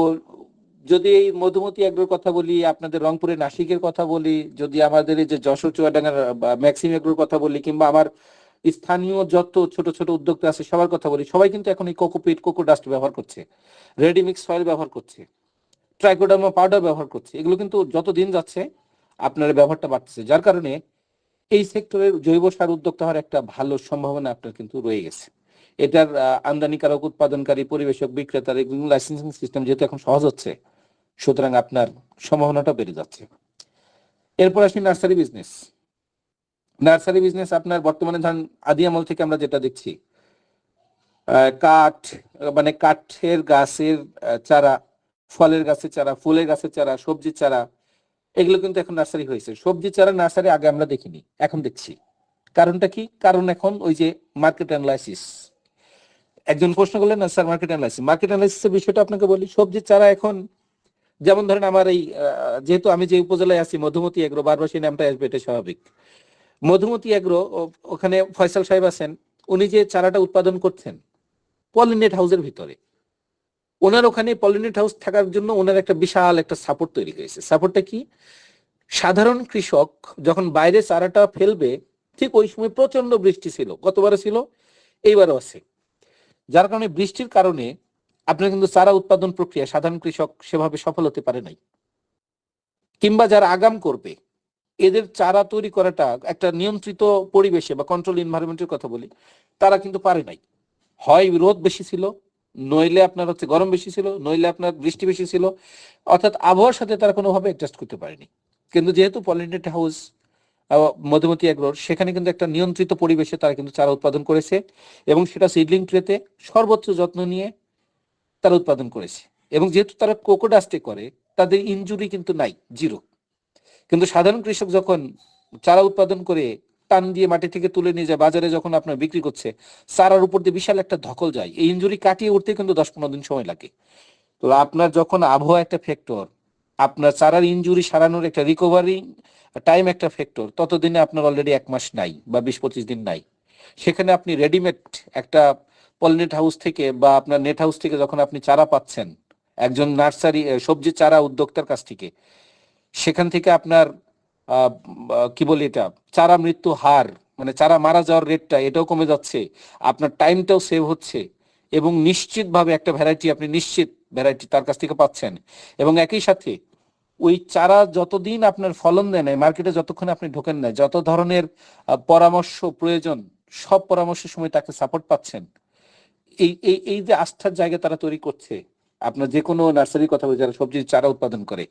যদি এই মধুমতি অ্যাগ্রোর কথা বলি, আপনাদের রংপুরের নাসিকের কথা বলি, যদি আমাদের এই যে যশোর চুয়াডাঙ্গার ম্যাক্সিম অ্যাগ্রোর কথা বলি, কিংবা আমার স্থানীয় যত ছোট ছোট উদ্যোক্তা আছে সবার কথা বলি, সবাই কিন্তু এখন এই কোকোপিট, কোকো ডাস্ট ব্যবহার করছে, রেডিমিক্স সয়েল ব্যবহার করছে, ট্রাইকোডার্মা পাউডার ব্যবহার করছে। এগুলো কিন্তু যত দিন যাচ্ছে আপনার ব্যবহারটা বাড়তেছে, যার কারণে এই সেক্টরের জৈব সার উদ্যোক্তা হওয়ার একটা ভালো সম্ভাবনা আপনার কিন্তু রয়ে গেছে। এটার আমদানিকারক, উৎপাদনকারী, পরিবেশক, বিক্রেতার লাইসেন্সিং সিস্টেম যেহেতু এখন সহজ হচ্ছে, সুতরাং আপনার সম্ভাবনাটা বেড়ে যাচ্ছে। এরপর আসি নার্সারি বিজনেস। নার্সারি বিজনেস আপনার বর্তমানে ধরেন আদি আমল থেকে আমরা যেটা দেখছি, কাঠ, মানে কাঠের গাছের চারা, ফলের গাছের চারা, ফুলের গাছের চারা, সবজির চারা, এগুলো কিন্তু এখন নার্সারি হয়েছে। সবজি চারা নার্সারি আগে আমরা দেখিনি, এখন দেখছি। কারণটা কি? কারণ এখন ওই যে মার্কেট অ্যানালাইসিস। একজন প্রশ্ন করলেন না স্যার মার্কেট অ্যানালাইসিসের বিষয়টা আপনাকে বলি। সবজির চারা এখন, যেমন ধরেন আমার এই যেহেতু আমি যে উপজেলায় আছি, মধুমতি এগ্রো, বারবার সেই নামটা আসবে, এটা স্বাভাবিক। মধুমতি এগ্রো, ওখানে ফয়সাল সাহেব আছেন, উনি যে চারাটা উৎপাদন করছেন পলিনেট হাউসের ভিতরে, ওনার ওখানে পলিনেট হাউস থাকার জন্য ওনার একটা বিশাল একটা সাপোর্ট তৈরি হয়েছে। সাপোর্টটা কি? সাধারণ কৃষক যখন বাইরে চারাটা ফেলবে, ঠিক ওই সময় প্রচন্ড বৃষ্টি ছিল, গতবারও ছিল, এইবারও আছে, যার কারণে বৃষ্টির কারণে আপনার কিন্তু চারা উৎপাদন প্রক্রিয়া সাধারণ কৃষক সেভাবে সফল হতে পারে নাই। কিংবা যারা আগাম করবে, এদের চারা তৈরি করাটা একটা নিয়ন্ত্রিত পরিবেশে বা কন্ট্রোল এনভায়রনমেন্টের কথা বলি, তারা কিন্তু পারে নাই। হয় রোদ বেশি ছিল, নইলে আপনার হচ্ছে গরম বেশি ছিল, নইলে আপনার বৃষ্টি বেশি ছিল, অর্থাৎ আবহাওয়ার সাথে তারা কোনোভাবে অ্যাডজাস্ট করতে পারেনি। কিন্তু যেহেতু পলিনেট হাউস মধুমতি এগ্রোর, সেখানে কিন্তু একটা নিয়ন্ত্রিত পরিবেশে তারা কিন্তু চারা উৎপাদন করেছে, এবং সেটা সিডলিং ট্রেতে সর্বোচ্চ যত্ন নিয়ে তারা উৎপাদন করেছে। এবং যেহেতু তারা কোকো ডাস্টে করে, তাদের ইনজুরি কিন্তু নাই, জিরো। কিন্তু সাধারণ কৃষক যখন চারা উৎপাদন করে টান দিয়ে মাটি থেকে তুলে নিয়ে যায়, বাজারে যখন আপনার বিক্রি করছে, চারার উপর দিয়ে বিশাল একটা ধকল যায়, এই ইনজুরি কাটিয়ে উঠতে কিন্তু 10-15 দিন সময় লাগে। তো আপনার যখন আবহাওয়া একটা ফ্যাক্টর, আপনার চারার ইনজুরি সারানোর একটা রিকভারি টাইম একটা ফ্যাক্টর, ততদিনে আপনার অলরেডি 1 মাস নাই বা 20-25 দিন নাই। সেখানে আপনি রেডিমেড একটা পলিনেট হাউস থেকে বা আপনার নেট হাউস থেকে যখন আপনি চারা পাচ্ছেন একজন নার্সারি সবজি চারা উদ্যোক্তার কাছ থেকে, সেখান থেকে আপনার কি বলি এটা, চারা মৃত্যু হার, মানে চারা মারা যাওয়ার রেটটা এটাও কমে যাচ্ছে, আপনার টাইমটাও সেভ হচ্ছে, এবং নিশ্চিতভাবে একটা ভ্যারাইটি, আপনি নিশ্চিত ভ্যারাইটি তার কাছ থেকে পাচ্ছেন। এবং একই সাথে ওই চারা যতদিন আপনার ফলন দেয় না, মার্কেটে যতক্ষণ আপনি ঢোকেন না, যত ধরনের পরামর্শ প্রয়োজন, সব পরামর্শের সময় তাকে সাপোর্ট পাচ্ছেন। এই এই এই যে আস্থার জায়গা তারা তৈরি করছে, আপনার যে কোনো নার্সারির কথা বলি, যারা সবজির চারা উৎপাদন করে,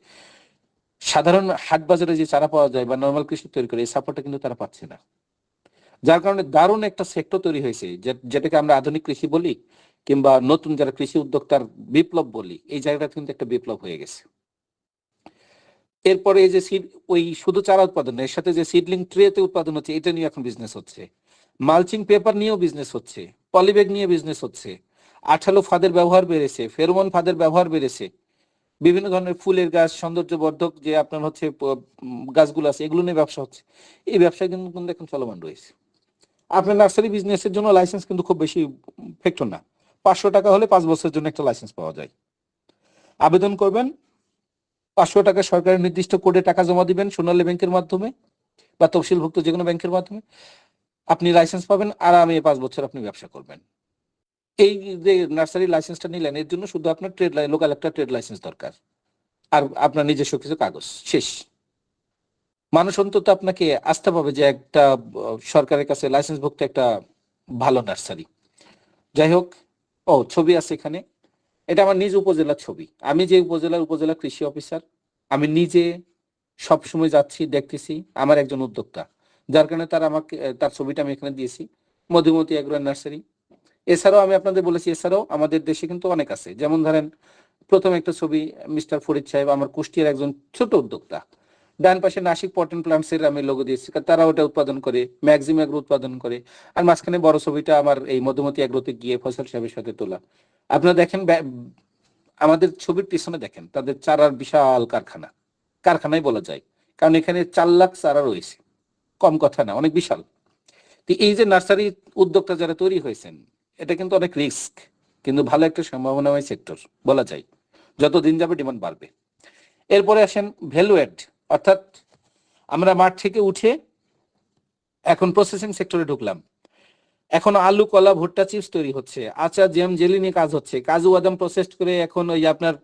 সাধারণ হাট বাজারে যে চারা পাওয়া যায় বা নর্মাল কৃষক তৈরি করে, এই সাপোর্টটা কিন্তু তারা পাচ্ছে না। যার কারণে দারুণ একটা সেক্টর তৈরি হয়েছে, যেটাকে আমরা আধুনিক কৃষি বলি, কিংবা নতুন যারা কৃষি উদ্যোক্তার বিপ্লব বলি, এই জায়গাটা কিন্তু একটা বিপ্লব হয়ে গেছে। এরপরে এই যে ওই শুধু চারা উৎপাদন, এর সাথে যে সিডলিং ট্রেতে উৎপাদন হচ্ছে, এটা নিয়ে এখন বিজনেস হচ্ছে। মালচিং পেপার নিয়েও বিজনেস হচ্ছে, পলিব্যাগ নিয়ে বিজনেস হচ্ছে, আঠালো ফাঁদের ব্যবহার বেড়েছে, ফেরোমন ফাঁদের ব্যবহার বেড়েছে, বিভিন্ন ধরনের ফুলের গাছ, সৌন্দর্যবর্ধক যে আপনার হচ্ছে গাছগুলো আছে, এগুলো নিয়ে ব্যবসা হচ্ছে। এই ব্যবসা কিন্তু এখন চলমান রয়েছে। আপনার নার্সারি বিজনেসের জন্য লাইসেন্স কিন্তু খুব বেশি ফ্যাক্টর না, 500 টাকা হলে 5 বছরের জন্য একটা লাইসেন্স পাওয়া যায়। আবেদন করবেন, 500 টাকা সরকারের নির্দিষ্ট কোডে টাকা জমা দিবেন সোনালী ব্যাংকের মাধ্যমে বা তফসিলভুক্ত যে কোনো ব্যাংকের মাধ্যমে, আপনি লাইসেন্স পাবেন, আরামে 5 বছর আপনি ব্যবসা করবেন। এই যে নার্সারি লাইসেন্সটা নিলেন, এর জন্য শুধু আপনার লোকাল একটা ট্রেড লাইসেন্স দরকার, আর আপনার নিজস্ব কিছু কাগজ, শেষ। মানুষ অন্তত আপনাকে আস্থা পাবে যে একটা সরকারের কাছে লাইসেন্সভুক্ত একটা ভালো নার্সারি। যাই হোক, ছবি আছে এখানে, এটা আমার নিজ উপজেলার ছবি। আমি যে উপজেলা কৃষি অফিসার, আমি নিজে সবসময় যাচ্ছি, দেখতেছি। আমার একজন উদ্যোক্তা, যার কারণে তার ছবিটা আমি এখানে দিয়েছি, মধুমতি এগ্রো নার্সারি। এছাড়াও আমি আপনাদের বলেছি, এছাড়াও আমাদের দেশে কিন্তু অনেক আছে। যেমন ধরেন, প্রথম একটা ছবি মিস্টার ফরিদ সাহেব, আমার কুষ্টিয়ার একজন ছোট উদ্যোক্তা। ডান পাশে নাসিক পটেন প্লান্টস এর আমি লোগো দিয়েছি, কারণ তারা ওটা উৎপাদন করে, ম্যাক্সিম এগ্রো উৎপাদন করে। আর মাঝখানে বড় ছবিটা আমার এই মধুমতি এগ্রোতে গিয়ে ফসল সাহেবের সাথে তোলা। আপনারা দেখেন, আমাদের ছবির পিছনে দেখেন তাদের চারার বিশাল কারখানায় বলা যায়, কারণ এখানে 4 লাখ চারা রয়েছে। কম কথা না, অনেক বিশাল। তো এই যে নার্সারি উদ্যোক্তা যারা তৈরি হয়েছেন, এটা কিন্তু অনেক রিস্ক, কিন্তু ভালো একটা সম্ভাবনাময় সেক্টর বলা যায়। যত দিন যাবে ডিমান্ড বাড়বে। এরপরে আসেন ভ্যালু অ্যাড, অর্থাৎ আমরা মাঠ থেকে উঠে এখন প্রসেসিং সেক্টরে ঢুকলাম। এখন আলু, কলা, ভুট্টা, চিপস তৈরি হচ্ছে, আচার, জ্যাম, জেলি নিয়ে কাজ হচ্ছে, কাজু বাদাম প্রসেসড করে এখন ওই আপনার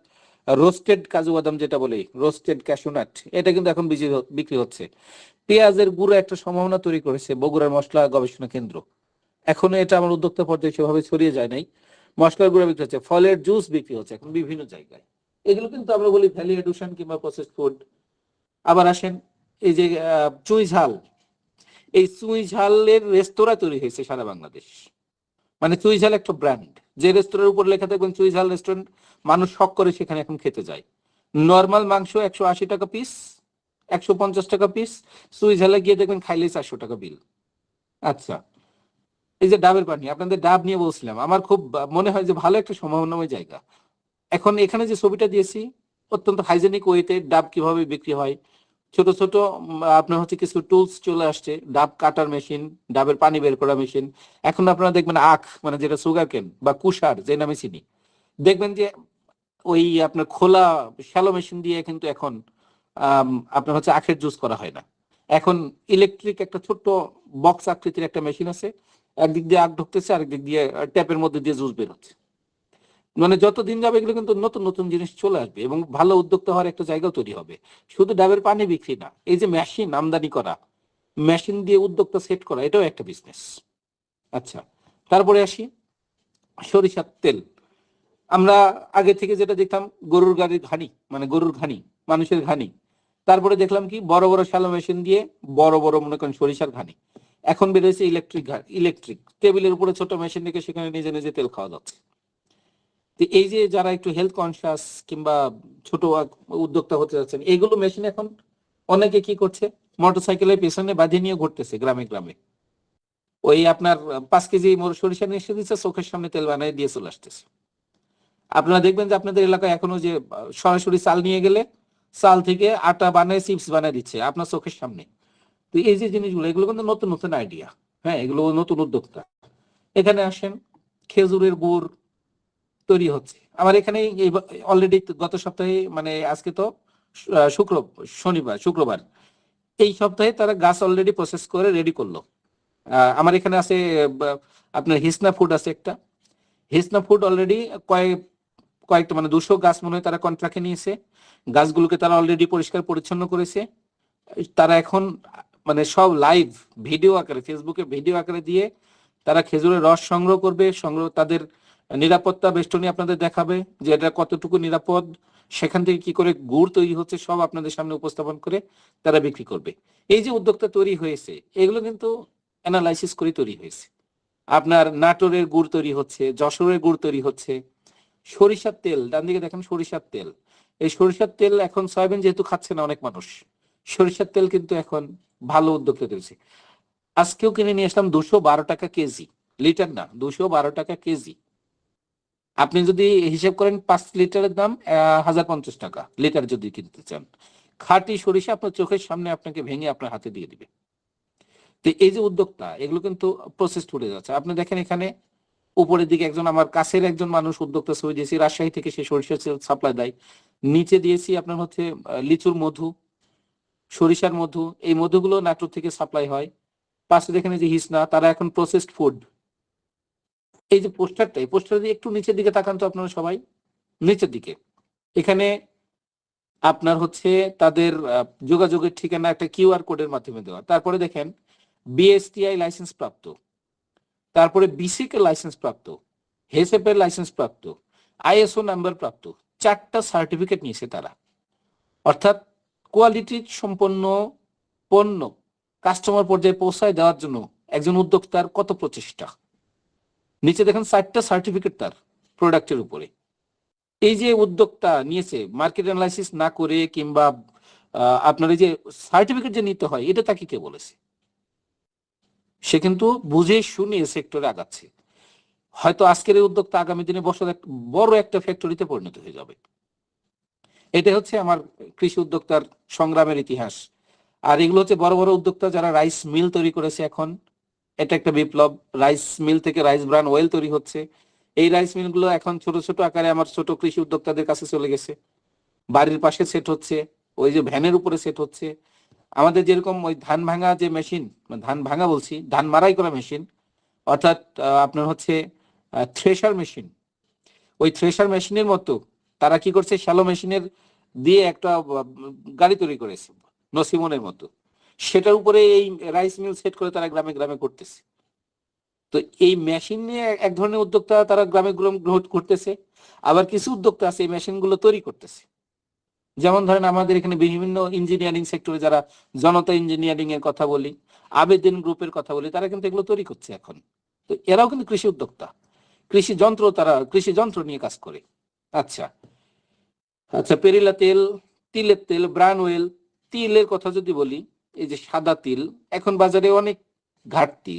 রোস্টেড কাজু বাদাম যেটা বলে, রোস্টেড ক্যাশনাট, এটা কিন্তু এখন বিক্রি হচ্ছে। পেঁয়াজের গুঁড়ো একটা সম্ভাবনা তৈরি করেছে বগুড়ার মশলা গবেষণা কেন্দ্র। এখনো এটা আমার উদ্যোক্তা পর্যায়ে সেভাবে ছড়িয়ে যায় নাই। মশলার গুঁড়ো বিক্রি হচ্ছে, ফলের জুস বিক্রি হচ্ছে এখন বিভিন্ন জায়গায়। এগুলো কিন্তু আমরা বলি ভ্যালু এডিশন কিংবা প্রসেসড ফুড। আবার আসেন এই যে চুই ঝাল, এই চুই ঝালের রেস্তোরাঁ তৈরি হয়েছে সারা বাংলাদেশ। মানে চুই ঝাল একটা ব্র্যান্ড, যে রেস্তোরাঁর উপর লেখা থাকবেন চুই ঝাল রেস্টুরেন্ট, মানুষ শখ করে সেখানে এখন খেতে যায়। নর্মাল মাংস 180 টাকা পিস, 150 টাকা পিস, চুই ঝালে গিয়ে দেখবেন খাইলে 400 টাকা বিল। আচ্ছা, এই যে ডাবের পানি, আপনাদের ডাব নিয়ে বলছিলাম, আমার খুব মনে হয় যে ভালো একটা সম্ভাবনাময় জায়গা। এখন এখানে যে ছবিটা দিয়েছি, অত্যন্ত হাইজেনিক ওয়েতে ডাব কিভাবে বিক্রি হয়, ছোট ছোট আপনার হচ্ছে কিছু টুলস চলে আসছে, ডাব কাটার মেশিন, ডাবের পানি বের করা মেশিন। এখন আপনারা দেখবেন আখ, মানে যেটা সুগার কেন বা কুষার যে নামে চিনি, দেখবেন যে ওই আপনার খোলা শ্যালো মেশিন দিয়ে কিন্তু এখন আপনার হচ্ছে আখের জুস করা হয় না। এখন ইলেকট্রিক একটা ছোট্ট বক্স আকৃতির একটা মেশিন আছে, একদিক দিয়ে আখ ঢুকতেছে, আরেক দিক দিয়ে ট্যাপের মধ্যে দিয়ে জুস বের হচ্ছে। মানে যত দিন যাবে এগুলো কিন্তু নতুন নতুন জিনিস চলে আসবে এবং ভালো উদ্যোক্তা হওয়ার একটা জায়গাও তৈরি হবে। শুধু ডাবের পানি বিক্রি না, এই যে মেশিন আমদানি করা, মেশিন দিয়ে উদ্যোক্তা সেট করা, এটাও একটা বিজনেস। আচ্ছা, তারপরে আসি সরিষার তেল। আমরা আগে থেকে যেটা দেখতাম গরুর গাড়ির ঘানি, মানে গরুর ঘানি, মানুষের ঘানি। তারপরে দেখলাম কি বড় বড় শ্যালো মেশিন দিয়ে বড় বড় মনে করেন সরিষার ঘানি। এখন বেরোয়েছে ইলেকট্রিক টেবিলের উপরে ছোট মেশিন রেখে সেখানে নিজে নিজে তেল খাওয়া যাচ্ছে। তো এই যে যারা একটু হেলথ কনসিয়াস কিংবা ছোট উদ্যোক্তা হতে যাচ্ছেন, এইগুলো মেশিন এখন অনেকে কি করছে, মোটরসাইকেলের পেছনে বাঁধিয়ে নিয়ে ঘুরতেছে গ্রামে গ্রামে। ওই আপনার 5 কেজি সরিষা নিয়ে এসে দিচ্ছে, চোখের সামনে তেল বানিয়ে দিয়ে চলে আসতেছে। আপনারা দেখবেন যে আপনাদের এলাকায় এখনো যে সরাসরি চাল নিয়ে গেলে চাল থেকে আটা বানায় চিপস বানায় দিচ্ছে আপনার চোখের সামনে। তো এই যে জিনিসগুলো, এগুলো কিন্তু নতুন নতুন আইডিয়া। হ্যাঁ, এগুলো নতুন উদ্যোক্তা। এখানে আসেন খেজুরের গুড় তৈরি হচ্ছে আমার এখানে অলরেডি গত সপ্তাহে, মানে আজকে তো শুক্রবার, এই সপ্তাহে তারা গাছ অলরেডি প্রসেস করে রেডি করলো। আমার এখানে আছে আপনার হিসনা ফুড আছে একটা, হিসনা ফুড অলরেডি কয়েকটা মানে 200 গাছ মনে হয় তারা কন্ট্রাক্টে নিয়েছে। গাছগুলোকে তারা অলরেডি পরিষ্কার পরিচ্ছন্ন করেছে। তারা এখন মানে সব লাইভ ভিডিও আকারে, ফেসবুকে ভিডিও আকারে দিয়ে তারা খেজুরের রস সংগ্রহ করবে, তাদের নিরাপত্তা বেষ্টনী আপনাদের দেখাবে যে এটা কতটুকু নিরাপদ, সেখান থেকে কি করে গুড় তৈরি হচ্ছে সব আপনাদের সামনে উপস্থাপন করে তারা বিক্রি করবে। এই যে উদ্যোক্তা তৈরি হয়েছে, এগুলো কিন্তু অ্যানালাইসিস করে তৈরি হয়েছে। আপনার নাটোরের গুড় তৈরি হচ্ছে, যশোরের গুড় তৈরি হচ্ছে। সরিষার তেল, ডান দিকে দেখেন সরিষার তেল। এই সরিষার তেল এখন সয়াবিন যেহেতু খাচ্ছে না অনেক মানুষ, সরিষার তেল কিন্তু এখন ভালো উদ্যোক্তা তৈরি। আজকেও কিনে নিয়ে আসলাম 212 টাকা কেজি, লিটার না, 212 টাকা কেজি। আপনি যদি হিসাব করেন 5 লিটারের দাম 1050 টাকা লিটার যদি কিনতে চান। খাঁটি সরিষা আপনার চোখের সামনে আপনাকে ভেঙে আপনার হাতে দিয়ে দিবে। তো এই যে উদ্যোক্তা, এগুলো কিন্তু প্রসেস উঠে যাচ্ছে। আপনি দেখেন এখানে উপরের দিকে একজন আমার কাছের একজন মানুষ উদ্যোক্তা ছবি দিয়েছি, রাজশাহী থেকে সে সরিষা সাপ্লাই দেয়। নিচে দিয়েছি আপনার হচ্ছে লিচুর মধু, সরিষার মধু, এই মধুগুলো নাটোর থেকে সাপ্লাই হয়। পাশে দেখেন যে হিসনা, তারা এখন প্রসেসড ফুড। এই যে পোস্টারটা, এই পোস্টার দিয়ে একটু নিচের দিকে তাকান তো আপনারা সবাই, নিচের দিকে। এখানে আপনার হচ্ছে তাদের যোগাযোগের ঠিকানা একটা কিউআর কোডের মাধ্যমে দেওয়া। তারপরে দেখেন বিএসটিআই লাইসেন্স প্রাপ্ত, তারপরে বিসিক এর লাইসেন্স প্রাপ্ত, হেসেপ এর লাইসেন্স প্রাপ্ত, আইএসও নাম্বার প্রাপ্ত 4টা সার্টিফিকেট নিয়েছে তারা। অর্থাৎ কোয়ালিটি সম্পন্ন পণ্য কাস্টমার পর্যায়ে পৌঁছায় দেওয়ার জন্য একজন উদ্যোক্তার কত প্রচেষ্টা। নিচে দেখেন 4টা সার্টিফিকেট তার প্রোডাক্টের উপরে। এই যে উদ্যোক্তা নিয়েছে মার্কেট অ্যানালাইসিস না করে কিংবা আপনার এই যে সার্টিফিকেট যে নিতে হয় এটা তাকে কে বলেছে? সে কিন্তু বুঝে শুনে সেক্টরে আগাচ্ছে। হয়তো আজকের এই উদ্যোক্তা আগামী দিনে বড় একটা ফ্যাক্টরিতে পরিণত হয়ে যাবে। এটা হচ্ছে আমার কৃষি উদ্যোক্তার সংগ্রামের ইতিহাস। আর এগুলো হচ্ছে বড় বড় উদ্যোক্তা যারা রাইস মিল তৈরি করেছে। এখন এটা একটা বিপ্লব। রাইস মিল থেকে রাইস ব্রান অয়েল তৈরি হচ্ছে। এই রাইস মিলগুলো এখন ছোট ছোট আকারে আমার ছোট কৃষি উদ্যোক্তাদের কাছে চলে গেছে। বাড়ির পাশে সেট হচ্ছে, ওই যে ভ্যানের উপরে সেট হচ্ছে। আমাদের যেরকম ওই ধান ভাঙা যে মেশিন, ধান ভাঙা বলছি, ধান মারাই করা মেশিন, অর্থাৎ আপনার হচ্ছে থ্রেশার মেশিন। ওই থ্রেশার মেশিনের মতো তারা কি করছে, শ্যালো মেশিনের দিয়ে একটা গাড়ি তৈরি করেছে নসিমনের মতো। সেটার উপরে এই রাইস মিল সেট করে তারা গ্রামে গ্রামে করতেছে। তো এই মেশিন নিয়ে এক ধরনের উদ্যোক্তা তারা গ্রামে গ্রহণ করতেছে, আবার কিছু উদ্যোক্তা আছে এই মেশিন গুলো তৈরি করতেছে। যেমন ধরেন আমাদের এখানে বিভিন্ন ইঞ্জিনিয়ারিং সেক্টরে যারা জনতা ইঞ্জিনিয়ারিং এর কথা বলি, আবেদন গ্রুপের কথা বলি, তারা কিন্তু এগুলো তৈরি করছে এখন। তো এরাও কিন্তু কৃষি উদ্যোক্তা, তারা কৃষি যন্ত্র নিয়ে কাজ করে। আচ্ছা আচ্ছা, পেরিলা তেল, তিলের তেল, ব্রান অয়েল। তিলের কথা যদি বলি, এই যে সাদা তিল এখন বাজারে অনেক ঘাটতি,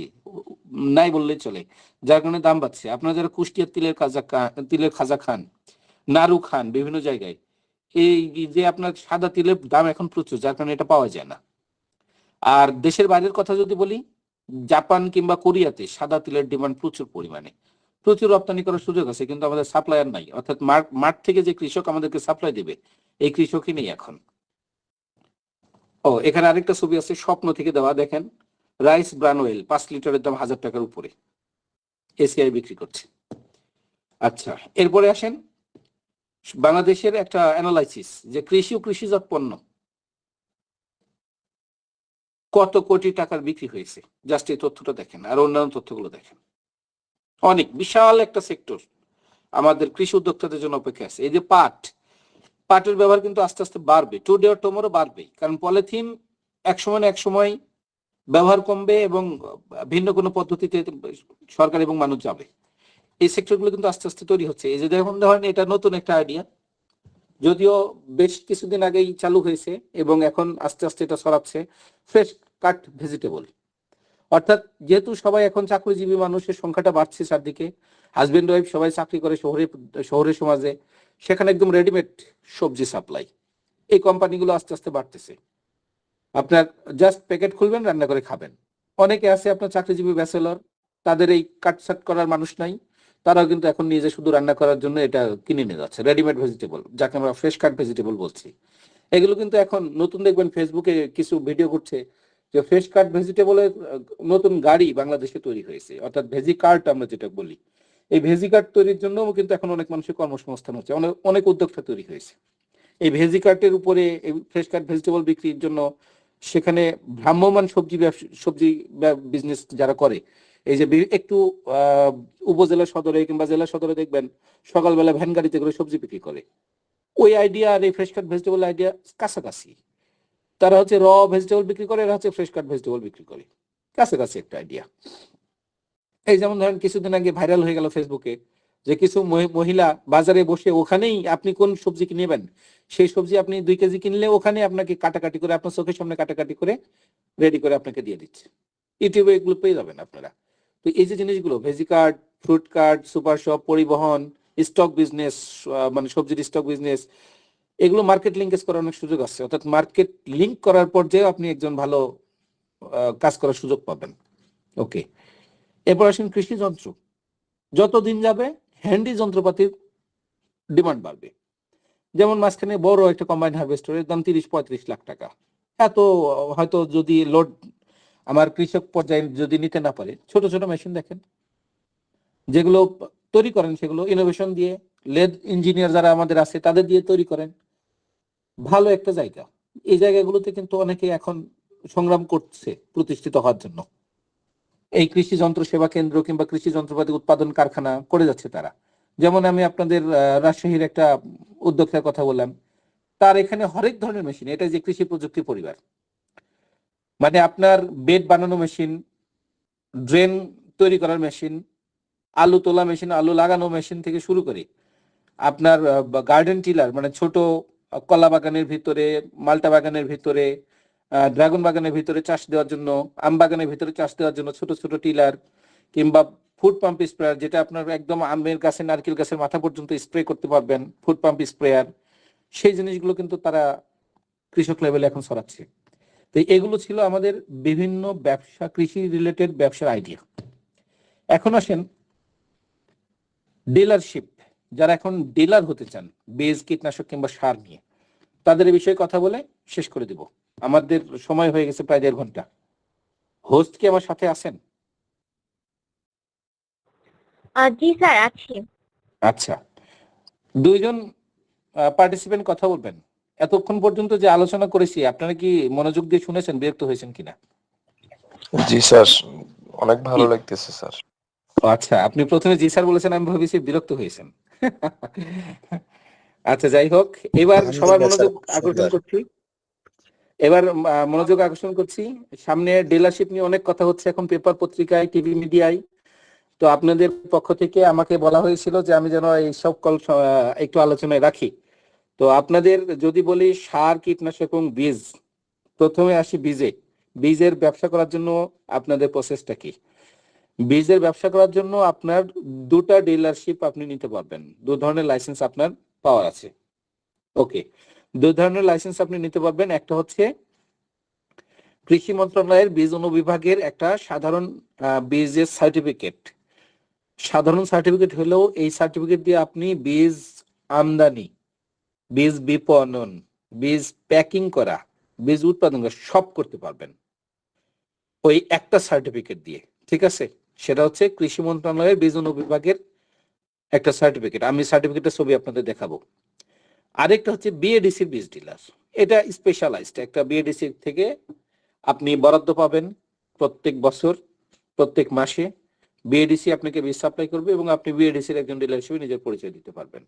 নাই বললেই চলে, যার কারণে দাম বাড়ছে। আপনারা যারা কুষ্টিয়ার তিলের খাজা খান, নাড়ু খান বিভিন্ন জায়গায়, এই যে আপনার সাদা তিলের দাম এখন প্রচুর, যার কারণে এটা পাওয়া যায় না। আর দেশের বাইরের কথা যদি বলি, জাপান কিংবা কোরিয়াতে সাদা তিলের ডিমান্ড প্রচুর পরিমাণে, প্রচুর রপ্তানি করার সুযোগ আছে, কিন্তু আমাদের সাপ্লায়ার নাই। অর্থাৎ মাঠ থেকে যে কৃষক আমাদেরকে সাপ্লাই দেবে, এই কৃষকই নেই এখন। ও এখানে আরেকটা ছবি আছে স্বপ্ন থেকে দেওয়া, দেখেন রাইস ব্রান অয়েল 5 লিটারের দাম 1000 টাকার উপরে এসিআই বিক্রি করছে। আচ্ছা, এরপরে আসেন বাংলাদেশের একটা অ্যানালাইসিস যে কৃষি ও কৃষিজাত পণ্য কত কোটি টাকার বিক্রি হয়েছে। জাস্ট এই তথ্যটা দেখেন, আর অন্যান্য তথ্যগুলো দেখেন। অনেক বিশাল একটা সেক্টর আমাদের কৃষি উদ্যোক্তাদের জন্য অপেক্ষা আছে। এই যে পাটের ব্যবহার কিন্তু আস্তে আস্তে বাড়বে, টুডে অর টুমরো বাড়বেই, কারণ পলিথিন একসময় না একসময় ব্যবহার কমবে এবং ভিন্ন কোনো পদ্ধতিতে সরকার এবং মানুষ যাবে। এই সেক্টরগুলো কিন্তু আস্তে আস্তে তৈরি হচ্ছে। এই যে দেখুন, ধরেন এটা নতুন একটা আইডিয়া, যদিও বেশ কিছুদিন আগেই চালু হয়েছে এবং এখন আস্তে আস্তে এটা ছড়াচ্ছে, ফ্রেশ কাট ভেজিটেবল। অর্থাৎ যেহেতু সবাই এখন চাকরিজীবী, মানুষের সংখ্যাটা বাড়ছে চারদিকে, হাজবেন্ড ওয়াইফ সবাই চাকরি করে শহরের সমাজে, সেখানে একদম রেডিমেড সবজি সাপ্লাই, এই কোম্পানিগুলো আস্তে আস্তে বাড়তেছে। আপনার জাস্ট প্যাকেট খুলবেন, রান্না করে খাবেন। অনেকে আছে আপনার চাকরিজীবী ব্যাচেলর, তাদের এই কাটসাট করার মানুষ নাই, তারাও কিন্তু এখন নিজে শুধু রান্না করার জন্য এটা কিনে নিয়ে যাচ্ছে, রেডিমেড ভেজিটেবল, যাকে আমরা ফ্রেশ কাট ভেজিটেবল বলছি। এগুলো কিন্তু এখন নতুন দেখবেন ফেসবুকে কিছু ভিডিও করছে যে ফ্রেশ কাট ভেজিটেবলের নতুন গাড়ি বাংলাদেশে তৈরি হয়েছে, অর্থাৎ ভেজি কার্ট আমরা যেটা বলি। এই ভেজি কার্ট তৈরির জন্য কিন্তু এখন অনেক মানুষের কর্মসংস্থান হচ্ছে, অনেক উদ্যোক্তা তৈরি হয়েছে এই ভেজি কার্টের উপরে। এই ফ্রেশ কাট ভেজিটেবল বিক্রির জন্য সেখানে ভ্রাম্যমান সবজি বিজনেস যারা করে, এই যে একটু উপজেলা সদরে কিংবা জেলা সদরে দেখবেন সকালবেলা ভ্যান গাড়িতে করে সবজি বিক্রি করে। ওই আইডিয়া আর এই ফ্রেশ কাট ভেজিটেবল আইডিয়া কাছাকাছি। তারা হচ্ছে র ভেজিটেবল বিক্রি করে, এরা হচ্ছে ফ্রেশ কাট ভেজিটেবল বিক্রি করে, কাছাকাছি একটা আইডিয়া। এই যেমন ধরেন কিছুদিন আগে ভাইরাল হয়ে গেল ফেসবুকে যে কিছু মহিলা বাজারে বসে, ওখানেই আপনি কোন সবজি নেবেন সেই সবজি আপনি 2 কেজি কিনলে ওখানে আপনাকে কাটাকাটি করে, আপনার চোখের সামনে কাটাকাটি করে রেডি করে আপনাকে দিয়ে দিচ্ছে। ইউটিউবে এগুলো পেয়ে যাবেন আপনারা। তো এই যে জিনিসগুলো, veggie card, fruit card, super shop, পরিবহন, স্টক বিজনেস, মানে সবজির স্টক বিজনেস, এগুলো মার্কেট লিঙ্কেজ করার অনেক সুযোগ আছে। অর্থাৎ মার্কেট লিঙ্ক করার পর যে আপনি একজন ভালো কাজ করার সুযোগ পাবেন। ওকে, এরপর আসেন কৃষি যন্ত্র। যত দিন যাবে হ্যান্ডি যন্ত্রপাতির ডিমান্ড বাড়বে। যেমন মাঝখানে বড় একটা কম্বাইন হারভেস্টরের দাম 30-35 লাখ টাকা। এত হয়তো যদি লোড আমার কৃষক পর্যায়ে যদি নিতে না পারে, ছোট ছোট মেশিন দেখেন যেগুলো তৈরি করেন, সেগুলো ইনোভেশন দিয়ে, লেদ ইঞ্জিনিয়ার যারা আমাদের আছে তাদের দিয়ে তৈরি করেন। ভালো একটা জায়গা। এই জায়গাগুলোতে কিন্তু অনেকে এখন সংগ্রাম করছে প্রতিষ্ঠিত হওয়ার জন্য। এই কৃষি যন্ত্র সেবা কেন্দ্র কিংবা কৃষি যন্ত্রপাতি উৎপাদন কারখানা করে যাচ্ছে তারা, যেমন আমি আপনাদের রাজশাহীর একটা উদ্যোক্তার কথা বললাম, তার এখানে হরেক ধরনের মেশিন, এটা যে কৃষি প্রযুক্তি পরিবার, মানে আপনার বেড বানানো মেশিন, ড্রেন তৈরি করার মেশিন, আলু তোলা মেশিন, আলু লাগানো মেশিন থেকে শুরু করে আপনার গার্ডেন টিলার, মানে ছোট কলা বাগানের ভিতরে, মালটা বাগানের ভিতরে, ড্রাগন বাগানের ভিতরে চাষ দেওয়ার জন্য, আম বাগানের ভিতরে চাষ দেওয়ার জন্য ছোট ছোট টিলার, কিংবা ফুড পাম্প স্প্রেয়ার, যেটা আপনার একদম আমের গাছে, নারকেল গাছের মাথা পর্যন্ত স্প্রে করতে পারবেন, ফুড পাম্প স্প্রেয়ার, সেই জিনিসগুলো কিন্তু তারা কৃষক লেভেলে এখন ছড়াচ্ছে। তো এগুলো ছিল আমাদের বিভিন্ন ব্যবসা, কৃষি রিলেটেড ব্যবসার আইডিয়া। এখন আসেন ডিলারশিপ, যারা এখন ডিলার হতে চান বীজ, কীটনাশক কিংবা সার নিয়ে, তাদের এই বিষয়ে কথা বলে শেষ করে দিব। আমাদের সময় হয়ে গেছে প্রায় 1.5 ঘন্টা। হোস্ট কি আমার সাথে আছেন? জি স্যার, আছি। আচ্ছা, 2 জন পার্টিসিপেন্ট কথা বলবেন। এতক্ষণ পর্যন্ত যে আলোচনা করেছি আপনারা কি মনোযোগ দিয়ে শুনেছেন, বিরক্ত হয়েছেন কিনা? জি স্যার, অনেক ভালো লাগতেছে স্যার। আচ্ছা, আপনি প্রথমে জি স্যার বলেছেন, আমি ভাবিছি বিরক্ত হয়েছেন। আচ্ছা, যাই হোক, এবার সবার মনোযোগ আকর্ষণ করছি। সামনে ডিলারশিপ নিয়ে অনেক কথা হচ্ছে এখন পেপার, পত্রিকায়, টিভি, মিডিয়ায়। তো আপনাদের পক্ষ থেকে আমাকে বলা হয়েছিল যে আমি যেন এই সব একটু আলোচনায় রাখি। তো আপনাদের যদি বলি সার, কীটনাশক এবং বীজ, প্রথমে আসি বীজে। বীজের ব্যবসা করার জন্য আপনাদের প্রসেসটা কি? বীজের ব্যবসা করার জন্য আপনার 2টা ডিলারশিপ আপনি নিতে পারবেন। 2 ধরনের লাইসেন্স আপনার পাওয়ার আছে। ওকে, 2 ধরনের লাইসেন্স আপনি নিতে পারবেন। একটা হচ্ছে কৃষি মন্ত্রণালয়ের বীজ অনুবিভাগের একটা সাধারণ বীজের সার্টিফিকেট। সাধারণ সার্টিফিকেট হলেও এই সার্টিফিকেট দিয়ে আপনি বীজ আমদানি, বীজ বিপণন, বীজ প্যাকিং করা, বীজ উৎপাদন করা সব করতে পারবেন ওই একটা সার্টিফিকেট দিয়ে। ঠিক আছে, সেটা হচ্ছে কৃষি মন্ত্রণালয়ের বীজ অনুবিভাগের একটা সার্টিফিকেট। আমি সার্টিফিকেটের ছবি আপনাদের দেখাবো। আরেকটা হচ্ছে বিএডিসির বীজ ডিলার। এটা স্পেশালাইজড একটা, বিএডিসি থেকে আপনি বরাদ্দ পাবেন প্রত্যেক বছর, প্রত্যেক মাসে বিএডিসি আপনাকে বীজ সাপ্লাই করবে এবং আপনি বিএডিসির একজন ডিলার হিসেবে নিজের পরিচয় দিতে পারবেন।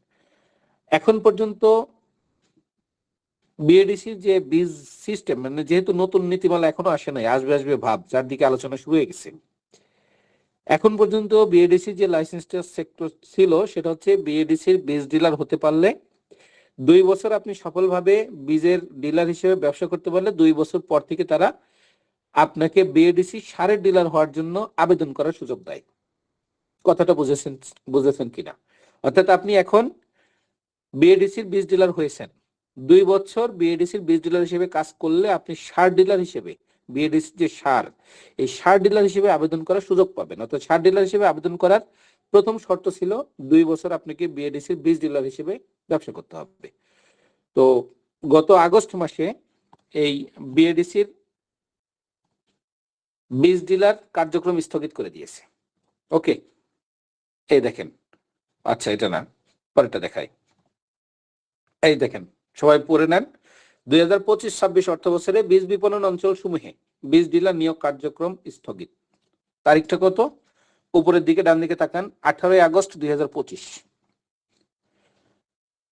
এখন পর্যন্ত বিএডিসির যে বীজ সিস্টেম, মানে যেহেতু নতুন নীতিমালা এখনো আসে নাই, আসবে আসবে ভাব, যার দিকে আলোচনা শুরু হয়ে গেছে। এখন পর্যন্ত বিএডিসি যে লাইসেন্সটা সেক্টর ছিল সেটা হচ্ছে বিএডিসির বীজ ডিলার হতে পারলে 2 বছর আপনি সফলভাবে বীজের ডিলার হিসেবে ব্যবসা করতে পারলে 2 বছর পর থেকে তারা আপনাকে বিএডিসি সারের ডিলার হওয়ার জন্য আবেদন করার সুযোগ দেয়। কথাটা বুঝেছেন কিনা? অর্থাৎ আপনি এখন বিএডিসির বীজ ডিলার হয়েছেন, 2 বছর বিএডিসির বীজ ডিলার হিসেবে কাজ করলে আপনি সার ডিলার হিসেবে, বিএডিসি যে সার, এই সার ডিলার হিসেবে আবেদন করার সুযোগ পাবেন। অর্থাৎ সার ডিলার হিসেবে আবেদন করার প্রথম শর্ত ছিল 2 বছর আপনাকে বিএডিসির বীজ ডিলার হিসেবে ব্যবসা করতে হবে। তো গত আগস্ট মাসে এই বিএডিসির বীজ ডিলার কার্যক্রম স্থগিত করে দিয়েছে। ওকে, এই দেখেন, আচ্ছা এটা না, পরেরটা দেখাই। এই দেখেন, সবাই পড়ে নেন। 2025-26 অর্থ বছরে বীজ বিপণন অঞ্চল সমূহে বীজ ডিলার নিয়োগ কার্যক্রম স্থগিত। তারিখটা কত? উপরের দিকে ডান দিকে তাকান, 18 আগস্ট 2025।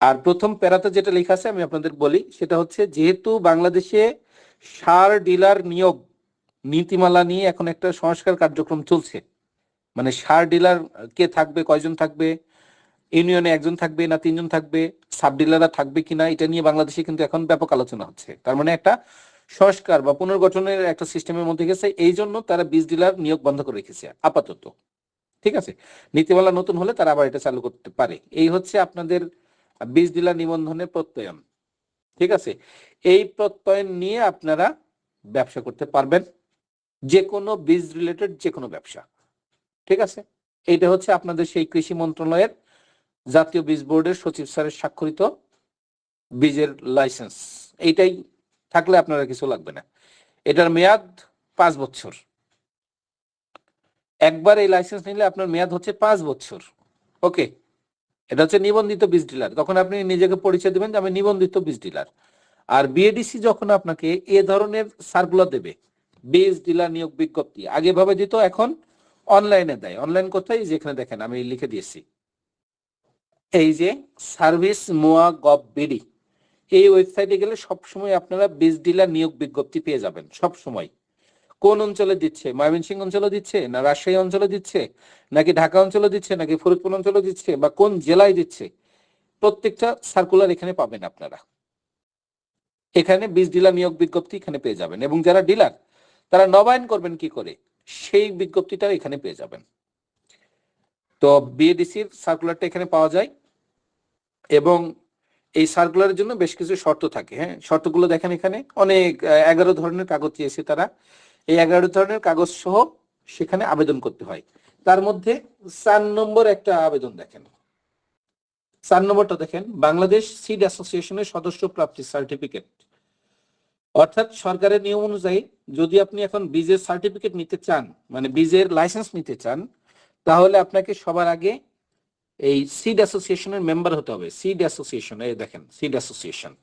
আর প্রথম প্যারাতে যেটা লেখা আছে আমি আপনাদের বলি, সেটা হচ্ছে যেহেতু বাংলাদেশে সার ডিলার নিয়োগ নীতিমালা নিয়ে এখন একটা সংস্কার কার্যক্রম চলছে, মানে সার ডিলার কে থাকবে, কয়জন থাকবে, ইউনিয়নে 1 জন থাকবে না 3 জন থাকবে, সাব ডিলাররা থাকবে কিনা, এটা নিয়ে বাংলাদেশে কিন্তু এখন ব্যাপক আলোচনা হচ্ছে। তার মানে একটা সংস্কার বা পুনর্গঠনের একটা সিস্টেমের মধ্যে গেছে, এই জন্য তারা বীজ ডিলার নিয়োগ বন্ধ করে রেখেছে আপাতত। ঠিক আছে, নীতিমালা নতুন হলে তারা আবার এটা চালু করতে পারে। এই হচ্ছে আপনাদের বীজ ডিলার নিবন্ধনের প্রত্যয়ন। ঠিক আছে, এই প্রত্যয়ন নিয়ে আপনারা ব্যবসা করতে পারবেন, যে কোনো বীজ রিলেটেড যে কোনো ব্যবসা। ঠিক আছে, এইটা হচ্ছে আপনাদের সেই কৃষি মন্ত্রণালয়ের জাতীয় বীজ বোর্ডের সচিব স্যারের স্বাক্ষরিত বীজের লাইসেন্স। এইটাই থাকলে আপনারা কিছু লাগবে না। এটার মেয়াদ 5 বছর। একবার এই লাইসেন্স নিলে আপনার মেয়াদ হচ্ছে 5 বছর। ওকে, এটা হচ্ছে নিবন্ধিত বীজ ডিলার। তখন আপনি নিজেকে পরিচয় দেবেন যে আমি নিবন্ধিত বীজ ডিলার। আর বিএডিসি যখন আপনাকে এ ধরনের সার্কুলার দেবে, বীজ ডিলার নিয়োগ বিজ্ঞপ্তি, আগে ভাবে দিত, এখন অনলাইনে দেয়। অনলাইন কোথায়? যেখানে দেখেন আমি লিখে দিয়েছি, এই যে সার্ভিস মোয়া গভ বিডি, এই ওয়েবসাইটে গেলে সবসময় আপনারা বীজ ডিলার নিয়োগ বিজ্ঞপ্তি পেয়ে যাবেন। সব সময় কোন অঞ্চলে দিচ্ছে, ময়মনসিংহ অঞ্চলে দিচ্ছে না রাজশাহী অঞ্চলে দিচ্ছে নাকি ঢাকা অঞ্চলে দিচ্ছে নাকি ফরিদপুর অঞ্চলে দিচ্ছে বা কোন জেলায় দিচ্ছে, প্রত্যেকটা সার্কুলার এখানে পাবেন আপনারা। এখানে বীজ ডিলার নিয়োগ বিজ্ঞপ্তি এখানে পেয়ে যাবেন, এবং যারা ডিলার তারা নবায়ন করবেন কি করে সেই বিজ্ঞপ্তিটাও এখানে পেয়ে যাবেন। তো বিএডিসির সার্কুলারটা এখানে পাওয়া যায়, এবং এই সার্কুলারের জন্য বেশ কিছু শর্ত থাকে। হ্যাঁ, শর্তগুলো দেখেন, এখানে অনেক 11 ধরনের কাগজ চেয়েছে তারা। এই 11 ধরনের কাগজ সহ সেখানে আবেদন করতে হয়। তার মধ্যে 4 নম্বর একটা আবেদন দেখেন, 4 নম্বরটা দেখেন, বাংলাদেশ সিড অ্যাসোসিয়েশনের সদস্য প্রাপ্তি সার্টিফিকেট। অর্থাৎ সরকারের নিয়ম অনুযায়ী যদি আপনি এখন বীজের সার্টিফিকেট নিতে চান, মানে বীজের লাইসেন্স নিতে চান, তাহলে আপনাকে সবার আগে এই সিড অ্যাসোসিয়েশনের মেম্বার হতে হবে। সিড অ্যাসোসিয়েশন, এই দেখেন সিড অ্যাসোসিয়েশন,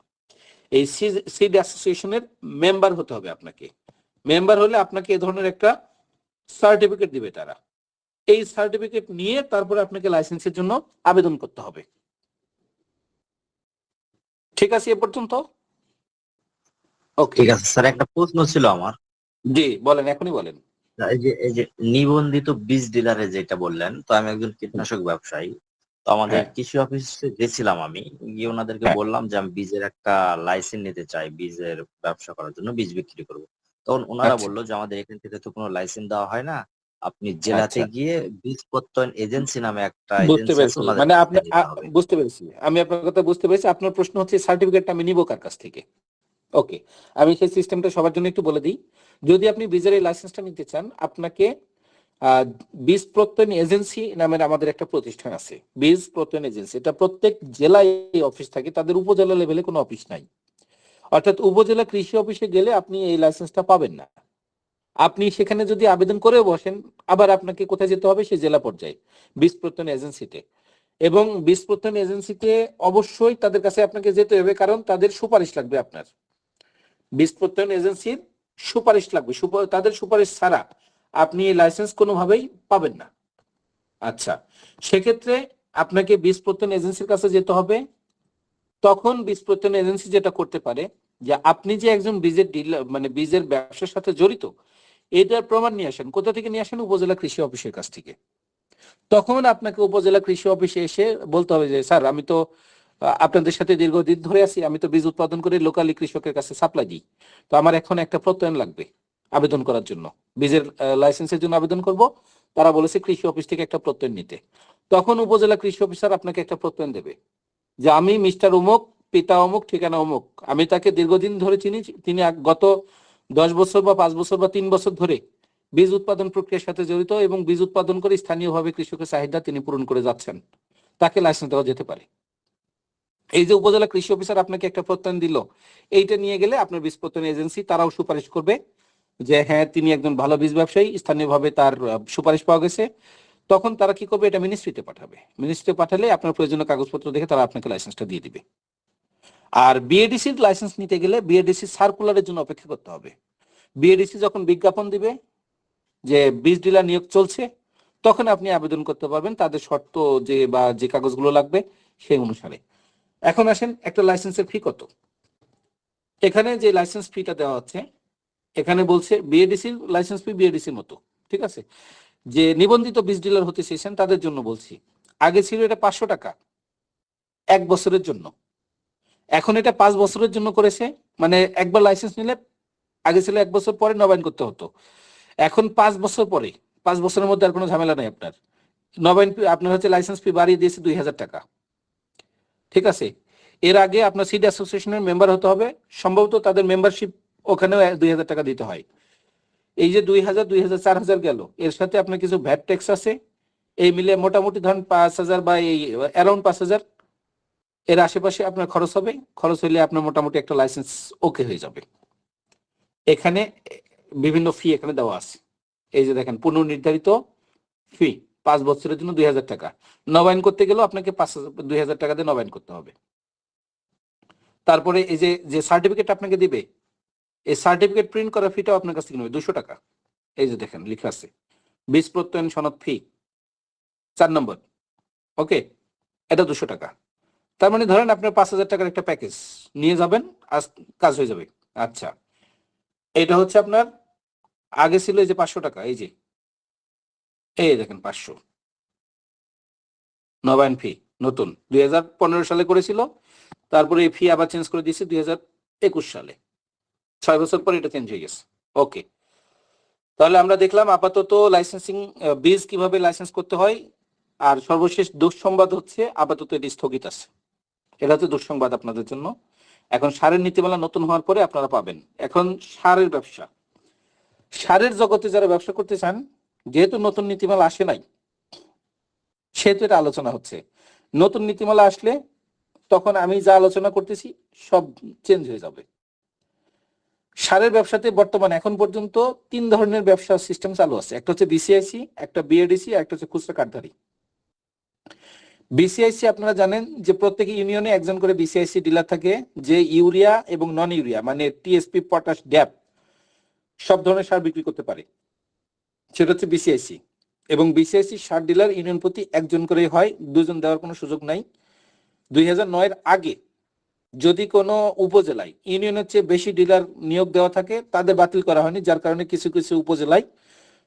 এই সিড অ্যাসোসিয়েশনের মেম্বার হতে হবে আপনাকে। মেম্বার হলে আপনাকে এ ধরনের একটা সার্টিফিকেট দিবে তারা। এই সার্টিফিকেট নিয়ে তারপরে আপনাকে লাইসেন্সের জন্য আবেদন করতে হবে। ঠিক আছে এ পর্যন্ত? ওকে, ঠিক আছে স্যার, একটা প্রশ্ন ছিল আমার। জি বলেন, এখনই বলেন। এই যে নিবন্ধিত বীজ ডিলারে যেটা বললেন, তো আমি একজন কীটনাশক ব্যবসায়ী। তো আমাদের হ্যাঁ। কৃষি অফিসে গেছিলাম, আমি গিয়ে ওনাদেরকে হ্যাঁ। বললাম যে আমি বীজের একটা লাইসেন্স নিতে চাই, বীজের ব্যবসা করার জন্য, বীজ বিক্রি করব। তখন ওনারা আচ্ছা। বললো যে আমাদের এখান থেকে তো কোনো লাইসেন্স দেওয়া হয় না, আপনি জেলাতে আচ্ছা, গিয়ে বীজ প্রত্যয়ন এজেন্সি নামে একটা বুঝতে এজেন্সি আছে, পেরেছি, ওনাদের মানে কাছ আপনি থেকে নিতে হবে। বুঝতে পেরেছি, আমি আপনার কথা বুঝতে পেরেছি। আপনার প্রশ্ন হচ্ছে সার্টিফিকেটটা আমি নিব কার কাছ থেকে। ওকে, আমি সেই সিস্টেমটা সবার জন্য একটু বলে দিই। যদি আপনি বীজের এই লাইসেন্সটা নিতে চান, আপনাকে বীজ প্রত্যয়ন এজেন্সি নামের আমাদের একটা প্রতিষ্ঠান আছে, বীজ প্রত্যয়ন এজেন্সি। এটা প্রত্যেক জেলায় অফিস থাকে, তাদের উপজেলা লেভেলে কোনো অফিস নাই। অর্থাৎ উপজেলা কৃষি অফিসে গেলে আপনি এই লাইসেন্সটা পাবেন না। আপনি সেখানে যদি আবেদন করে বসেন, আবার আপনাকে কোথায় যেতে হবে, সেই জেলা পর্যায়ে বীজ প্রত্যয়ন এজেন্সিতে। এবং বীজ প্রত্যয়ন এজেন্সিতে অবশ্যই তাদের কাছে আপনাকে যেতে হবে, কারণ তাদের সুপারিশ লাগবে। আপনার বীজ প্রত্যয়ন এজেন্সির সুপারিশ লাগবে, তাদের সুপারিশ ছাড়া আপনি এই লাইসেন্স কোনোভাবেই পাবেন না। আচ্ছা, সেক্ষেত্রে আপনাকে বীজ প্রত্যয়ন এজেন্সির কাছে যেতে হবে। তখন বীজ প্রত্যয়ন এজেন্সি যেটা করতে পারে, যে আপনি যে একজন বীজের ডিলার, মানে বীজের ব্যবসার সাথে জড়িত, এটার প্রমাণ নিয়ে আসেন। কোথা থেকে নিয়ে আসেন? উপজেলা কৃষি অফিসের কাছ থেকে। তখন আপনাকে উপজেলা কৃষি অফিসে এসে বলতে হবে যে স্যার, আমি তো আপনাদের সাথে দীর্ঘদিন ধরে আছি, আমি তো বীজ উৎপাদন করে লোকালি কৃষকের কাছে সাপ্লাই দিই, তো আমার এখন একটা প্রত্যয়ন লাগবে আবেদন করার জন্য, বীজের লাইসেন্সের জন্য আবেদন করব। তারা বলেছে কৃষি অফিস থেকে একটা প্রত্যয়ন নিতে। তখন উপজেলা কৃষি অফিসার আপনাকে একটা প্রত্যয়ন দেবে যে আমি মিস্টার অমুক, পিতা অমুক, ঠিকানা অমুক, আমি তাকে দীর্ঘদিন ধরে চিনি, তিনি গত 10 বছর বা 5 বছর বা 3 বছর ধরে বীজ উৎপাদন প্রক্রিয়ার সাথে জড়িত, এবং বীজ উৎপাদন করে স্থানীয়ভাবে কৃষকের চাহিদা তিনি পূরণ করে যাচ্ছেন, তাকে লাইসেন্স দেওয়া যেতে পারে। এই যে উপজেলা কৃষি অফিসার আপনাকে একটা প্রত্যয়ন দিল, এইটা নিয়ে গেলে আপনার বীজ প্রত্যয়ন এজেন্সি তারাও সুপারিশ করবে যে হ্যাঁ, তিনি একজন ভালো বীজ ব্যবসায়ী, স্থানীয়ভাবে তার সুপারিশ পাওয়া গেছে। তখন তারা কি করবে? এটা মিনিস্ট্রিতে পাঠাবে। মিনিস্ট্রিতে পাঠালে আপনার প্রয়োজনীয় কাগজপত্র দেখে তারা আপনাকে লাইসেন্সটা দিয়ে দিবে। আর বিএডিসির লাইসেন্স নিতে গেলে বিএডিসি সার্কুলারের জন্য অপেক্ষা করতে হবে। বিএডিসি যখন বিজ্ঞাপন দিবে যে বীজ ডিলার নিয়োগ চলছে, তখন আপনি আবেদন করতে পারবেন তাদের শর্ত যে কাগজগুলো লাগবে সেই অনুসারে। এখন আসেন, একটা লাইসেন্সের ফি কত? এখানে যে লাইসেন্স ফিটা দেওয়া হচ্ছে, এখানে বলছে বিএডিসির লাইসেন্স ফি বিএডিসির মতো, ঠিক আছে। যে নিবন্ধিত বীজ ডিলার হতে চেয়েছেন তাদের জন্য বলছি, আগে ছিল এটা 500 টাকা 1 বছরের জন্য, এখন এটা 5 বছরের জন্য করেছে। মানে একবার লাইসেন্স নিলে আগে ছিল 1 বছর পরে নবায়ন করতে হতো, এখন 5 বছর পরে, 5 বছরের মধ্যে আর কোনো ঝামেলা নেই। আপনার নবায়ন আপনার হচ্ছে লাইসেন্স ফি বাড়িয়ে দিয়েছে 2000 টাকা, ঠিক আছে। এর আগে আপনার সিড অ্যাসোসিয়েশনের মেম্বার হতে হবে, সম্ভবত তাদের মেম্বারশিপ ওখানেও 2000 টাকা দিতে হয়। এই যে 2000, 4000 গেল, এর সাথে আপনার কিছু ভ্যাট ট্যাক্স আছে, এই মিলে মোটামুটি ধরেন 5000 বা এই অ্যারাউন্ড 5000 এর আশেপাশে আপনার খরচ হবে। খরচ হইলে আপনার মোটামুটি একটা লাইসেন্স ওকে হয়ে যাবে। এখানে বিভিন্ন ফি এখানে দেওয়া আছে, এই যে দেখেন পুনর্নির্ধারিত ফি 5 বছরের জন্য 2000 টাকা, নবায়ন করতে গেলেও আপনাকে 2000 টাকা দিয়ে নবায়ন করতে হবে। তারপরে এই যে সার্টিফিকেট আপনাকে দিবে, এই সার্টিফিকেট প্রিন্ট করা ফিটাও আপনার কাছ থেকে নেবে 200 টাকা। এই যে দেখেন লেখা আছে বীজ প্রত্যয়ন সনদ ফি 4 নম্বর। ওকে, এটা 200 টাকা। তার মানে ধরেন আপনার 5,000 টাকার একটা প্যাকেজ নিয়ে যাবেন, আজ কাজ হয়ে যাবে। আচ্ছা, এটা হচ্ছে আপনার আগে ছিল এই যে 500 টাকা, এই যে এই দেখেন 500 নবায়ন ফি নতুন 2015 সালে করেছিল, তারপরে এই ফি আবার চেঞ্জ করে দিয়েছে 2021 সালে, 6 বছর পর এটা চেঞ্জ হয়ে গেছে। ওকে, তাহলে আমরা দেখলাম আপাতত লাইসেন্সিং বীজ কিভাবে লাইসেন্স করতে হয়। আর সর্বশেষ দুঃসংবাদ হচ্ছে আপাতত এটি স্থগিত আছে। এটা হচ্ছে দুঃসংবাদ আপনাদের জন্য। এখন সারের নীতিমালা নতুন হওয়ার পরে আপনারা পাবেন। এখন সারের ব্যবসা, সারের জগতে যারা ব্যবসা করতে চান, যেহেতু নতুন নীতিমালা আসে নাই সেহেতু এটা আলোচনা হচ্ছে। নতুন নীতিমালা আসলে তখন আমি যা আলোচনা করতেছি সব চেঞ্জ হয়ে যাবে। সারের ব্যবসাতে বর্তমানে এখন পর্যন্ত 3 ধরনের ব্যবসা সিস্টেম চালু আছে। একটা হচ্ছে বিসিআইসি, একটা বিএডিসি, একটা হচ্ছে খুচরা কার্ডধারী। বিসিআইসি আপনারা জানেন যে প্রত্যেক ইউনিয়নে একজন করে বিসিআইসি ডিলার থাকে, যে ইউরিয়া এবং নন ইউরিয়া মানে টিএসপি, পটাশ, ড্যাপ সব ধরনের সার বিক্রি করতে পারে, সেটা হচ্ছে বিসিআইসি। এবং বিসিআইসি সার ডিলার ইউনিয়ন প্রতি একজন করে হয়, 2 জন দেওয়ার কোনো সুযোগ নাই। 2009-এর আগে যদি কোনো উপজেলায় ইউনিয়নের চেয়ে বেশি ডিলার নিয়োগ দেওয়া থাকে তাদের বাতিল করা হয়নি, যার কারণে কিছু কিছু উপজেলায়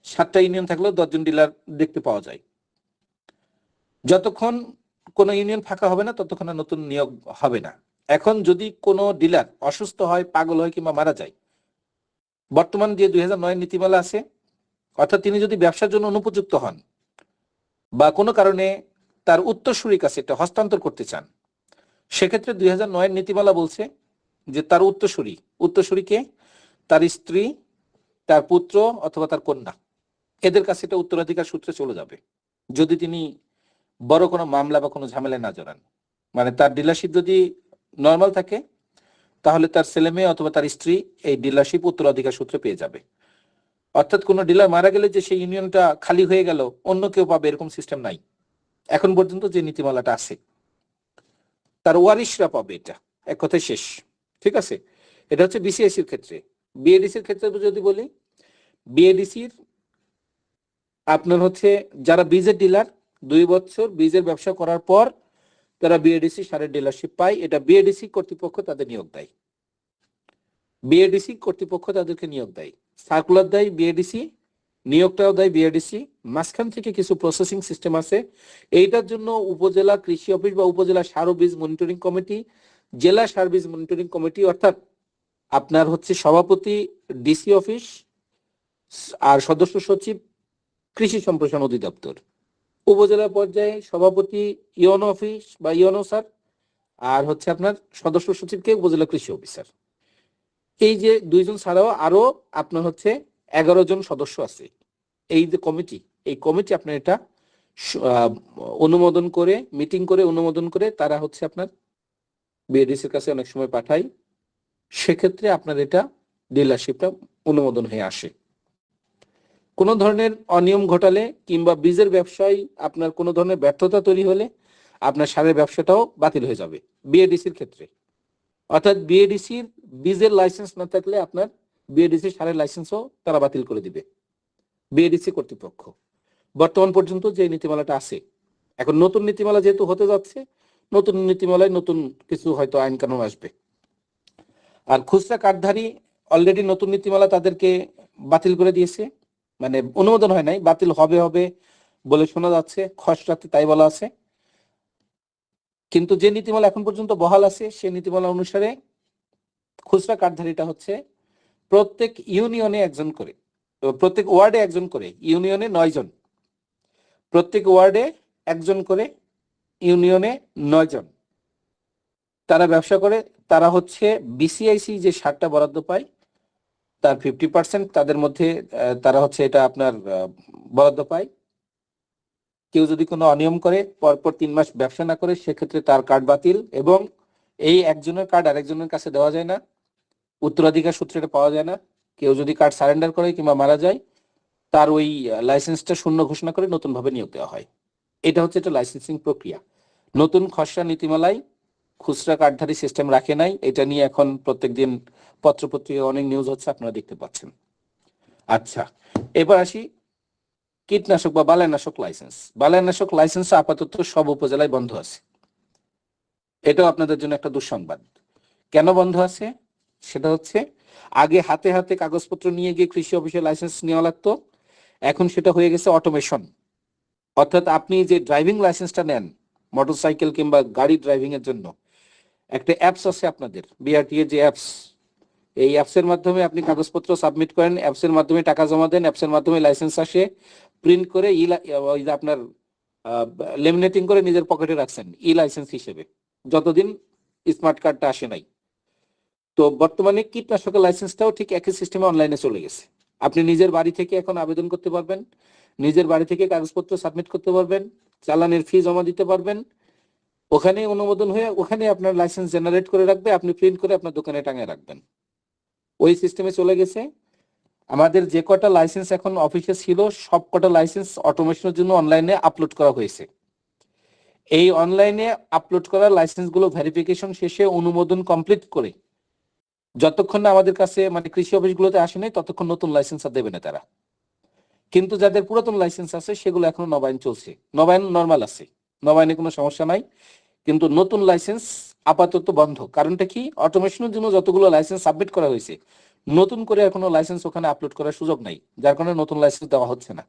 7টা ইউনিয়ন থাকলেও 10 জন ডিলার দেখতে পাওয়া যায়। যতক্ষণ কোনো ইউনিয়ন ফাঁকা হবে না ততক্ষণ নতুন নিয়োগ হবে না। এখন যদি কোনো ডিলার অসুস্থ হয়, পাগল হয় কিংবা মারা যায়, বর্তমান যে 2009 নীতিমালা আছে, অর্থাৎ তিনি যদি ব্যবসার জন্য অনুপযুক্ত হন বা কোনো কারণে তার উত্তরসূরির কাছে এটা হস্তান্তর করতে চান, সেক্ষেত্রে 2009 নীতিমালা বলছে যে তার উত্তরসূরিকে তার স্ত্রী, তার পুত্র অথবা তার কন্যা, এদের কাছে এটা উত্তরাধিকার সূত্রে চলে যাবে, যদি তিনি বড় কোনো মামলা বা কোনো ঝামেলায় না জড়ান। মানে তার ডিলারশিপ যদি নর্মাল থাকে তাহলে তার ছেলে মেয়ে অথবা তার স্ত্রী এই ডিলারশিপ উত্তরাধিকার সূত্রে পেয়ে যাবে। অর্থাৎ কোনো ডিলার মারা গেলে যে সেই ইউনিয়নটা খালি হয়ে গেল অন্য কেউ পাবে এরকম সিস্টেম নাই। এখন পর্যন্ত যে নীতিমালাটা আছে তার ওয়ারিশরা পাবে, এটা এক কথায় শেষ। ঠিক আছে, এটা হচ্ছে বিসিআইসির ক্ষেত্রে। বিএডিসির ক্ষেত্রে যদি বলি, বিএডিসির আপনার হচ্ছে যারা বীজের ডিলার 2 বছর বীজের ব্যবসা করার পর তারা বিএডিসি সারের ডিলারশিপ পায়, এটা বিএডিসি কর্তৃপক্ষ তাদের নিয়োগ দেয়। বিএডিসি কর্তৃপক্ষ তাদেরকে নিয়োগ দেয়, সার্কুলার দেয় বিএডিসি, নিয়োগটাও দেয় বিএডিসি। মাঝখান থেকে কিছু প্রসেসিং সিস্টেম আছে, এইটার জন্য উপজেলা কৃষি অফিস বা উপজেলা সার ও বীজ মনিটরিং কমিটি, জেলা সার বীজ মনিটরিং কমিটি, অর্থাৎ আপনার হচ্ছে সভাপতি ডিসি অফিস আর সদস্য সচিব কৃষি সম্প্রসারণ অধিদপ্তর, উপজেলা পর্যায়ে সভাপতি ইওনো অফিস বা ইওনো স্যার, আর হচ্ছে আপনার সদস্য সচিবকে উপজেলা কৃষি অফিসার। এই যে 2 জন ছাড়াও আরো আপনার হচ্ছে 11 জন সদস্য আছে। এই যে কমিটি, এই কমিটি আপনার এটা অনুমোদন করে, মিটিং করে অনুমোদন করে তারা হচ্ছে আপনার বিএডিসির কাছে অনেক সময় পাঠায়, সেক্ষেত্রে আপনার এটা ডিলারশিপটা অনুমোদন হয়ে আসে। কোনো ধরনের অনিয়ম ঘটালে কিংবা বীজের ব্যবসায় আপনার কোনো ধরনের ব্যর্থতা তৈরি হলে আপনার সারের ব্যবসাটাও বাতিল হয়ে যাবে বিএডিসির ক্ষেত্রে। অর্থাৎ বিএডিসির বীজের লাইসেন্স না থাকলে আপনার বিএডিসি সারের লাইসেন্সও তারা বাতিল করে দিবে, বিএডিসি কর্তৃপক্ষ। বর্তমান পর্যন্ত যে নীতিমালাটা আছে, এখন নতুন নীতিমালা যেহেতু হতে যাচ্ছে, নতুন নীতিমালায় নতুন কিছু হয়তো আইন কানুন আসবে। আর খুচরা কার্ডধারী অলরেডি নতুন নীতিমালা তাদেরকে বাতিল করে দিয়েছে, মানে অনুমোদন হয় নাই, বাতিল হবে হবে বলে শোনা যাচ্ছে, খসড়াতে তাই বলা আছে। কিন্তু যে নীতিমালা এখন পর্যন্ত বহাল আছে সেই নীতিমালা অনুসারে খুচরা কার্ডধারীটা হচ্ছে প্রত্যেক ইউনিয়নে একজন করে, প্রত্যেক ওয়ার্ডে একজন করে, ইউনিয়নে 9 জন, প্রত্যেক ওয়ার্ডে একজন করে, ইউনিয়নে 9 জন তারা ব্যবসা করে। তারা হচ্ছে বিসিআইসি যে সারটা বরাদ্দ পায় তার 50% তাদের মধ্যে তারা হচ্ছে এটা আপনার বরাদ্দ পায়। কেউ যদি কোনো অনিয়ম করে, পরপর 3 মাস ব্যবসা না করে, সেক্ষেত্রে তার কার্ড বাতিল, এবং এই একজনের কার্ড আরেকজনের কাছে দেওয়া যায় না, উত্তরাধিকার সূত্রে এটা পাওয়া যায় না। কেউ যদি কার্ড সারেন্ডার করে কিংবা মারা যায়, তার ওই লাইসেন্সটা শূন্য ঘোষণা করে নতুন ভাবে নিয়োগ দেওয়া হয়। এটা হচ্ছে একটা লাইসেন্সিং প্রক্রিয়া। নতুন খসড়া নীতিমালায় খুচরা কার্ডধারী সিস্টেম রাখে নাই, এটা নিয়ে এখন প্রত্যেকদিন পত্রপত্রিকায় অনেক নিউজ হচ্ছে, আপনারা দেখতে পাচ্ছেন। আচ্ছা, এবার আসি কীটনাশক বা বালাইনাশক লাইসেন্স। বালাইনাশক লাইসেন্স আপাতত সব উপজেলায় বন্ধ আছে, এটাও আপনাদের জন্য একটা দুঃসংবাদ। কেন বন্ধ আছে? সেটা হচ্ছে আগে হাতে হাতে কাগজপত্র নিয়ে গিয়ে কৃষি অফিসে লাইসেন্স নেওয়া লাগতো, এখন সেটা হয়ে গেছে অটোমেশন। অর্থাৎ আপনি যে ড্রাইভিং লাইসেন্সটা নেন মোটরসাইকেল কিংবা গাড়ি ড্রাইভিং এর জন্য, একটা অ্যাপস আছে আপনাদের, বিআরটি এর যে অ্যাপস, এই অ্যাপসের মাধ্যমে আপনি কাগজপত্র সাবমিট করেন, অ্যাপসের মাধ্যমে টাকা জমা দেন, অ্যাপসের মাধ্যমে লাইসেন্স আসে, প্রিন্ট করে ওই যে আপনার লেমিনেটিং করে নিজের পকেটে রাখছেন ই লাইসেন্স হিসেবে, যতদিন স্মার্ট কার্ডটা আসে নাই। তো বর্তমানে কীটনাশকের লাইসেন্সটাও ঠিক একই সিস্টেমে অনলাইনে চলে গেছে। আপনি নিজের বাড়ি থেকে এখন আবেদন করতে পারবেন, নিজের বাড়ি থেকে কাগজপত্র সাবমিট করতে পারবেন, চালানের ফি জমা দিতে পারবেন, ওখানে অনুমোদন হয়ে ওখানে আপনার লাইসেন্স জেনারেট করে রাখবে, আপনি প্রিন্ট করে আপনার দোকানে টাঙিয়ে রাখবেন। ওই সিস্টেমে চলে গেছে। আমাদের যে কটা লাইসেন্স এখন অফিসে ছিল সব কটা লাইসেন্স অটোমেশনের জন্য অনলাইনে আপলোড করা হয়েছে। এই অনলাইনে আপলোড করা লাইসেন্সগুলো ভেরিফিকেশন শেষে অনুমোদন কমপ্লিট করে যতক্ষণ না আমাদের কাছে মানে কৃষি অফিসগুলোতে আসে নাই ততক্ষণ নতুন লাইসেন্স আর দেবে না তারা। কিন্তু যাদের পুরাতন লাইসেন্স আছে সেগুলো এখনো নবায়ন চলছে, নবায়ন নর্মাল আছে, নবায়নে কোনো সমস্যা নাই। কিন্তু নতুন লাইসেন্স আপাতত বন্ধ। কারণটা কি? অটোমেশনের জন্য যতগুলো লাইসেন্স সাবমিট করা হয়েছে নতুন করে আর কোনো লাইসেন্স ওখানে আপলোড করার সুযোগ নাই, যার কারণে নতুন লাইসেন্স দেওয়া হচ্ছে না।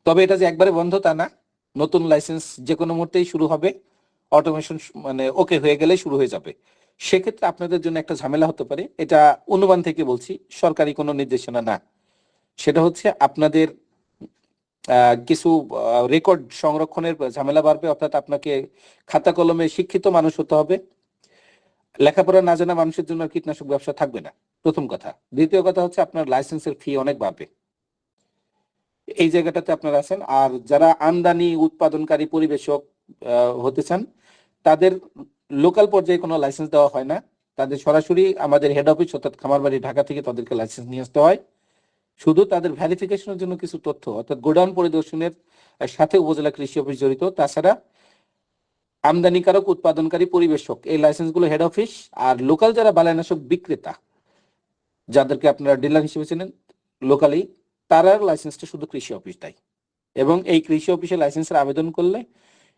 তবে এটা যে একবারে বন্ধ তা না, নতুন লাইসেন্স যে কোনো মুহূর্তেই শুরু হবে, অটোমেশন মানে ওকে হয়ে গেলে শুরু হয়ে যাবে। সেক্ষেত্রে আপনাদের জন্য একটা ঝামেলা হতে পারে, এটা অনুমান থেকে বলছি, সরকারি কোনো নির্দেশনা না। সেটা হচ্ছে আপনাদের কিছু রেকর্ড সংরক্ষণের ঝামেলা বাড়বে, অর্থাৎ আপনাকে খাতা কলমে শিক্ষিত মানুষ হতে হবে। লেখাপড়া না জানা মানুষের জন্য কীটনাশক ব্যবসা থাকবে না, প্রথম কথা। দ্বিতীয় কথা হচ্ছে আপনার লাইসেন্সের ফি অনেক বাড়বে, এই জায়গাটাতে আপনারা আছেন। আর যারা আমদানি উৎপাদনকারী পরিবেশক হতে চান তাদের লোকাল পর্যায়ে কোনো লাইসেন্স দেওয়া হয় না, তাদের সরাসরি আমাদের হেড অফিস অর্থাৎ খামারবাড়ি ঢাকা থেকে তাদেরকে লাইসেন্স নিয়ে আসতে হয়। শুধু তাদের ভেরিফিকেশনের জন্য কিছু তথ্য অর্থাৎ গোডাউন পরিদর্শনের সাথে উপজেলা কৃষি অফিস জড়িত। তাছাড়া আমদানিকারক উৎপাদনকারী পরিবেশক এই লাইসেন্সগুলো হেড অফিস, আর লোকাল যারা বালাইনাশক বিক্রেতা যাদেরকে আপনারা ডিলার হিসেবে চেনেন লোকালি, তারা লাইসেন্সটা শুধু কৃষি অফিস দেয়। এবং এই কৃষি অফিসে লাইসেন্সের আবেদন করলে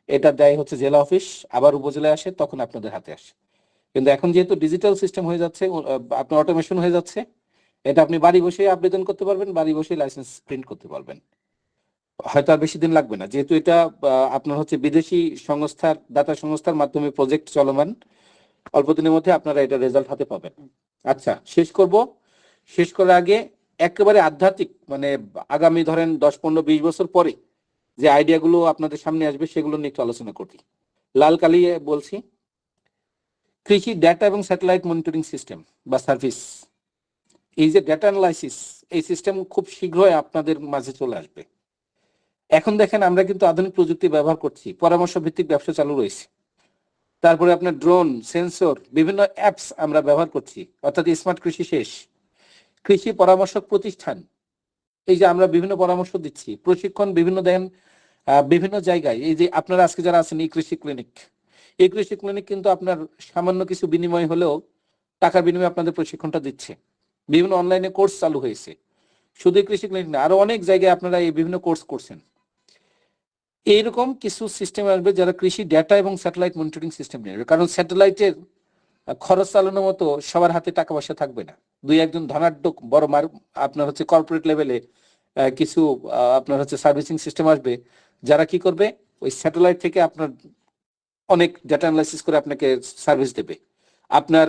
এটা দেয় হচ্ছে জেলা অফিস, আবার উপজেলায় আসে, তখন আপনাদের হাতে আসে। কিন্তু এখন যেহেতু ডিজিটাল সিস্টেম হয়ে যাচ্ছে, আপনার অটোমেশন হয়ে যাচ্ছে, এটা আপনি বাড়ি বসে আবেদন করতে পারবেন, বাড়ি বসে লাইসেন্স প্রিন্ট করতে পারবেন। হয়তো আর বেশি দিন লাগবে না, যেহেতু এটা আপনার হচ্ছে বিদেশি সংস্থার দাতা সংস্থার মাধ্যমে প্রজেক্ট চলমান, অল্প দিনের মধ্যে আপনারা এটা রেজাল্ট হাতে পাবেন। আচ্ছা, শেষ করার আগে একেবারে আধ্যাত্মিক মানে আগামী ধরেন 10, 15, 20 বছর পরে যে আইডিয়াগুলো আপনাদের সামনে আসবে সেগুলো নিয়ে একটু আলোচনা করি। লাল কালি বলছি, কৃষি ডেটা এবং স্যাটেলাইট মনিটরিং সিস্টেম বা সার্ভিস, এই যে ডেটা অ্যানালাইসিস, এই সিস্টেম খুব শীঘ্রই আপনাদের মাঝে চলে আসবে। এখন দেখেন আমরা কিন্তু আধুনিক প্রযুক্তি ব্যবহার করছি, পরামর্শ ভিত্তিক ব্যবসা চালু রয়েছে। তারপরে আপনার ড্রোন, সেন্সর, বিভিন্ন অ্যাপস আমরা ব্যবহার করছি, অর্থাৎ স্মার্ট কৃষি শেষ। কৃষি পরামর্শক প্রতিষ্ঠান, এই যে আমরা বিভিন্ন পরামর্শ দিচ্ছি, প্রশিক্ষণ বিভিন্ন দেন বিভিন্ন জায়গায়। এই যে আপনারা আজকে যারা আছেন এই কৃষি ক্লিনিক কিন্তু আপনার সামান্য কিছু বিনিময় হলেও টাকার বিনিময়ে আপনাদের প্রশিক্ষণটা দিচ্ছে। বিভিন্ন অনলাইনে কোর্স চালু হয়েছে, শুধু কৃষি ক্লিনিক না, আরো অনেক জায়গায় আপনারা এই বিভিন্ন কোর্স করছেন। এইরকম কিছু সিস্টেম আসবে যারা কৃষি ডেটা এবং স্যাটেলাইট মনিটরিং সিস্টেম নেবে, কারণ স্যাটেলাইটের খরচ চালানোর মতো সবার হাতে টাকা পয়সা থাকবে না। দুই একজন ধনাঢ্য বড় আপনার হচ্ছে কর্পোরেট লেভেলে কিছু আপনার হচ্ছে সার্ভিসিং সিস্টেম আসবে, যারা কি করবে ওই স্যাটেলাইট থেকে আপনার অনেক ডেটা অ্যানালাইসিস করে আপনাকে সার্ভিস দেবে। আপনার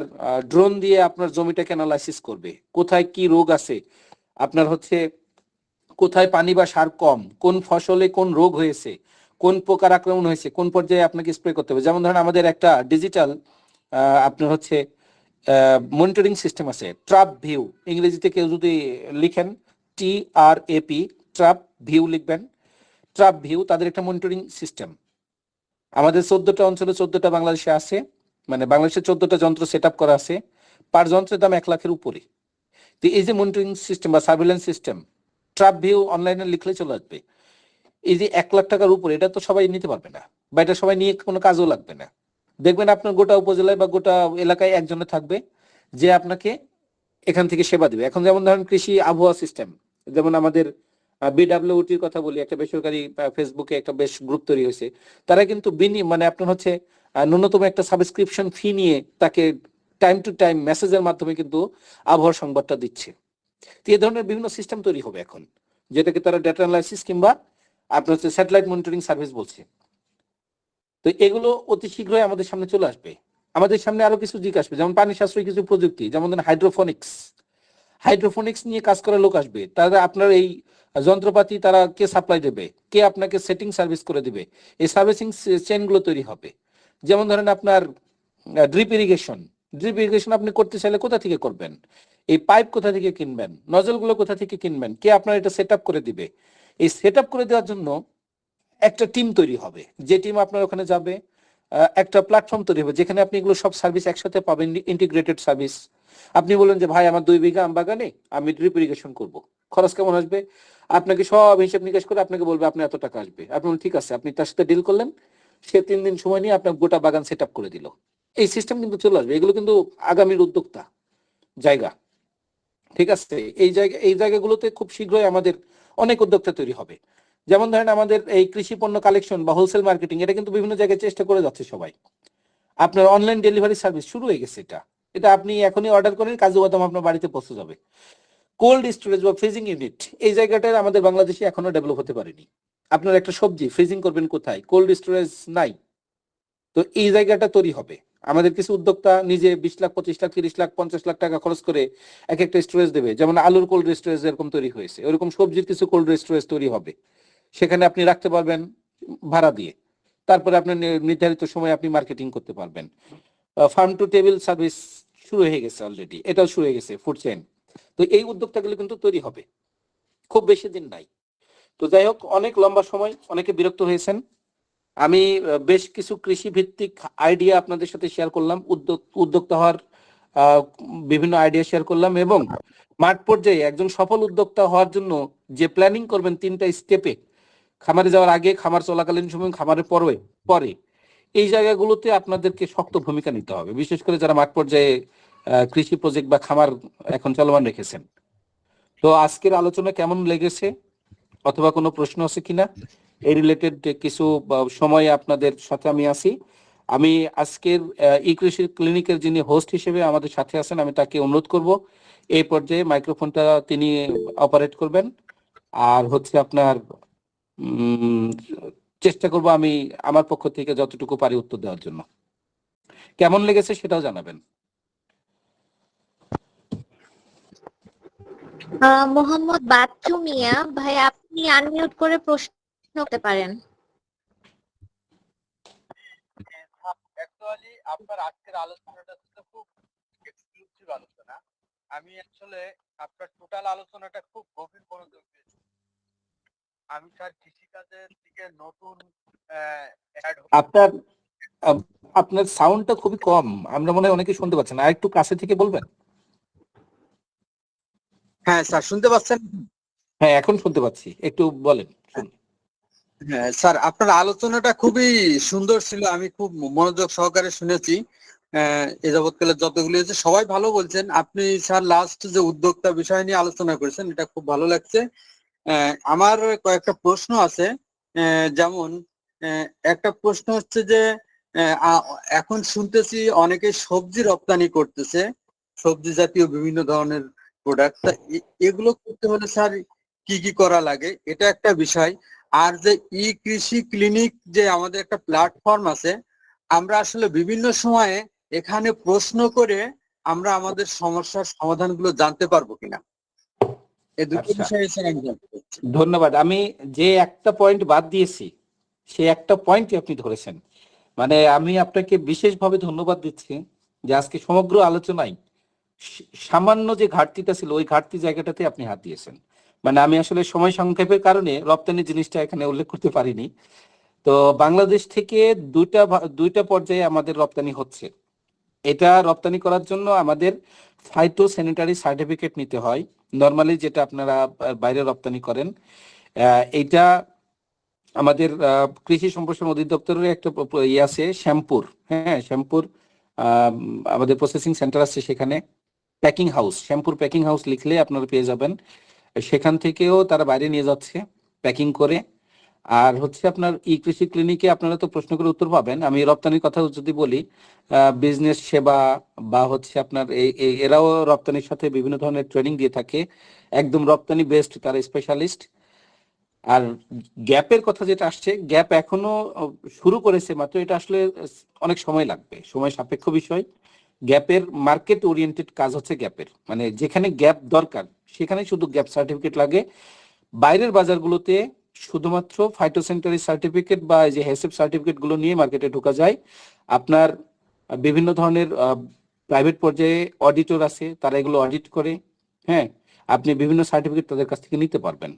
ড্রোন দিয়ে আপনার জমিটাকে অ্যানালাইসিস করবে, কোথায় কি রোগ আছে, আপনার হচ্ছে কোথায় পানি বা সার কম, কোন ফসলে কোন রোগ হয়েছে, কোন পোকার আক্রমণ হয়েছে, কোন পর্যায়ে আপনাকে স্প্রে করতে হবে। যেমন ধরেন আমাদের একটা ডিজিটাল আপনার হচ্ছে মনিটরিং সিস্টেম আছে, ট্রাপ ভিউ, ইংরেজিতে কেউ যদি লিখেন TRAP, ট্রাপ ভিউ লিখবেন, ট্রাপ ভিউ তাদের একটা মনিটরিং সিস্টেম। আমাদের 14টা অঞ্চলে 14টা বাংলাদেশে আছে, মানে বাংলাদেশে 14টা যন্ত্র সেট আপ করা আছে, পার যন্ত্রের দাম 1 লাখের উপরে। তো এই যে মনিটরিং সিস্টেম বা সার্ভিলেন্স সিস্টেম, ট্রাপ ভিউ অনলাইনে লিখলে চলে আসবে। এই যে 1 লাখ টাকার উপরে, এটা তো সবাই নিতে পারবে না, বা এটা সবাই নিয়ে কোনো কাজও লাগবে না। দেখবেন আপনার গোটা উপজেলায় বা গোটা এলাকায় একজনে থাকবে যে আপনাকে এখান থেকে সেবা দিবে। এখন যেমন ধরেন কৃষি আবহাওয়া সিস্টেম, যেমন আমাদের BWOTর কথা বলি, একটা বেসরকারি ফেসবুকে একটা বেশ গ্রুপ তৈরি হয়েছে, তারা কিন্তু মানে আপনার হচ্ছে ন্যূনতম একটা সাবস্ক্রিপশন ফি নিয়ে তাকে টাইম টু টাইম মেসেজের মাধ্যমে কিন্তু আবহাওয়ার সংবাদটা দিচ্ছে। তো এই ধরনের বিভিন্ন সিস্টেম তৈরি হবে এখন, যেটাকে তারা ডেটা অ্যানালাইসিস কিংবা আপনার হচ্ছে স্যাটেলাইট মনিটরিং সার্ভিস বলছে। তো এগুলো অতি শীঘ্রই আমাদের সামনে চলে আসবে। আমাদের সামনে আরো কিছু দিক আসবে, যেমন পানি সাশ্রয়ী কিছু প্রযুক্তি, যেমন হাইড্রোফোনিক্স নিয়ে কাজ করার লোক আসবে। তারা আপনার এই যন্ত্রপাতি তারা কে সাপ্লাই দেবে, কে আপনাকে সেটিং সার্ভিস করে দিবে, এই সার্ভিসিং চেইনগুলো তৈরি হবে। যেমন ধরেন আপনার ড্রিপ ইরিগেশন আপনি করতে চাইলে কোথা থেকে করবেন, এই পাইপ কোথা থেকে কিনবেন, নজলগুলো কোথা থেকে কিনবেন, কে আপনার এটা সেট করে দিবে। এই সেট করে দেওয়ার জন্য একটা টিম তৈরি হবে, যে টিম আপনার ওখানে যাবে, একটা প্ল্যাটফর্ম তৈরি হবে যেখানে আপনি এগুলো সব সার্ভিস একসাথে পাবেন, ইন্টিগ্রেটেড সার্ভিস। আপনি বলেন যে ভাই আমার 2 বিঘা আম বাগানে আমি ড্রিপ ইরিগেশন করবো, খরচ কেমন আসবে, আপনাকে সব হিসেব নিকাশ করে আপনাকে বলবে আপনি এত টাকা আসবে। আপনি বলেন ঠিক আছে, আপনি তার সাথে ডিল করলেন, সে 3 দিন সময় নিয়ে আপনার গোটা বাগান সেট করে দিল। এই সিস্টেম কিন্তু চলে আসবে। এগুলো কিন্তু আগামীর উদ্যোক্তা জায়গা, ঠিক আছে। এই জায়গাগুলোতে খুব শীঘ্রই আমাদের অনেক উদ্যোক্তা তৈরি হবে। যেমন ধরেন আমাদের এই কৃষি পণ্য কালেকশন বা হোলসেল মার্কেটিং, এটা কিন্তু বিভিন্ন জায়গায় চেষ্টা করে যাচ্ছে সবাই। আপনার অনলাইন ডেলিভারি সার্ভিস শুরু হয়ে গেছে। এটা আপনি এখনই অর্ডার করেন, কাজু বাদাম আপনার বাড়িতে পৌঁছে যাবে। কোল্ড স্টোরেজ বা ফ্রিজিং ইউনিট, এই জায়গাটা আমাদের বাংলাদেশে এখনো ডেভেলপ হতে পারেনি। আপনার একটা সবজি ফ্রিজিং করবেন কোথায়, কোল্ড স্টোরেজ নাই। তো এই জায়গাটা তৈরি হবে। আমাদের কিছু উদ্যোক্তা নিজে 20 লাখ 25 লাখ 30 লাখ 50 লাখ টাকা খরচ করে এক একটা স্টোরেজ দেবে, যেমন আলুর কোল্ড স্টোরেজ এরকম তৈরি হয়েছে, ওরকম সবজির কিছু কোল্ড স্টোরেজ তৈরি হবে। সেখানে আপনি রাখতে পারবেন ভাড়া দিয়ে, তারপরে আপনার নির্ধারিত সময় আপনি মার্কেটিং করতে পারবেন। ফার্ম টু টেবিল সার্ভিস শুরু হয়ে গেছে অলরেডি, এটাও শুরু হয়ে গেছে, ফুড চেইন। তো এই উদ্যোক্তাগুলো কিন্তু তৈরি হবে, খুব বেশি দিন নাই। তো যাই হোক, অনেক লম্বা সময়, অনেকে বিরক্ত হয়েছেন। আমি বেশ কিছু কৃষি ভিত্তিক আইডিয়া আপনাদের সাথে শেয়ার করলাম, উদ্যোক্তা হওয়ার বিভিন্ন আইডিয়া শেয়ার করলাম, এবং মাঠ পর্যায়ে একজন সফল উদ্যোক্তা হওয়ার জন্য যে প্ল্যানিং করবেন 3টা স্টেপে, খামারে যাওয়ার আগে, খামার চলাকালীন সময়, খামারের পরে এই জায়গাগুলোতে আপনাদেরকে শক্ত ভূমিকা নিতে হবে, বিশেষ করে যারা মাঠ পর্যায়ে কৃষি প্রজেক্ট বা খামার এখন চলমান রেখেছেন। তো আজকের আলোচনা কেমন লেগেছে, অথবা কোনো প্রশ্ন আছে কিনা এই রিলেটেড কিছু সময় আপনাদের সাথে আমি আছি। আমি আজকের ই কৃষি ক্লিনিকের যিনি হোস্ট হিসেবে আমাদের সাথে আছেন, আমি তাকে অনুরোধ করব এই পর্যায়ে মাইক্রোফোনটা তিনি অপারেট করবেন। আর হচ্ছে আপনার চেষ্টা করব আমি আমার পক্ষ থেকে যতটুকু পারি উত্তর দেওয়ার জন্য। কেমন লেগেছে সেটাও জানাবেন। মোহাম্মদ বাচ্চু মিয়া ভাই, আপনি আনমিউট করে প্রশ্ন করতে পারেন। অ্যাকচুয়ালি আপনার আজকের আলোচনাটা ছিল খুব এক্সক্লুসিভ আলোচনা। আমি আসলে আপনার টোটাল আলোচনাটা খুব গভীর মনোযোগ দিয়েছি। আমি স্যার কৃষিকাজের দিকে নতুন আপনার সাউন্ডটা খুবই কম, আমরা মনে হয় অনেকে শুনতে পাচ্ছেন, আর একটু কাছে থেকে বলবেন। হ্যাঁ স্যার, শুনতে পাচ্ছেন? হ্যাঁ, এখন শুনতে পাচ্ছি, একটু বলেন। হ্যাঁ স্যার, আপনার আলোচনাটা খুবই সুন্দর ছিল, আমি খুব মনোযোগ সহকারে শুনেছি। এ যাবৎকালে যতগুলি হয়েছে সবাই ভালো বলছেন। আপনি স্যার লাস্ট যে উদ্যোক্তা বিষয় নিয়ে আলোচনা করেছেন, এটা খুব ভালো লাগছে। আমার কয়েকটা প্রশ্ন আছে। যেমন একটা প্রশ্ন হচ্ছে যে এখন শুনতেছি অনেকে সবজি রপ্তানি করতেছে, সবজি জাতীয় বিভিন্ন ধরনের প্রোডাক্ট। এগুলো করতে হলে স্যার কি কি করা লাগে, এটা একটা বিষয়। আর যে ই কৃষি ক্লিনিক যে আমাদের একটা প্ল্যাটফর্ম আছে, আমরা আসলে বিভিন্ন সময়ে এখানে প্রশ্ন করে আমরা আমাদের সমস্যার সমাধানগুলো জানতে পারবো কিনা, এই দুটো বিষয়ে স্যার আমি জানতে চাচ্ছি। ধন্যবাদ। আমি যে একটা পয়েন্ট বাদ দিয়েছি, সে একটা পয়েন্টই আপনি ধরেছেন। মানে আমি আপনাকে বিশেষভাবে ধন্যবাদ দিচ্ছি যে আজকে সমগ্র আলোচনায় সামান্য যে ঘাটতিটা ছিল, ওই ঘাটতি জায়গাটাতে আপনি হাত দিয়েছেন। মানে আমি আসলে সময় সংক্ষেপের কারণে রপ্তানি জিনিসটা এখানে উল্লেখ করতে পারিনি। তো বাংলাদেশ থেকে দুইটা পর্যায়ে আমাদের রপ্তানি হচ্ছে। এটা রপ্তানি করার জন্য আমাদের ফাইটো স্যানিটারি সার্টিফিকেট নিতে হয়, নর্মালি যেটা আপনারা বাইরে রপ্তানি করেন। এইটা আমাদের কৃষি সম্প্রসারণ অধিদপ্তরের একটা আছে শ্যামপুর, হ্যাঁ শ্যামপুর আমাদের প্রসেসিং সেন্টার আছে, সেখানে packing house, Shyampur packing house লিখলে আপনারা পেয়ে যাবেন। সেখান থেকেও তারা বাইরে নিয়ে যাচ্ছে প্যাকিং করে। আর হচ্ছে আপনার ই কৃষি ক্লিনিকে আপনারা তো প্রশ্ন করে উত্তর পাবেন। আমি রপ্তানির কথা যদি বলি, বিজনেস সেবা বা হচ্ছে আপনার এরাও রপ্তানির সাথে বিভিন্ন ধরনের ট্রেনিং দিয়ে থাকে, একদম রপ্তানি বেস্ট তারা স্পেশালিস্ট। আর গ্যাপের কথা যেটা আসছে, গ্যাপ এখনো শুরু করেছে মাত্র, এটা আসলে অনেক সময় লাগবে, সময় সাপেক্ষ বিষয়। গ্যাপের মার্কেট ওরিয়েন্টেড কাজ হচ্ছে গ্যাপের, মানে যেখানে গ্যাপ দরকার সেখানে শুধু গ্যাপ সার্টিফিকেট লাগে। বাইরের বাজারগুলোতে শুধুমাত্র ফাইটোস্যানিটারি সার্টিফিকেট বা এই যে হেসেপ সার্টিফিকেট গুলো নিয়ে মার্কেটে ঢোকা যায়। আপনার বিভিন্ন ধরনের প্রাইভেট পর্যায়ে অডিটর আছে, তারা এগুলো অডিট করে। হ্যাঁ, আপনি বিভিন্ন সার্টিফিকেট তাদের কাছ থেকে নিতে পারবেন।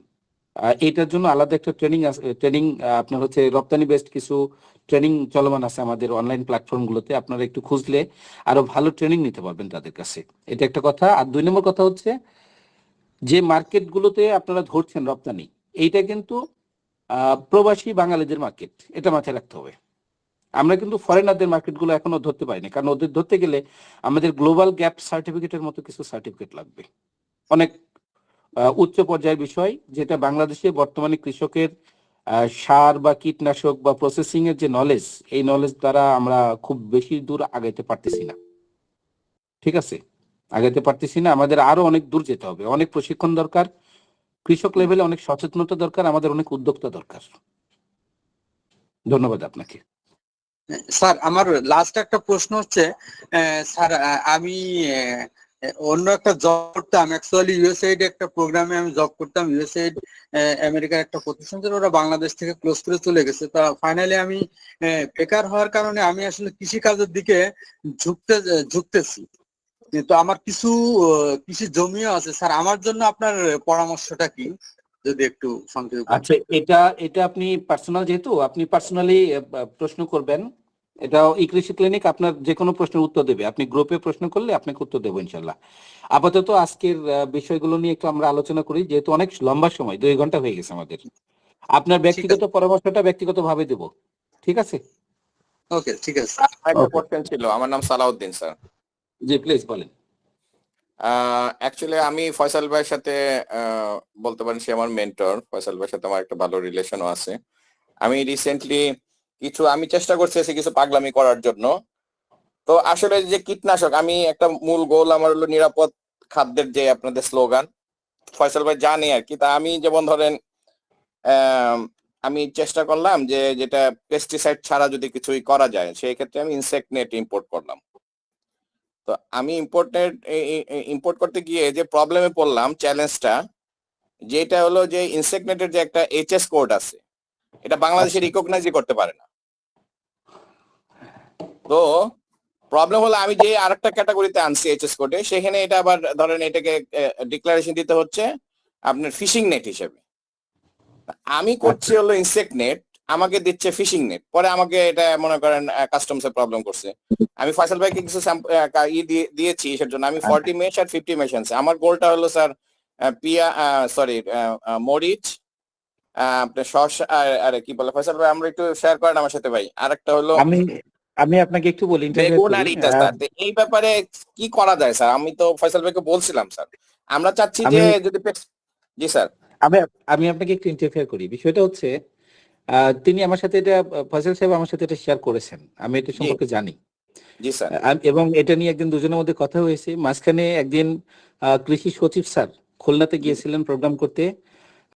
এটার জন্য আলাদা একটা ট্রেনিং আপনার হচ্ছে রপ্তানি বেসড কিছু ট্রেনিং চলমান আছে আমাদের অনলাইন প্ল্যাটফর্মগুলোতে, আপনারা একটু খুঁজলে আরো ভালো ট্রেনিং নিতে পারবেন তাদের কাছে। এটা একটা কথা। আর 2 নম্বর কথা হচ্ছে, যে মার্কেটগুলোতে আপনারা ধরছেন রপ্তানি, এইটা কিন্তু প্রবাসী বাঙালিদের মার্কেট, এটা মাথায় রাখতে হবে। আমরা কিন্তু ফরেনারদের মার্কেটগুলো এখনো ধরতে পারিনি, কারণ ওদের ধরতে গেলে আমাদের গ্লোবাল গ্যাপ সার্টিফিকেটের মতো কিছু সার্টিফিকেট লাগবে, অনেক উচ্চ পর্যায়ের বিষয়, যেটা বাংলাদেশে বর্তমানে কৃষকের সার বা কীটনাশক বা প্রসেসিং এর যে নলেজ, এই নলেজ দ্বারা আমরা খুব বেশি দূর আগাইতে পারতেছি না। ঠিক আছে, আগাইতে পারতেছি না, আমাদের আরো অনেক দূর যেতে হবে, অনেক প্রশিক্ষণ দরকার, কৃষক লেভেলে অনেক সচেতনতা দরকার, আমাদের অনেক উদ্যোক্তা দরকার। ধন্যবাদ আপনাকে। স্যার আমার লাস্ট একটা প্রশ্ন হচ্ছে, স্যার আমি অন্য একটা জব করতাম, অ্যাকচুয়ালি ইউএসএইড একটা প্রোগ্রামে আমি জব করতাম। ইউএসএইড আমেরিকার একটা প্রতিষ্ঠান ছিল, ওরা বাংলাদেশ থেকে ক্লোজ করে চলে গেছে। তা ফাইনালি আমি বেকার হওয়ার কারণে আমি আসলে কৃষি কাজের দিকে ঝুঁকতেছি। তো আমার কিছু কৃষি জমিও আছে স্যার, আমার জন্য আপনার পরামর্শটা কি যদি একটু সংক্ষেপে? আচ্ছা, এটা আপনি পার্সোনাল, যেহেতু আপনি পার্সোনালি প্রশ্ন করবেন, এটা ই কৃষি ক্লিনিক আপনার যে কোনো প্রশ্নের উত্তর দেবে। আপনি গ্রুপে প্রশ্ন করলে আপনাকে উত্তর দেবো ইনশাল্লাহ। আপাতত আজকের বিষয়গুলো নিয়ে একটু আমরা আলোচনা করি, যেহেতু অনেক লম্বা সময়, 2 ঘন্টা হয়ে গেছে আমাদের। আপনার ব্যক্তিগত পরামর্শটা ব্যক্তিগত ভাবে দেব, ঠিক আছে? ওকে, ঠিক আছে। একটা কোশ্চেন ছিল। আমার নাম সালাউদ্দিন স্যার। জি প্লিজ বলেন। অ্যাকচুয়ালি আমি ফয়সাল ভাইয়ের সাথে বলতে পারেন সে আমার মেন্টর। ফয়সাল ভাইয়ের সাথে আমার একটা ভালো রিলেশনও আছে। আমি রিসেন্টলি আমি চেষ্টা করছি কিছু পাগলামি করার জন্য। তো আসলে যে কীটনাশক, আমি একটা মূল গোল আমার হলো নিরাপদ খাদ্যের যে আপনাদের স্লোগান, ফয়সাল ভাই জানে আর কি। তা আমি যেমন ধরেন আমি চেষ্টা করলাম যে যেটা পেস্টিসাইড ছাড়া যদি কিছুই করা যায়, সেই ক্ষেত্রে আমি ইনসেক্ট নেট ইম্পোর্ট করলাম। তো আমি ইম্পোর্ট করতে গিয়ে যে প্রবলেমে পড়লাম, চ্যালেঞ্জটা যেটা হলো যে ইনসেক্ট নেটের যে একটা এইচএস কোড আছে, এটা বাংলাদেশে রিকগনাইজই করতে পারে না। তো প্রবলেম হলো আমি যে আরেকটা ক্যাটাগরিতে আনছি এইচএস কোডে, সেখানে এটা আবার ধরেন এটাকে ডিক্লারেশন দিতে হচ্ছে আপনার ফিশিং নেট হিসেবে। আমি করছি হলো ইনসেক্ট নেট, আমাকে দিচ্ছে ফিশিং নেট। পরে আমাকে এটা মনে করেন কাস্টমসে প্রবলেম করছে। আমি ফয়সাল ভাইকে কিছু দিয়েছি, সেটার জন্য আমি 40 মেশ আর 50 মেশ আনছি। আমার গোলটা হলো স্যার মরিচ, আপনার শসা আর কি বলে ফয়সাল ভাই, আমরা একটু শেয়ার করেন আমার সাথে ভাই। আরেকটা হলো আমি আপনাকে একটু বলি, বেগুন আর ইটা স্যার। এই ব্যাপারে কি করা যায় স্যার? আমি তো ফয়সাল ভাইকে বলছিলাম স্যার, আমরা চাচ্ছি যে যদি জি স্যার। আমি আপনাকে একটু ইন্টারফেয়ার করি। বিষয়টা হচ্ছে তিনি আমার সাথে এটা, ফয়সাল সাহেব আমার সাথে এটা শেয়ার করেছেন, আমি এটা সম্পর্কে জানি। জি স্যার। এবং এটা নিয়ে একদিন দুজনের মধ্যে কথা হয়েছে। মাঝখানে একদিন কৃষি সচিব স্যার খুলনাতে গিয়েছিলেন প্রোগ্রাম করতে,